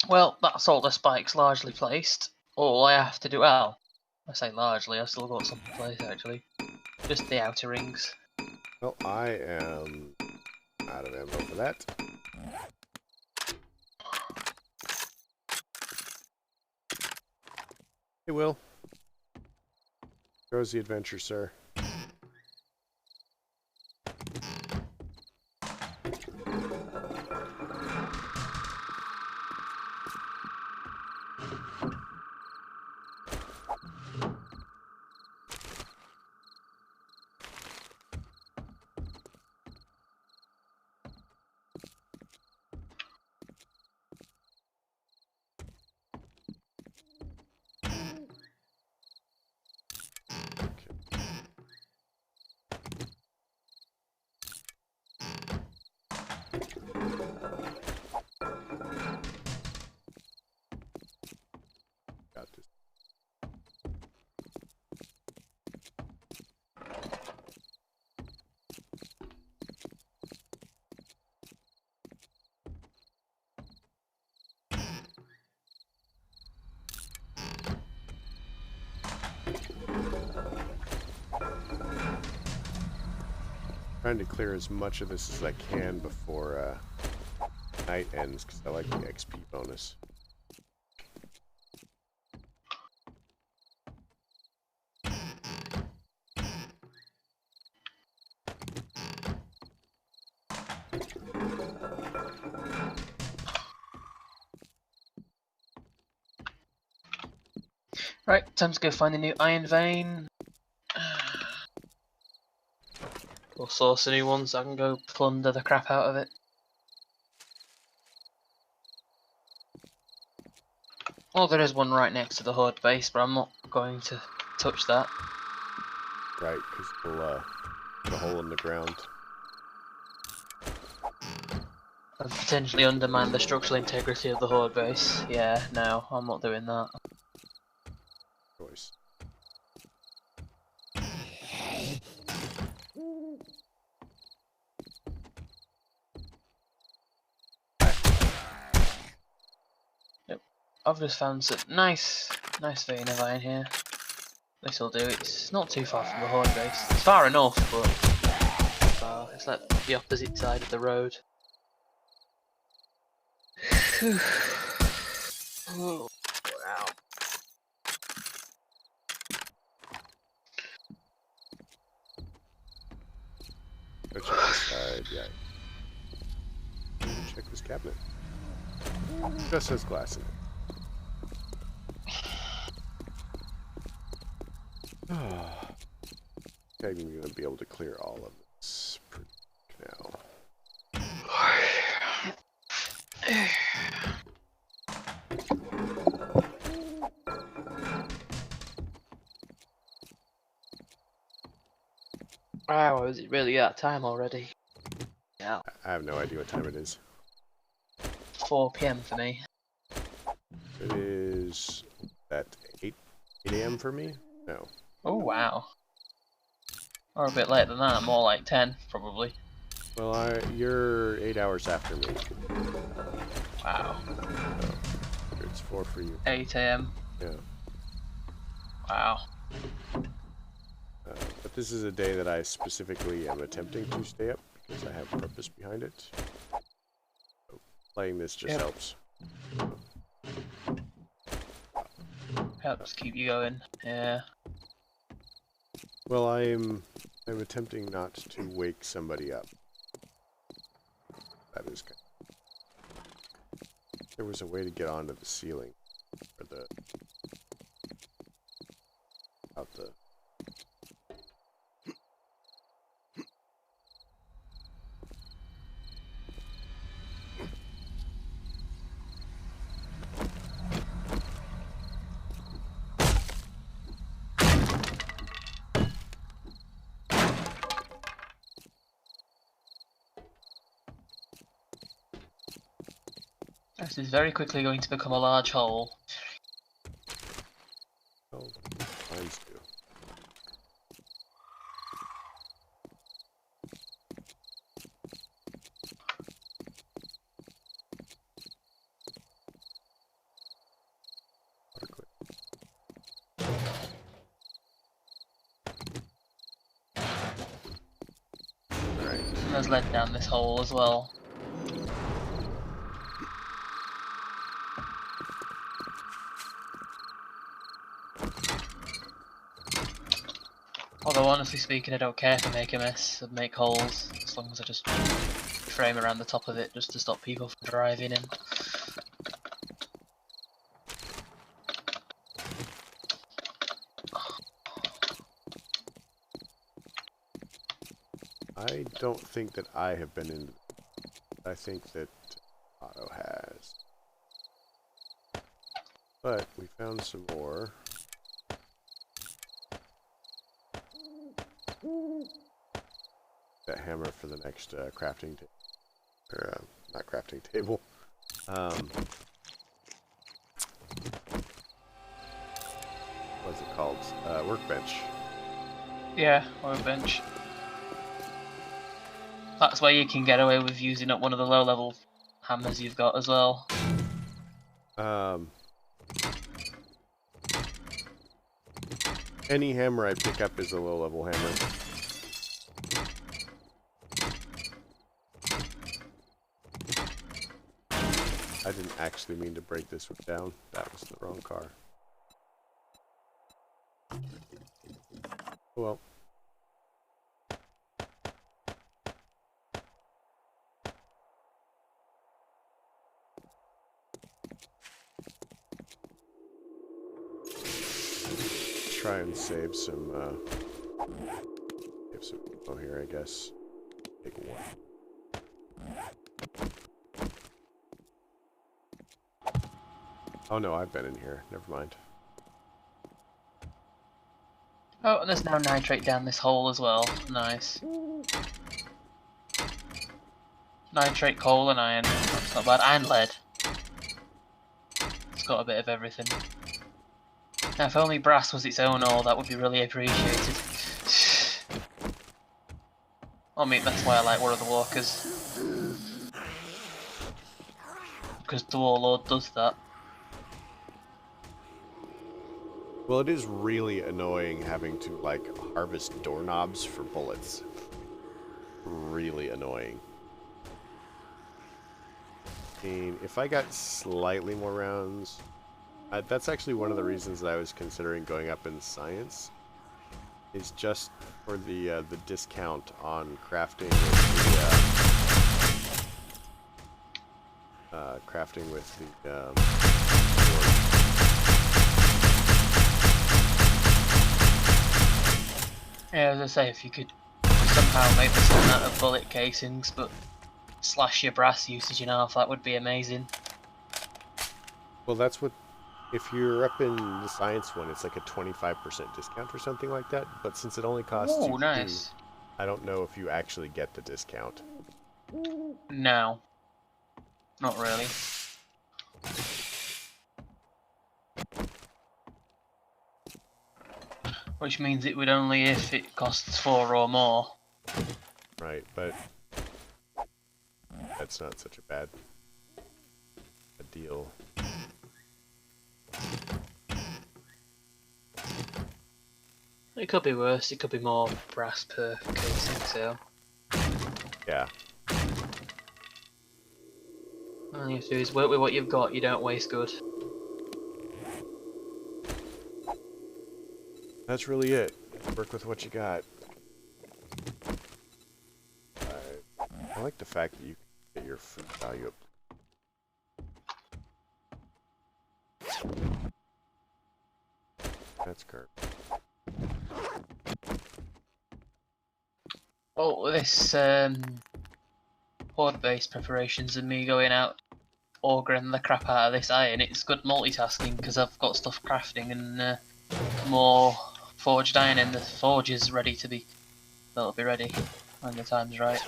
Well, that's all the spikes largely placed. All I have to do, well, I say largely, I've still got some in place actually. Just the outer rings. Well, I am out of ammo for that. Hey, Will. Goes the adventure, sir. Got this. Trying to clear as much of this as I can before night ends, because I like the XP bonus. Right, time to go find a new iron vein. Or source a new one so I can go plunder the crap out of it. Well, there is one right next to the Horde base, but I'm not going to touch that. Right, because we'll put a hole in the ground. And potentially undermine the structural integrity of the Horde base. Yeah, no, I'm not doing that. Choice. Yep, I've just found some nice vein of iron here. This'll do. It's not too far from the Horde base. It's far enough, but it's like the opposite side of the road. Oh, wow. Go check this side, yeah. Check this cabinet. Just has glass in it. Okay, I'm gonna be able to clear all of this pretty now. Wow, is it really that time already? Yeah. I have no idea what time it is. 4 PM for me. It is at 8 a.m. for me? No. Oh wow. Or a bit later than that, more like 10 probably. Well, you're 8 hours after me. Wow. So it's 4 for you. 8 AM. Yeah. Wow. But this is a day that I specifically am attempting to stay up because I have purpose behind it. So playing this just helps. Helps keep you going. Yeah. Well, I'm attempting not to wake somebody up. That is good. There was a way to get onto the ceiling, or out the. This is very quickly going to become a large hole. Oh, mines do. Alright. And there's lead down this hole as well. Although honestly speaking, I don't care if I make a mess and make holes, as long as I just frame around the top of it just to stop people from driving in. I don't think that I have been in. I think that Otto has. But we found some more. That hammer for the next crafting table. Or, not crafting table. What's it called? Workbench. Yeah, workbench. That's where you can get away with using up one of the low level hammers you've got as well. Any hammer I pick up is a low level hammer. I didn't actually mean to break this one down. That was the wrong car. Oh well. Try and save some info here, I guess. Take one. Oh no, I've been in here. Never mind. Oh, and there's now nitrate down this hole as well. Nice. Nitrate, coal and iron. That's not bad. And lead. It's got a bit of everything. Now if only brass was its own ore, that would be really appreciated. I mean, that's why I like War of the Walkers. Because the Warlord does that. Well, it is really annoying having to, like, harvest doorknobs for bullets. Really annoying. I mean, if I got slightly more rounds... that's actually one of the reasons that I was considering going up in science. Is just for the discount on crafting with the Yeah, as I say, if you could somehow make this one out of bullet casings, but slash your brass usage in half, that would be amazing. Well, that's what... If you're up in the science one, it's like a 25% discount or something like that. But since it only costs you nice. 2, I don't know if you actually get the discount. No. Not really. Which means it would only if it costs 4 or more. Right, but that's not such a bad deal. It could be worse, it could be more brass per casing, so... Yeah. All you have to do is work with what you've got, you don't waste good. That's really it. Work with what you got. I like the fact that you can get your food value up. That's correct. Oh, this horde-based preparations and me going out augering the crap out of this iron, it's good multitasking because I've got stuff crafting and more forged iron in the forges ready to be... That'll be ready when the time's right.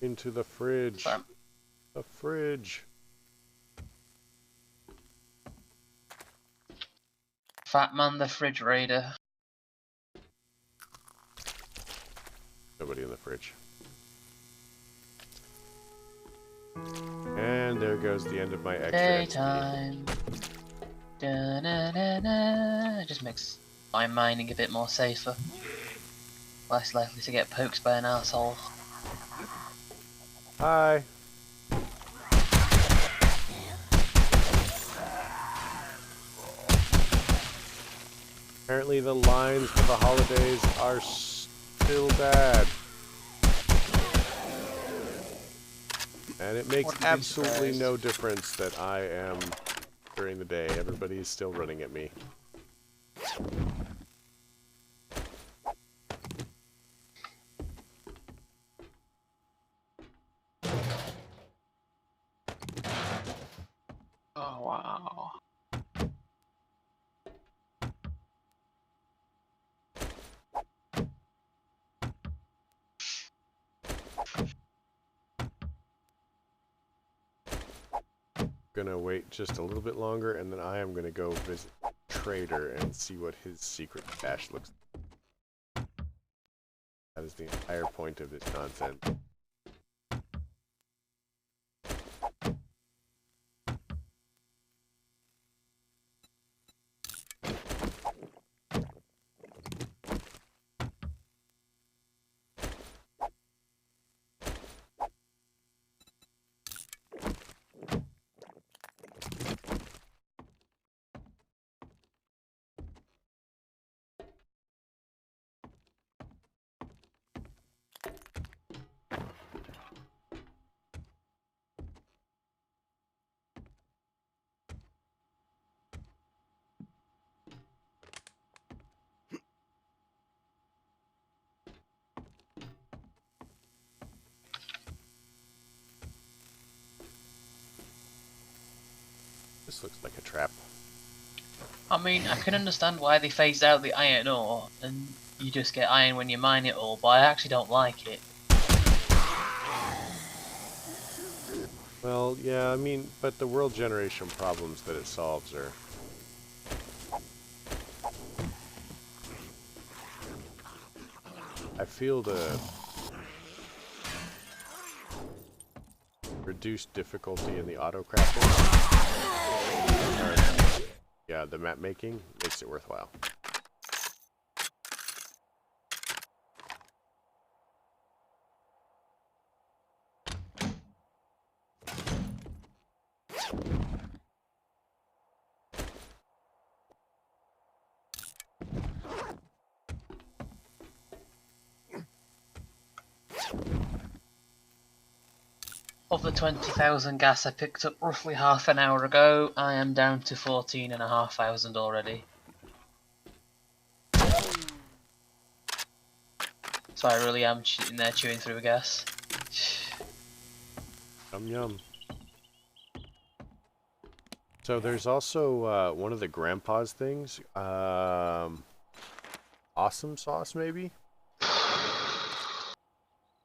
Into the fridge. Sorry. The fridge. Fat man the fridge raider. Nobody in the fridge. And there goes the end of my extra XP. Daytime. Da-na-na-na. It just makes my mining a bit more safer. Less likely to get poked by an asshole. Hi. Apparently the lines for the holidays are still bad. And it makes absolutely no difference that I am during the day. Everybody is still running at me. Oh wow. Gonna wait just a little bit longer, and then I am gonna go visit the trader and see what his secret stash looks like. That is the entire point of this nonsense. This looks like a trap. I mean, I can understand why they phased out the iron ore and you just get iron when you mine it all, but I actually don't like it. Well, yeah, I mean, but the world generation problems that it solves are... I feel the reduced difficulty in the auto crafting, yeah, the map making makes it worthwhile. Of the 20,000 gas I picked up roughly half an hour ago, I am down to 14,500 already. So I really am in there chewing through gas. Yum yum. So there's also one of the grandpa's things, awesome sauce maybe?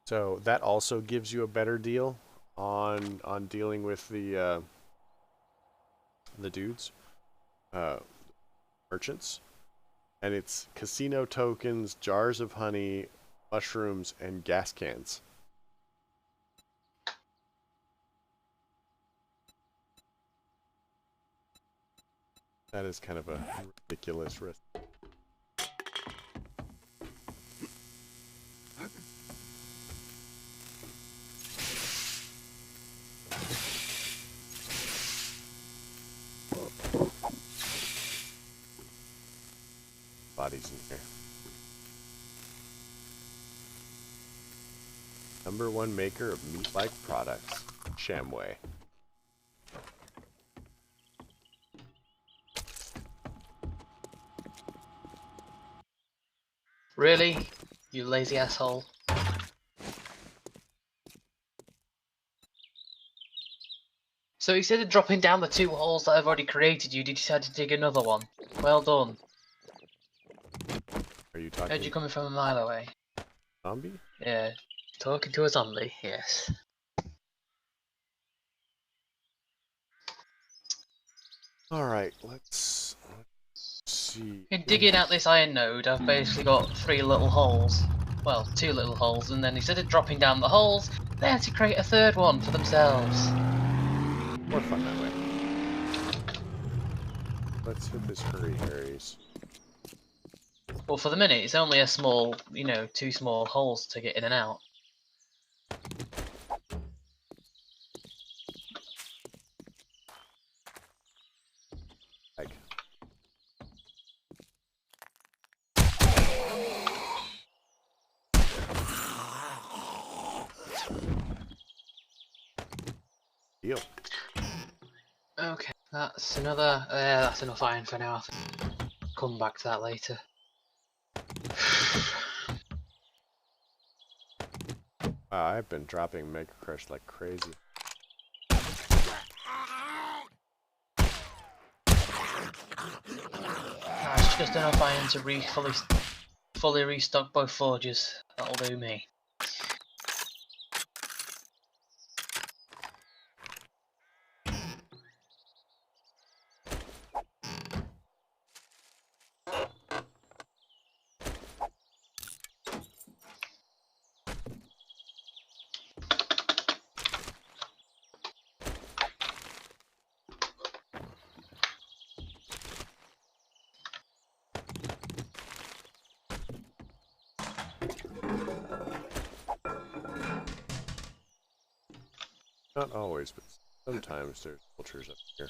So that also gives you a better deal on dealing with the dudes, merchants, and it's casino tokens, jars of honey, mushrooms, and gas cans. That is kind of a ridiculous risk. Bodies in here. #1 maker of meat-like products, Shamway. Really? You lazy asshole. So instead of dropping down the 2 holes that I've already created, you decide to dig another one. Well done. Are you talking Heard you coming from a mile away. zombie? Yeah. Talking to a zombie, yes. Alright, let's see. In digging out this iron node, I've basically got 3 little holes. Well, 2 little holes, and then instead of dropping down the holes, they had to create a 3rd one for themselves. More fun that way. Let's hit this hurry harries. Well, for the minute, it's only a small, 2 small holes to get in and out. Like, deal. Okay, that's another. That's enough iron for now. Come back to that later. Wow, I've been dropping Mega Crush like crazy. That's just enough iron to fully restock both forges. That'll do me. Not always, but sometimes there's vultures up here.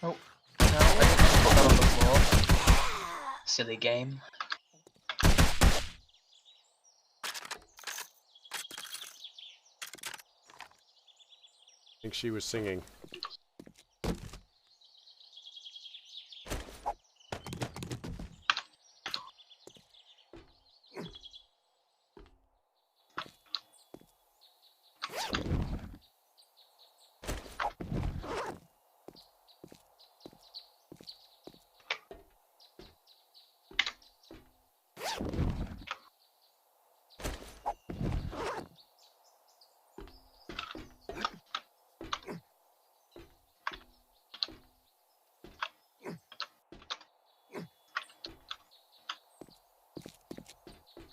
Oh, no, I didn't put that on the floor. Silly game. I think she was singing.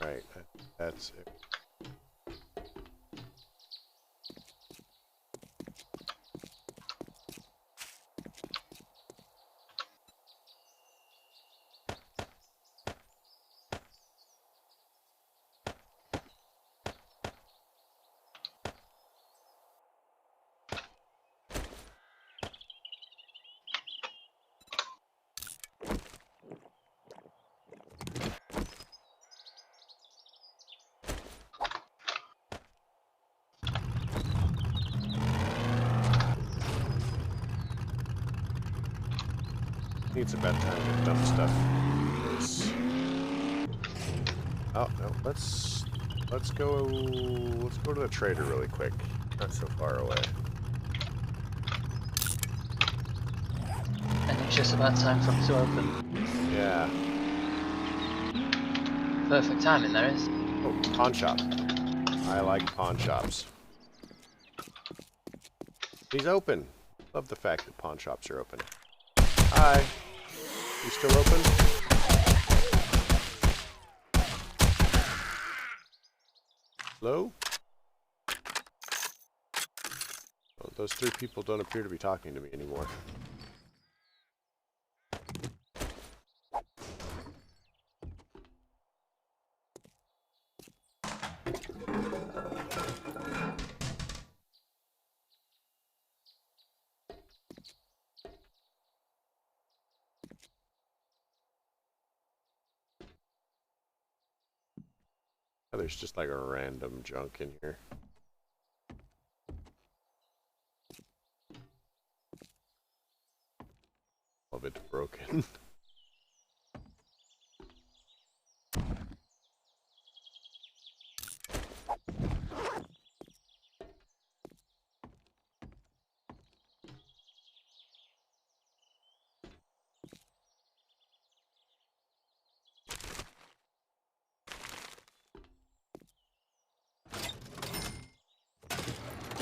Right, that's it. I think it's about time to dump stuff. Oh no, let's go to the trader really quick. Not so far away. And it's just about time for it to open. Yeah. Perfect timing there is. Oh, pawn shop. I like pawn shops. He's open. Love the fact that pawn shops are open. Hi. You still open? Hello? Oh, those 3 people don't appear to be talking to me anymore. Oh, there's just like a random junk in here. All of it's broken.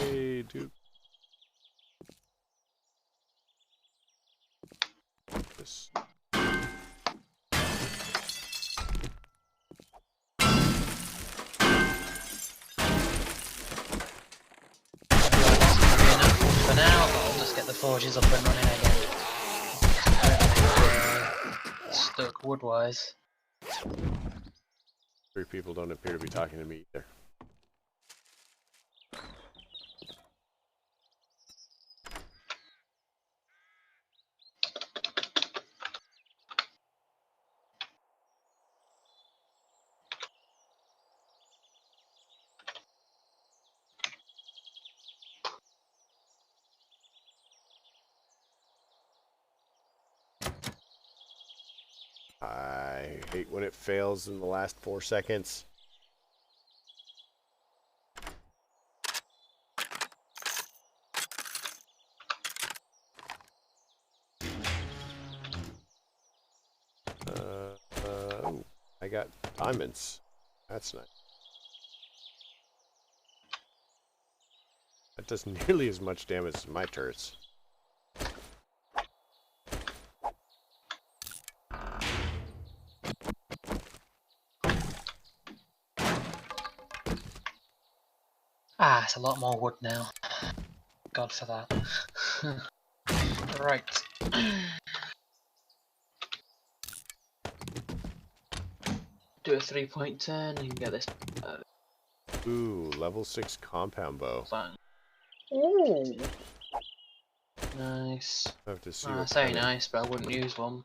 Hey, dude. This. For now, but I'll just get the forges up and running again. Currently, stuck wood-wise. 3 people don't appear to be talking to me either. I hate when it fails in the last 4 seconds. Oh, I got diamonds. That's nice. That does nearly as much damage as my turrets. Ah, it's a lot more wood now. God for that. Right. Do a 3-point turn and get this Ooh, level 6 compound bow. bang. Ooh. Nice. I have to see I what say kind of- nice, but I wouldn't use one.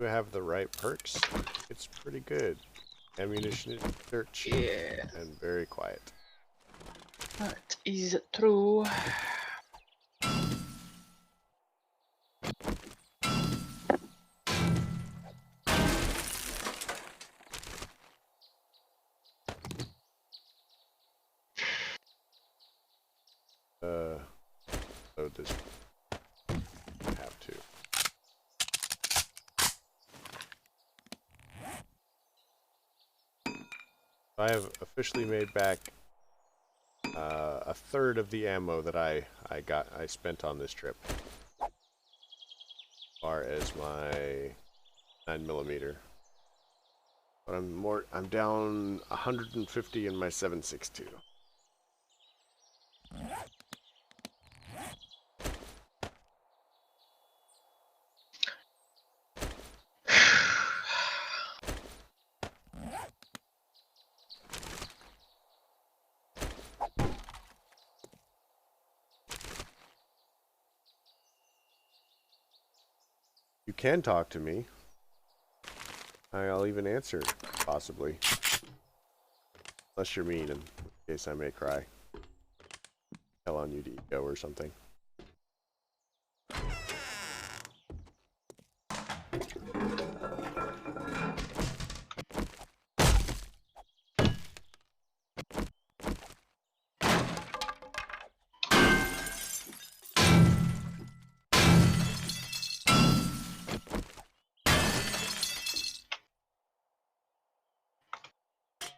Do I have the right perks? It's pretty good. Ammunition is dirt cheap Yeah. and very quiet. That is true. Load this. I have to. I have officially made back a third of the ammo that I spent on this trip. As far as my 9mm. But I'm down 150 in my 7.62. You can talk to me. I'll even answer, possibly. Unless you're mean, in case I may cry. Tell on you to ego or something.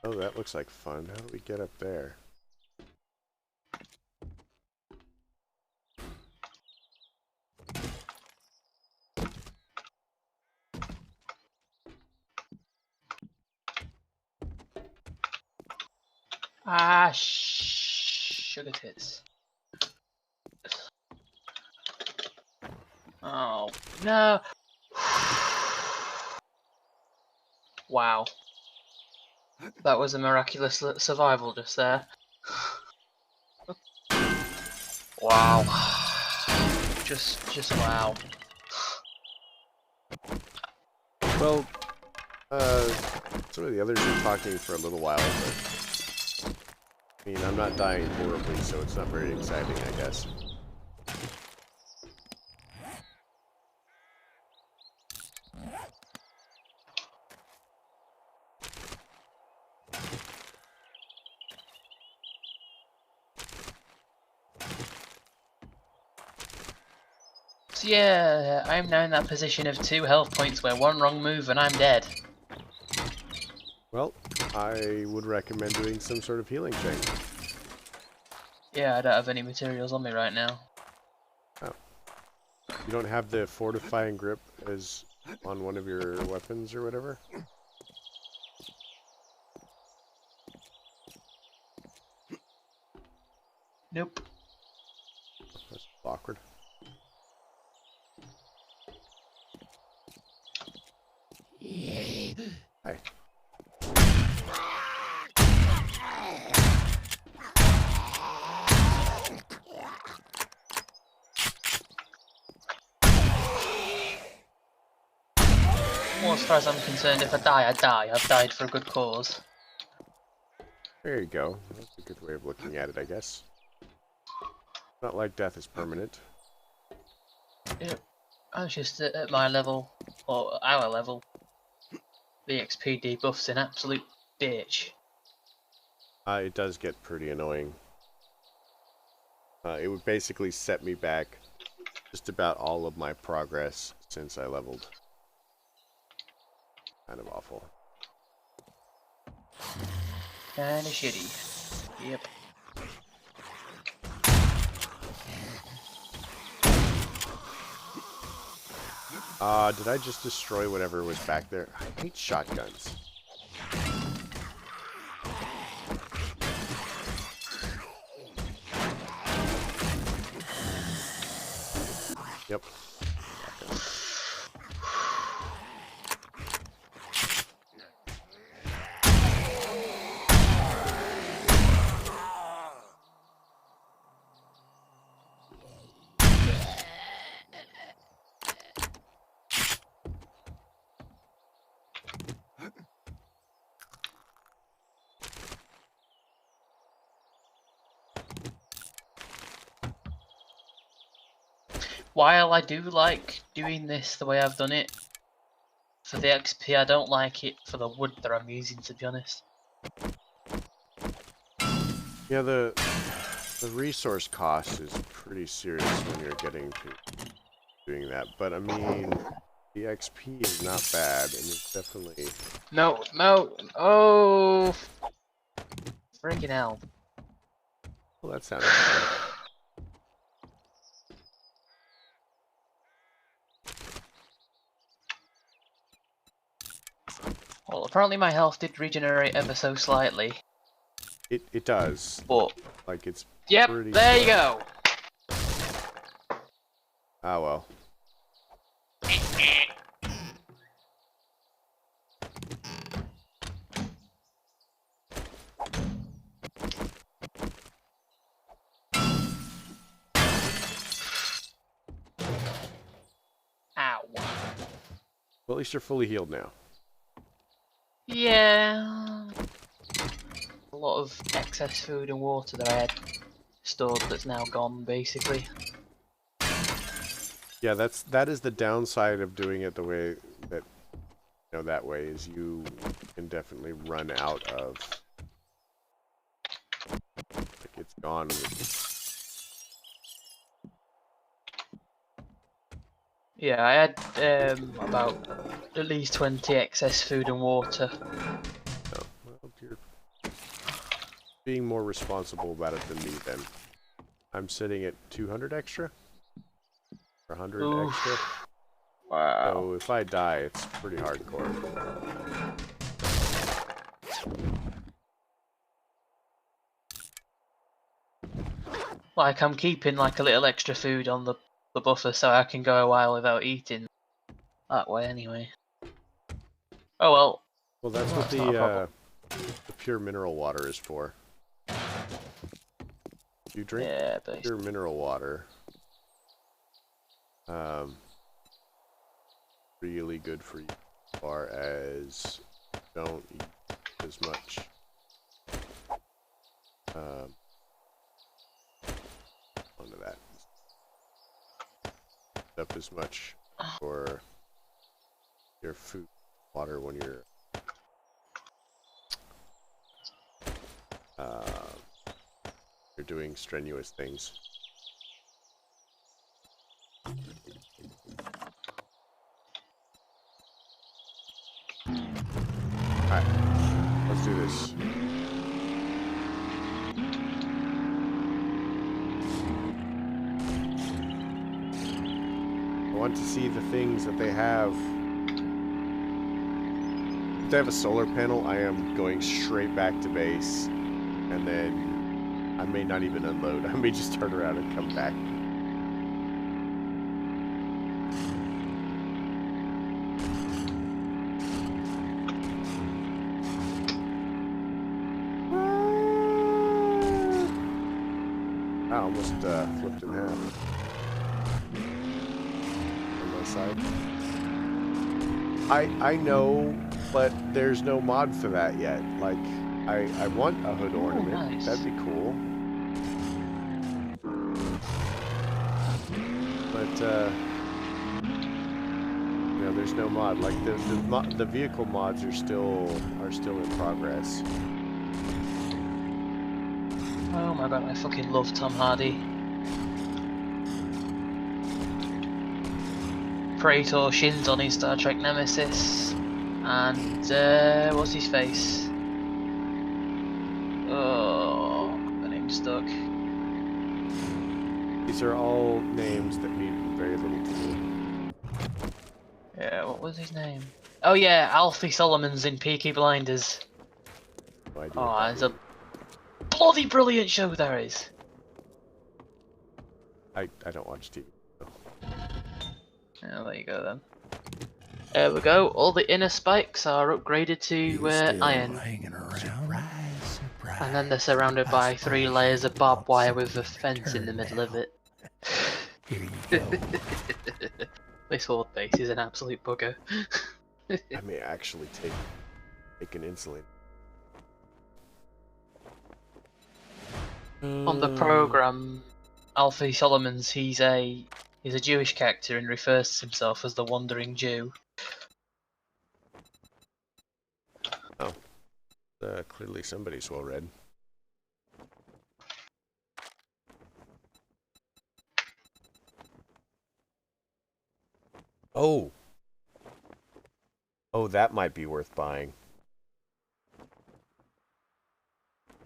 Oh, that looks like fun. How do we get up there? Ah, sugar tits. Oh, no. Wow. That was a miraculous survival just there. Wow. Just wow. Well, some of the others were talking for a little while, but I mean, I'm not dying horribly, so it's not very exciting, I guess. So yeah, I'm now in that position of 2 health points where one wrong move and I'm dead. Well, I would recommend doing some sort of healing thing. Yeah, I don't have any materials on me right now. You don't have the fortifying grip as on one of your weapons or whatever? Nope. That's awkward. Hi. Well, as far as I'm concerned, if I die, I die. I've died for a good cause. There you go. That's a good way of looking at it, I guess. Not like death is permanent. Yep. I was just at my level, or our level. The XP debuff's an absolute bitch. It does get pretty annoying. It would basically set me back just about all of my progress since I leveled. Kind of awful. Kinda shitty. Yep. Did I just destroy whatever was back there? I hate shotguns. Yep. While I do like doing this the way I've done it, for the XP I don't like it for the wood that I'm using, to be honest. Yeah, the resource cost is pretty serious when you're getting to doing that, but I mean, the XP is not bad, and it's definitely... No, oh! Freaking hell. Well, that sounded fun. Well, apparently my health did regenerate ever so slightly. It does. But, Like, it's yep, pretty there you slow. go! Ah, well. Ow. Well, at least you're fully healed now. Yeah. A lot of excess food and water that I had stored that's now gone, basically. Yeah, that is the downside of doing it the way that, you know, that way is you can definitely run out of... Like, it's gone. Yeah, I had about at least 20 excess food and water. No, well, you're being more responsible about it than me then. I'm sitting at 200 extra? Or 100 Oof. extra? Wow. So if I die, it's pretty hardcore. Like, I'm keeping like a little extra food on the buffer so I can go a while without eating. That way, anyway. Oh well. Well, that's what Not a problem. the pure mineral water is for. You drink Yeah, but pure mineral water. Really good for you as far as don't eat as much. Onto that. Up as much for your food, water when you're doing strenuous things. Alright, let's do this. want to see the things that they have. If they have a solar panel, I am going straight back to base, and then I may not even unload. I may just turn around and come back. I almost flipped in half on my side. I know, but there's no mod for that yet. Like, I want a hood ornament. Nice. That'd be cool. But you know, there's no mod. Like the vehicle mods are still in progress. Oh my god, I fucking love Tom Hardy. Praetor shins on his Star Trek Nemesis. And, what's his face? Oh, the name's stuck. These are all names that mean very little to me. Yeah, what was his name? Oh yeah, Alfie Solomon's in Peaky Blinders. No idea Oh, what that it's a means. bloody brilliant show there is. I don't watch TV. So. Yeah, there you go then. There we go. All the inner spikes are upgraded to iron. And then they're surrounded by 3 layers of barbed wire with a fence in the middle of it. Here you go. This horde base is an absolute bugger. I may actually take an insulin. On the program, Alfie Solomons, he's a Jewish character and refers to himself as the Wandering Jew. Clearly somebody's well read. Oh, that might be worth buying.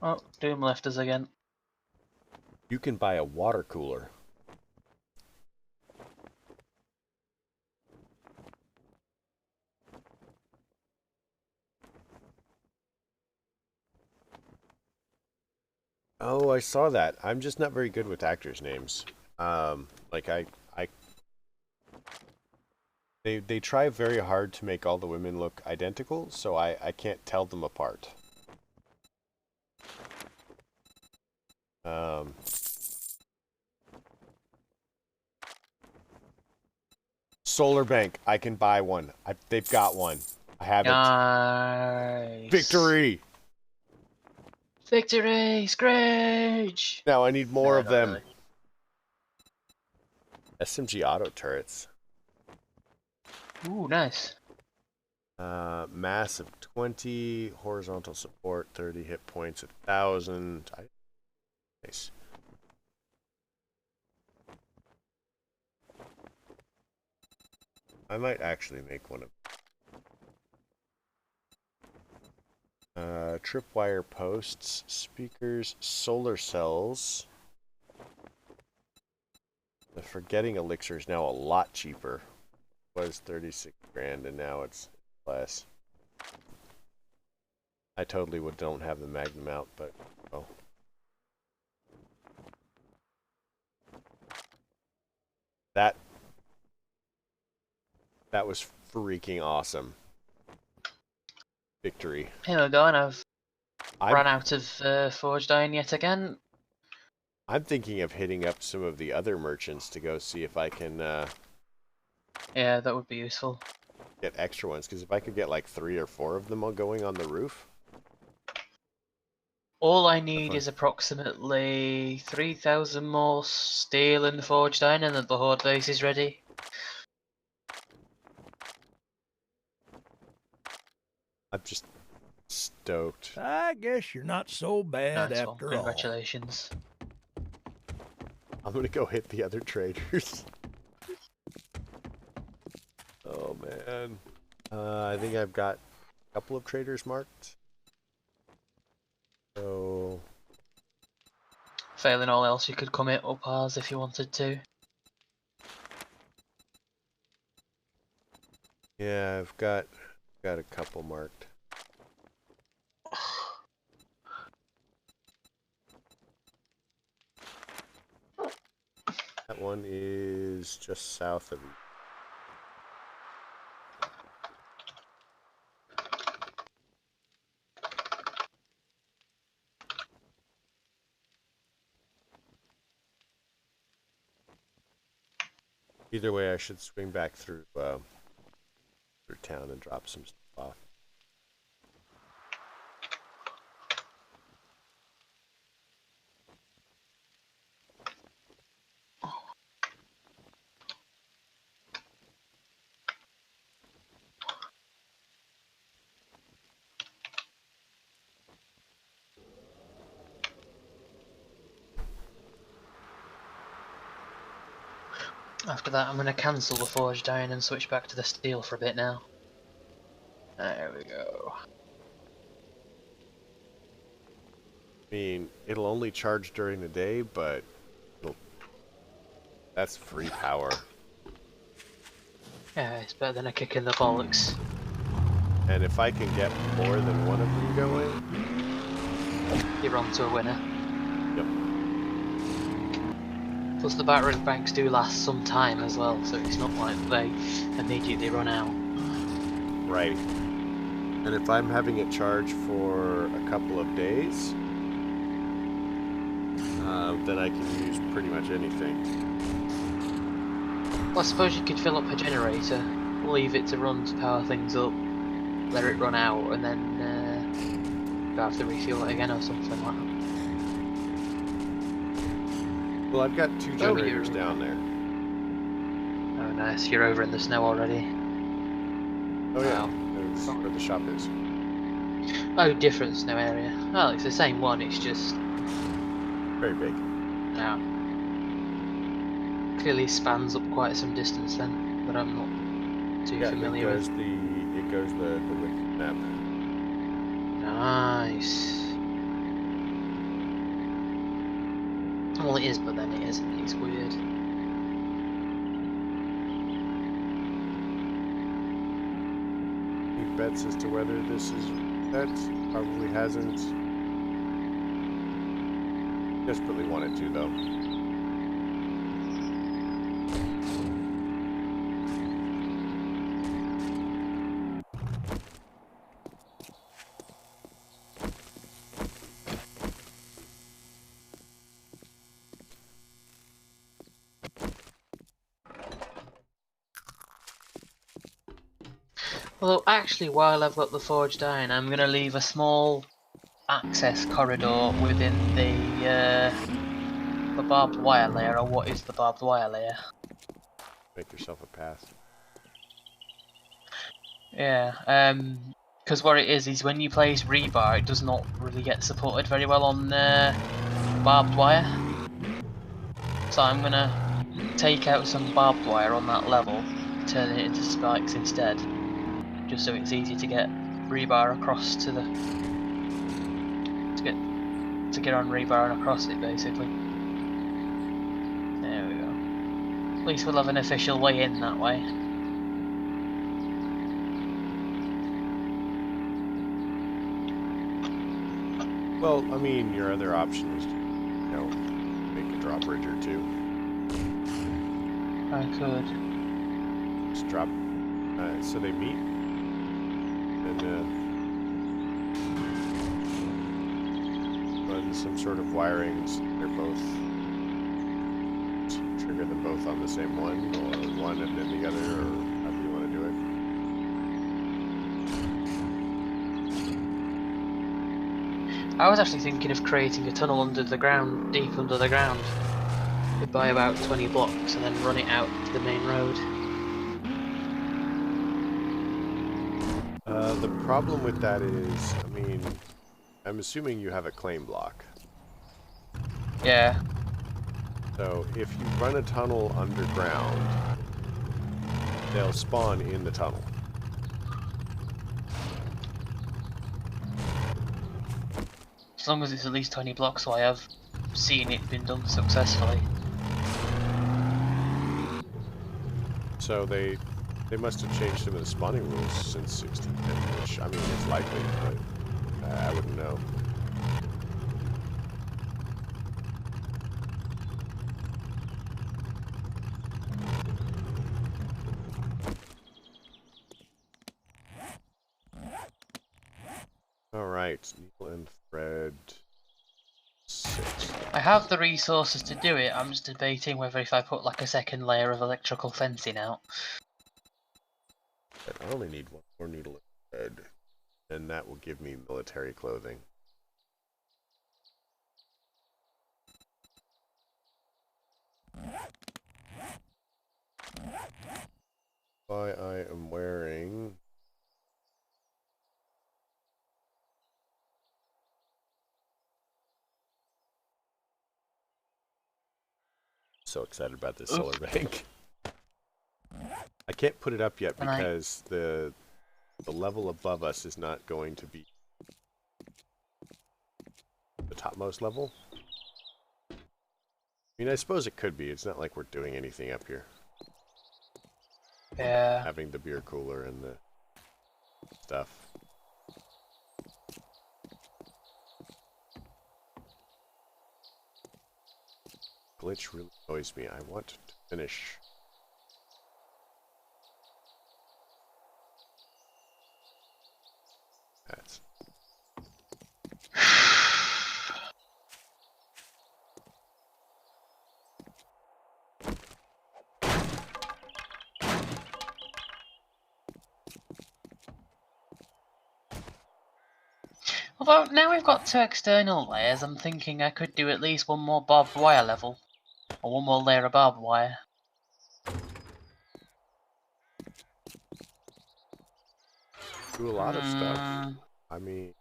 Oh, Doom left us again. You can buy a water cooler. Oh, I saw that. I'm just not very good with actors' names. Like they try very hard to make all the women look identical, so I can't tell them apart. Solar bank. I can buy one. They've got one. I have Nice. it. Victory! Victory! Scrooge! Now I need more No, of not them. really. SMG auto turrets. Ooh, nice. Mass of 20, horizontal support 30, hit points 1,000. Nice. I might actually make one of tripwire posts, speakers, solar cells. The forgetting elixir is now a lot cheaper. It was 36 grand and now it's less. I totally don't have the Magnum out, but oh. That was freaking awesome. Victory. Here we go, and I've run out of forged iron yet again. I'm thinking of hitting up some of the other merchants to go see if I can Yeah, that would be useful. get extra ones, because if I could get like 3 or 4 of them going on the roof. All I need is approximately 3,000 more steel and forged iron, and then the horde base is ready. I'm just stoked. I guess you're not so bad Nice one. after all. Congratulations. I'm gonna go hit the other traders. Oh man. I think I've got a couple of traders marked. So Failing all else, you could come it up ours if you wanted to. Yeah, I've got a couple marked. That one is just south of you. Either way, I should swing back through town and drop some stuff off. After that, I'm going to cancel the forged iron and switch back to the steel for a bit now. There we go. I mean, it'll only charge during the day, but that's free power. Yeah, it's better than a kick in the bollocks. And if I can get more than one of them going, You're on to a winner. yep. Plus the battery banks do last some time as well, so it's not like they immediately run out. Right. And if I'm having it charge for a couple of days, then I can use pretty much anything. Well, I suppose you could fill up a generator, leave it to run to power things up, let it run out, and then you have to refuel it again or something like that. Well, I've got 2 generators down there. Oh nice, you're over in the snow already. Oh yeah, Wow. that's where the shop is. Oh, different snow area. Well, it's the same one, it's just... Very big. Yeah. Clearly spans up quite some distance then, but I'm not too familiar with. It goes the width map. Nice. Well, it is, but then it isn't. It's weird. Any bets as to whether this is that? Probably hasn't. Desperately wanted to, though. Although, actually, while I've got the forged iron, I'm going to leave a small access corridor within the barbed wire layer, or what is the barbed wire layer? Make yourself a path. Yeah, because what it is when you place rebar, it does not really get supported very well on barbed wire. So I'm going to take out some barbed wire on that level, turn it into spikes instead, just so it's easy to get rebar across to the to get on rebar and across it basically. There we go. At least we'll have an official way in that way. Well, I mean, your other option is to, make a drawbridge or two. I could. Just drop, so they meet, and run some sort of wiring. So they're both trigger them both on the same one, or one and then the other, or however you want to do it. I was actually thinking of creating a tunnel under the ground, deep under the ground. It'd buy about 20 blocks and then run it out to the main road. The problem with that is, I mean, I'm assuming you have a claim block. Yeah. So if you run a tunnel underground, they'll spawn in the tunnel. As long as it's at least 20 blocks away, I've seen it been done successfully. So they They must have changed some of the spawning rules since 1610, which, I mean, it's likely, but I wouldn't know. Alright, needle and thread 6. I have the resources to do it. I'm just debating whether if I put like a second layer of electrical fencing out. But I only need one more needle and thread, and that will give me military clothing. Why I am wearing so excited about this solar bank. I can't put it up yet because the level above us is not going to be the topmost level. I mean, I suppose it could be. It's not like we're doing anything up here. Yeah. Having the beer cooler and the stuff. Glitch really annoys me. I want to finish. That. Although now we've got 2 external layers, I'm thinking I could do at least one more barbed wire level. Or one more layer of barbed wire. Do a lot of stuff. I mean,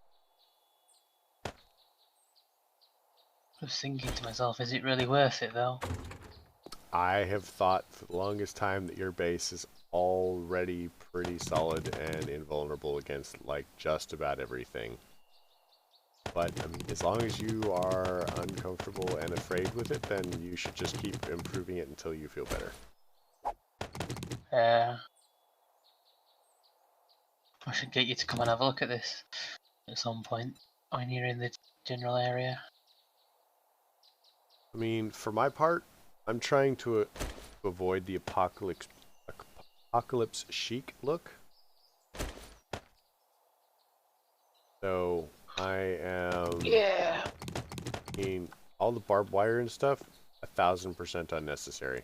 Just thinking to myself, is it really worth it though? I have thought for the longest time that your base is already pretty solid and invulnerable against like just about everything. But I mean, as long as you are uncomfortable and afraid with it, then you should just keep improving it until you feel better. I should get you to come and have a look at this at some point when you're in the general area. I mean, for my part, I'm trying to avoid the apocalypse chic look. So I am. Yeah. I mean, all the barbed wire and stuff, 1000% unnecessary.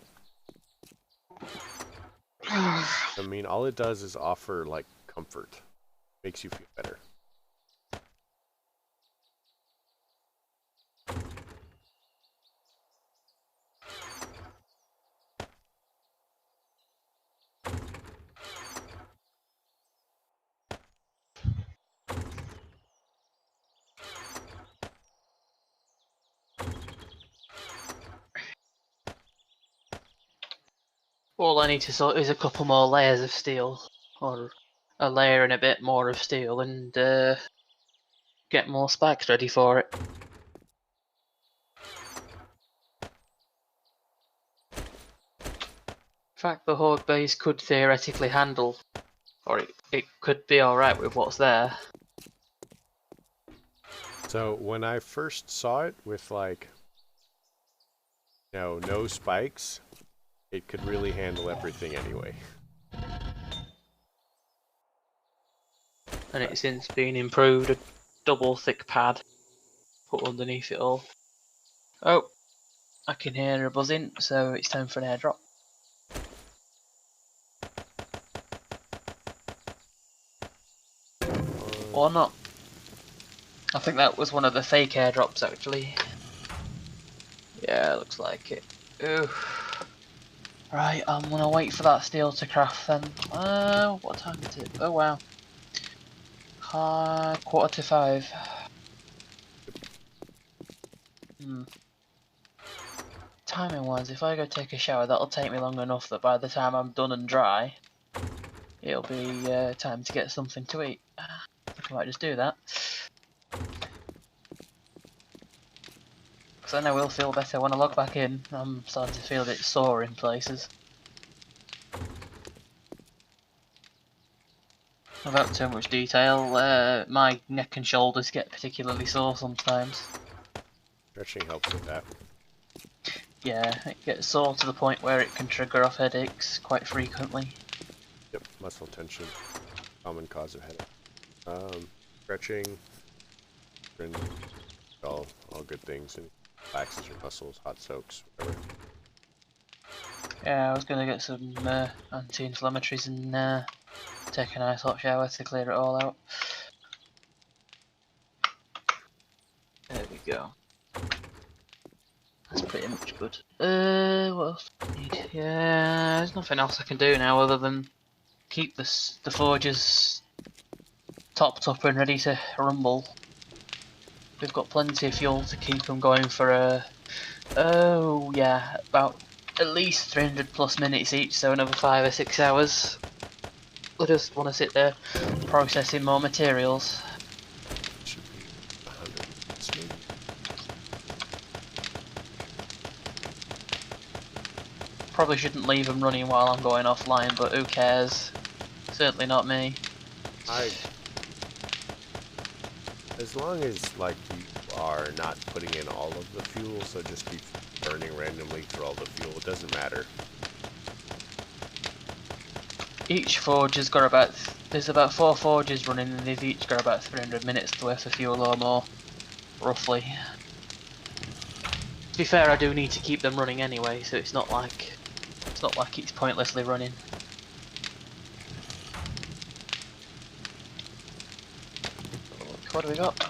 I mean, all it does is offer like comfort, makes you feel better. All I need to sort is a couple more layers of steel, or a layer and a bit more of steel, and get more spikes ready for it. In fact, the Horde base could theoretically handle, or it could be alright with what's there. So when I first saw it with like, no spikes, it could really handle everything anyway. And it's since been improved, a double thick pad put underneath it all. Oh, I can hear a buzzing, so it's time for an airdrop. Or not. I think that was one of the fake airdrops actually. Yeah, looks like it. Ooh. Right, I'm gonna wait for that steel to craft then. What time is it? Oh wow. 4:45. Timing wise, if I go take a shower, that'll take me long enough that by the time I'm done and dry, it'll be time to get something to eat. I think I might just do that. Because then I will feel better when I log back in. I'm starting to feel a bit sore in places. Without too much detail, my neck and shoulders get particularly sore sometimes. Stretching helps with that. Yeah, it gets sore to the point where it can trigger off headaches quite frequently. Yep, muscle tension, common cause of headache. Stretching, and all good things, and relaxes your muscles, hot soaks, whatever. Yeah, I was gonna get some anti-inflammatories and take a nice hot shower to clear it all out. There we go. That's pretty much good. What else do I need? Yeah, there's nothing else I can do now other than keep the forges topped up and ready to rumble. We've got plenty of fuel to keep them going for oh yeah, about at least 300 plus minutes each, so another 5 or 6 hours. I just want to sit there processing more materials. Should be 100. Maybe. Probably shouldn't leave them running while I'm going offline, but who cares? Certainly not me. As long as like you are not putting in all of the fuel, so it just keeps burning randomly through all the fuel, it doesn't matter. Each forge has got about, there's about 4 forges running and they've each got about 300 minutes worth of fuel or more, roughly. To be fair, I do need to keep them running anyway, so it's not like it's pointlessly running. Look, what do we got?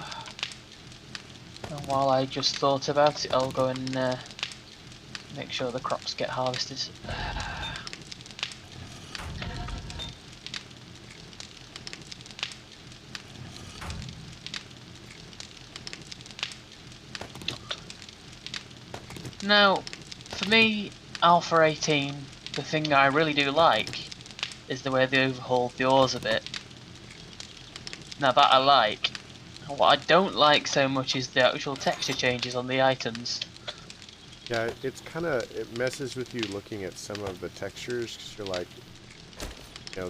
And while I just thought about it, I'll go and make sure the crops get harvested. Now, for me, Alpha 18, the thing I really do like is the way they overhauled the ores a bit. Now that I like. What I don't like so much is the actual texture changes on the items. Yeah, it messes with you looking at some of the textures, 'cause you're like,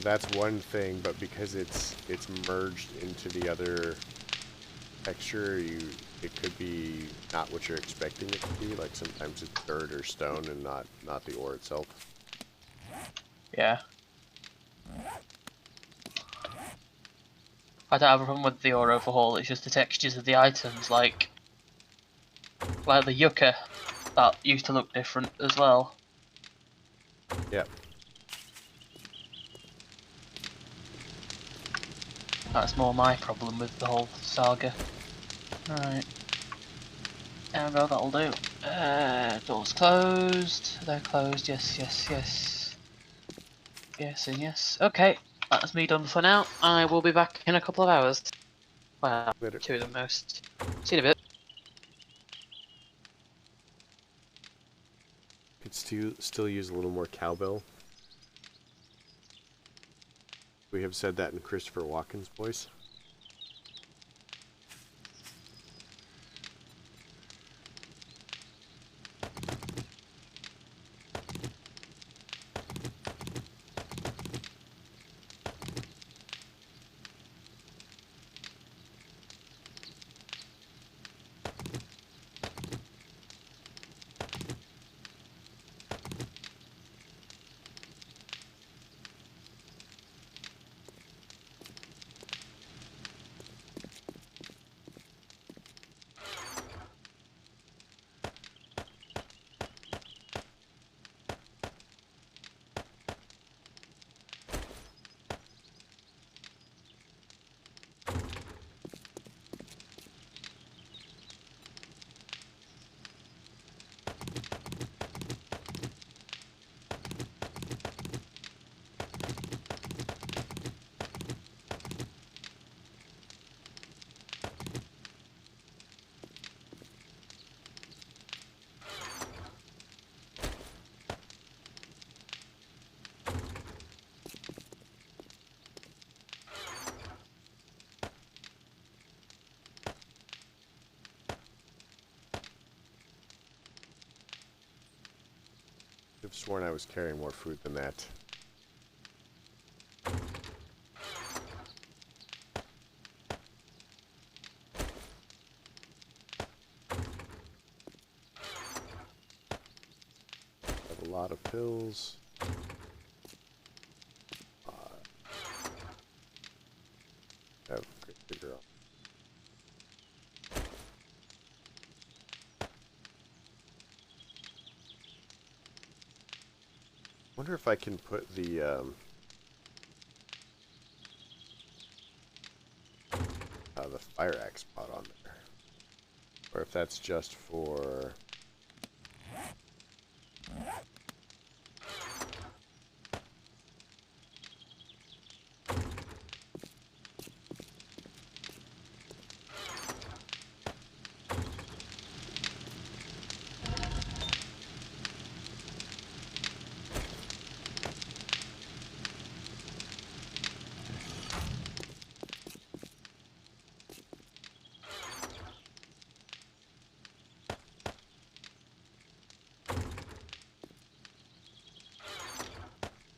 that's one thing, but because it's merged into the other texture, it could be not what you're expecting it to be. Like sometimes it's dirt or stone and not the ore itself. Yeah. I don't have a problem with the ore overhaul, it's just the textures of the items, like the yucca, that used to look different as well. Yeah. That's more my problem with the whole saga. Right. There we go, that'll do. Doors closed. They're closed, yes, yes, yes. Yes and yes. Okay, that's me done for now. I will be back in a couple of hours. Well, Later. 2 at the most. See you in a bit. Could still use a little more cowbell. We have said that in Christopher Walken's voice. I've sworn I was carrying more food than that. lot of pills. Have a great figure out. Wonder if I can put the fire axe pot on there, or if that's just for.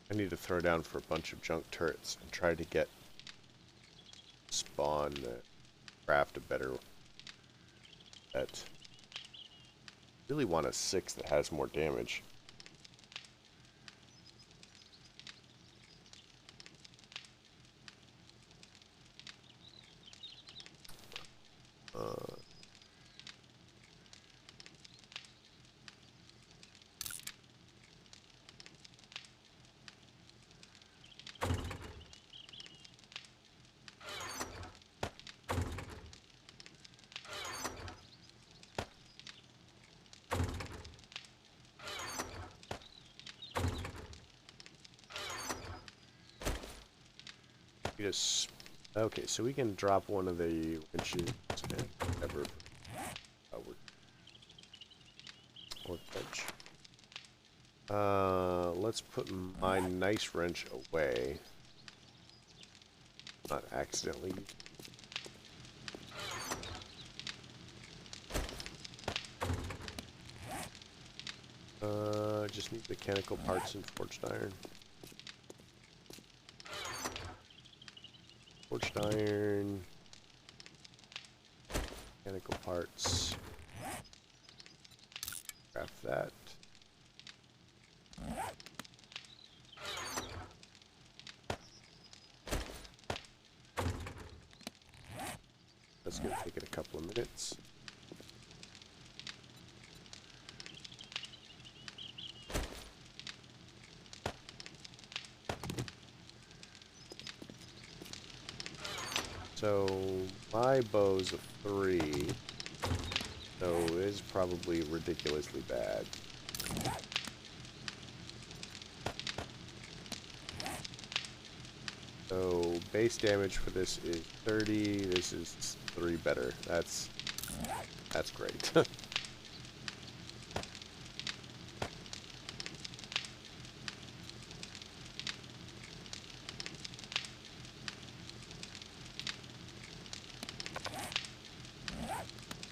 I need to throw down for a bunch of junk turrets and try to get spawn craft a better set. Really want a 6 that has more damage. Just okay, so we can drop one of the winches and ever workbench. Let's put my nice wrench away. Not accidentally. Just need mechanical parts and forged iron. Forged iron, mechanical parts, craft that. That's going to take it a couple of minutes. So my bow's a 3, so it's probably ridiculously bad. So base damage for this is 30. This is 3 better. That's great.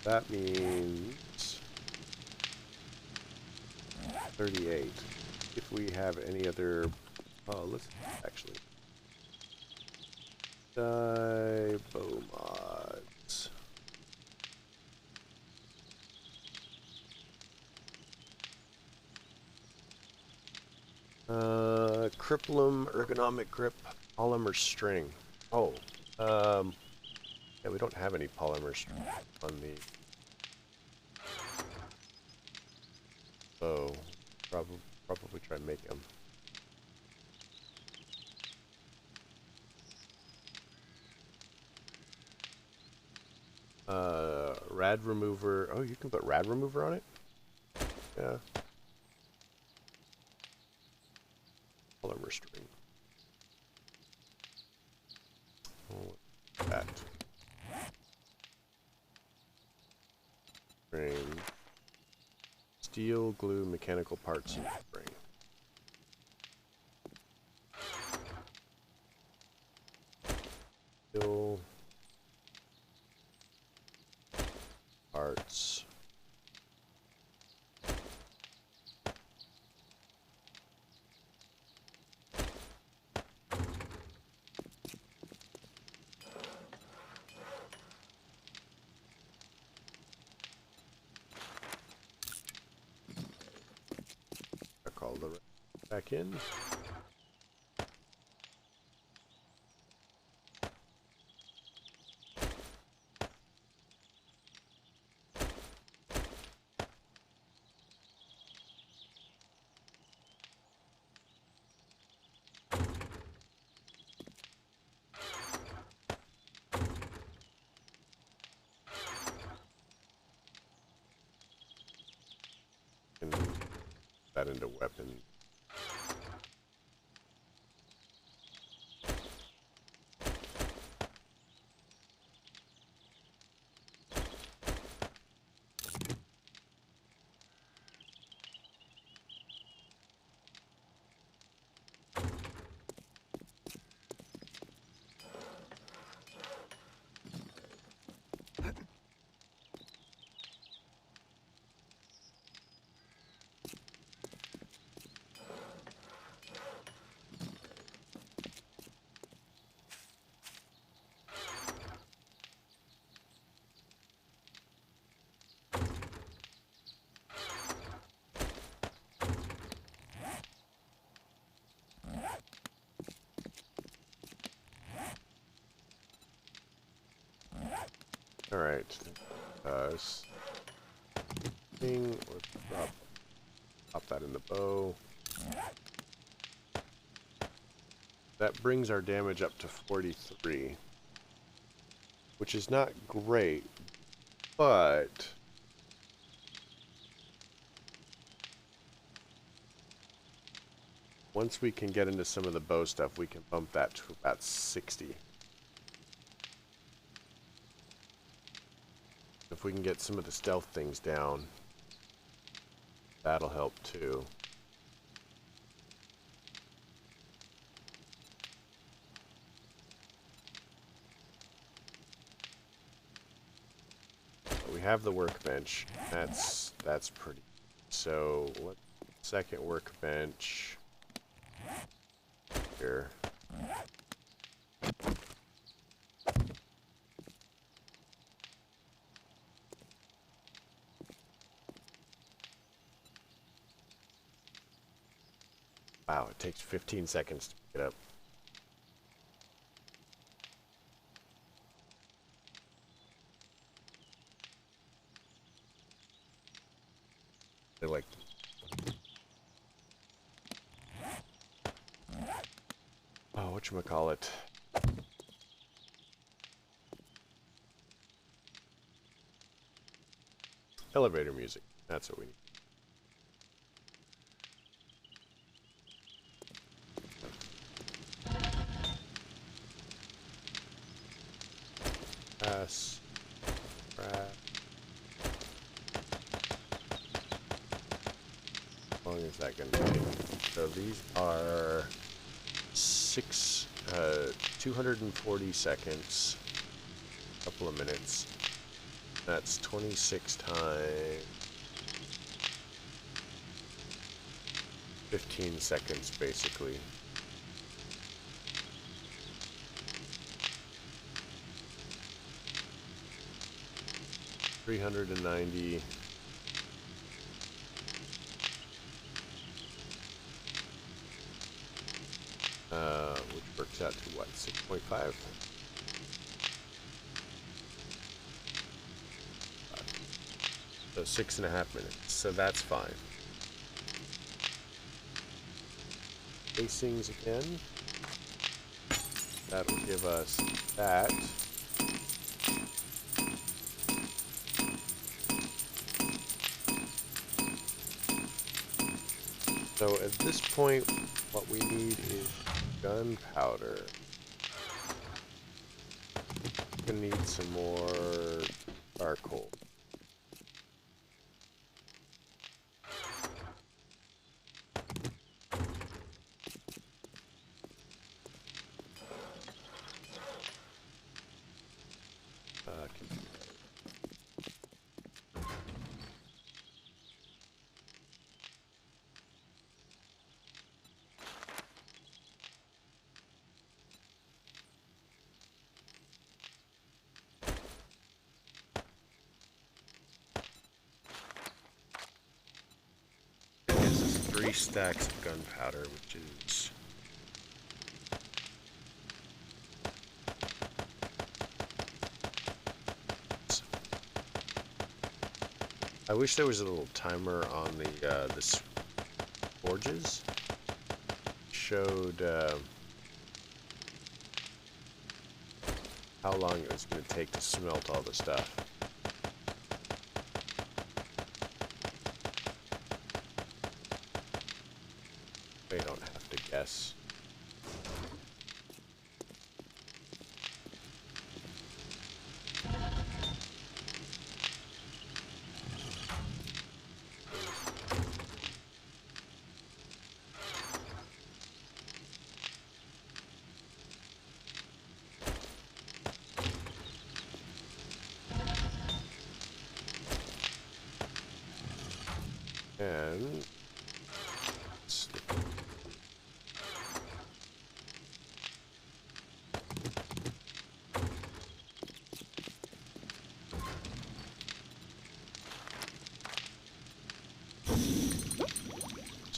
That means 38. If we have any other, oh, let's actually die bow mods. Crippleum, ergonomic grip, polymer string. Oh, yeah, we don't have any polymer string on the bow. Probably try and make them. Rad remover. Oh, you can put rad remover on it? Yeah. Polymer string. Oh, that. String. Steel, glue, mechanical parts, and string. Steel. Parts. back in. And that into weapon. All right. Let's pop that in the bow. That brings our damage up to 43, which is not great, but once we can get into some of the bow stuff, we can bump that to about 60. If we can get some of the stealth things down, that'll help too. But we have the workbench. That's pretty. So what? Second workbench here. Wow, it takes 15 seconds to pick it up. They're like... Oh, whatchamacallit? Elevator music. That's what we need. Pass. How long is that going to take? So these are 240 seconds. A couple of minutes. That's 26 times 15 seconds, basically. $390. Which works out to what? 6.5? So 6.5 minutes. So that's fine. Casings again. That'll give us that. So at this point, what we need is gunpowder. We're gonna need some more charcoal. stacks of gunpowder, which is... I wish there was a little timer on the forges. Showed how long it was going to take to smelt all the stuff. They don't have to guess. And so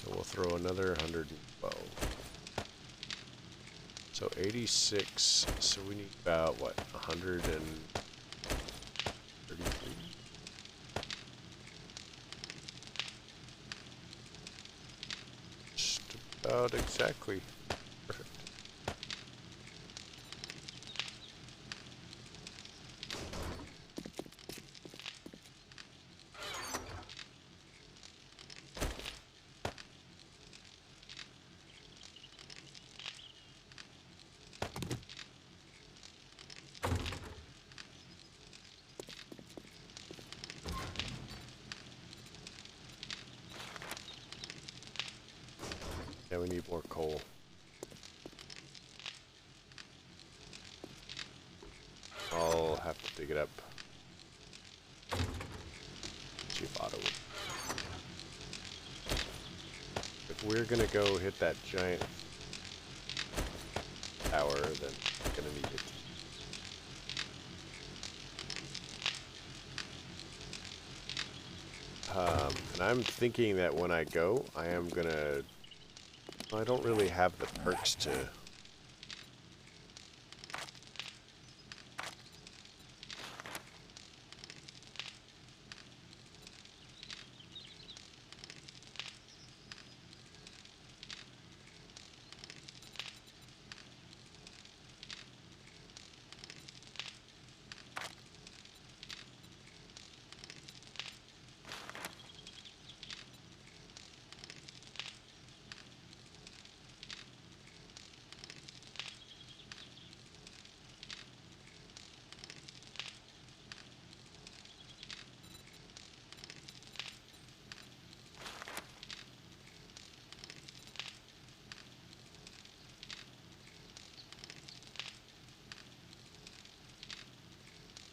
we'll throw another 112. So 86, so we need about, what, 133? Just about exactly. Perfect. Yeah, we need more coal. I'll have to dig it up. See if Otto would. If we're gonna go hit that giant tower, then we're gonna need it. And I'm thinking that when I go, I am gonna... I don't really have the perks to...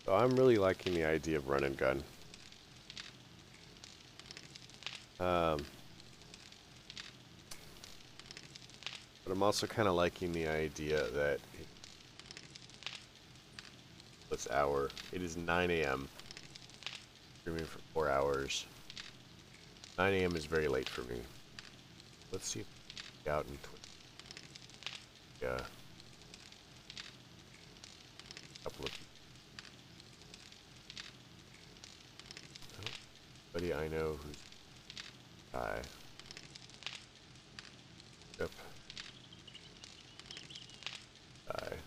So I'm really liking the idea of run and gun. But I'm also kind of liking the idea that it's hour. It is 9 a.m. Streaming for 4 hours. 9 a.m. is very late for me. Let's see if we can get out in a couple of anybody I know who's die. Yep. Die.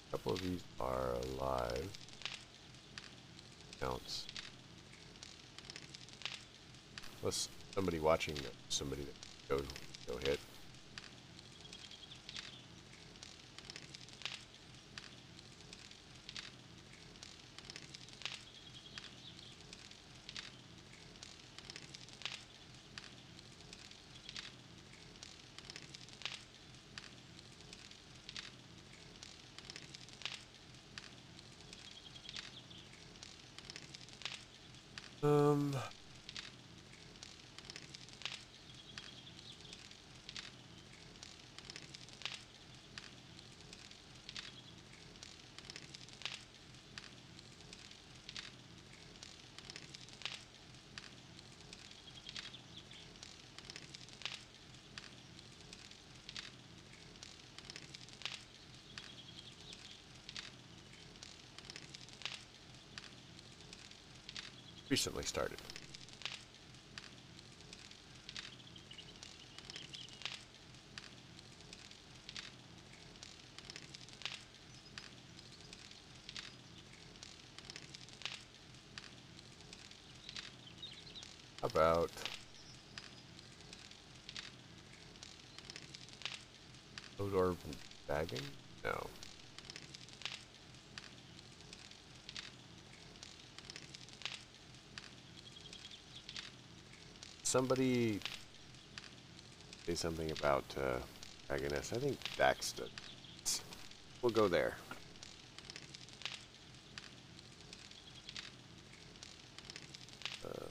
A couple of these are alive. Counts. Unless somebody watching them, somebody that go hit. Um. Recently started. How about outdoor bagging? No. Somebody say something about Agonist. I think Dax does. We'll go there. Uh,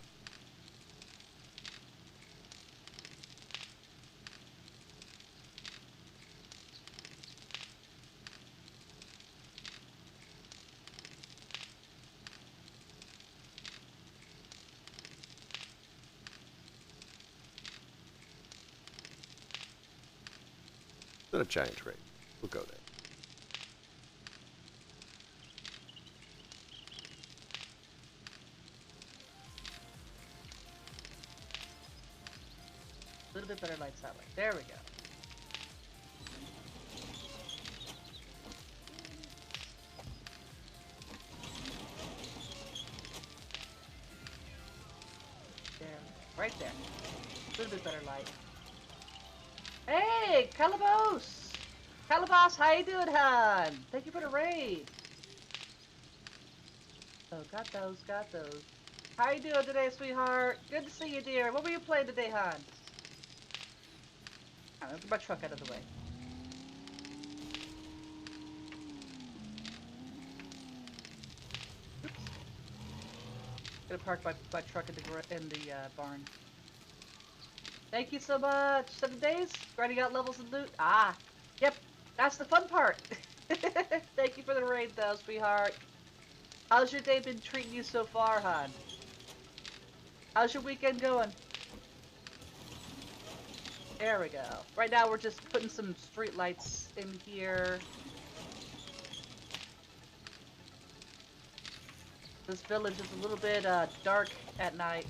not a giant raid. We'll go there. A little bit better lights that way. There we go. There. Right there. A little bit better light. Hey, Calibos! Calibos, how you doing, hon? Thank you for the raid. Oh, got those, got those. How you doing today, sweetheart? Good to see you, dear. What were you playing today, hon? I'm gonna get my truck out of the way. Oops. Gonna park my truck in the barn. Thank you so much. 7 days? Grinding out levels and loot? Ah, yep. That's the fun part. Thank you for the raid, though, sweetheart. How's your day been treating you so far, hon? How's your weekend going? There we go. Right now we're just putting some street lights in here. This village is a little bit dark at night.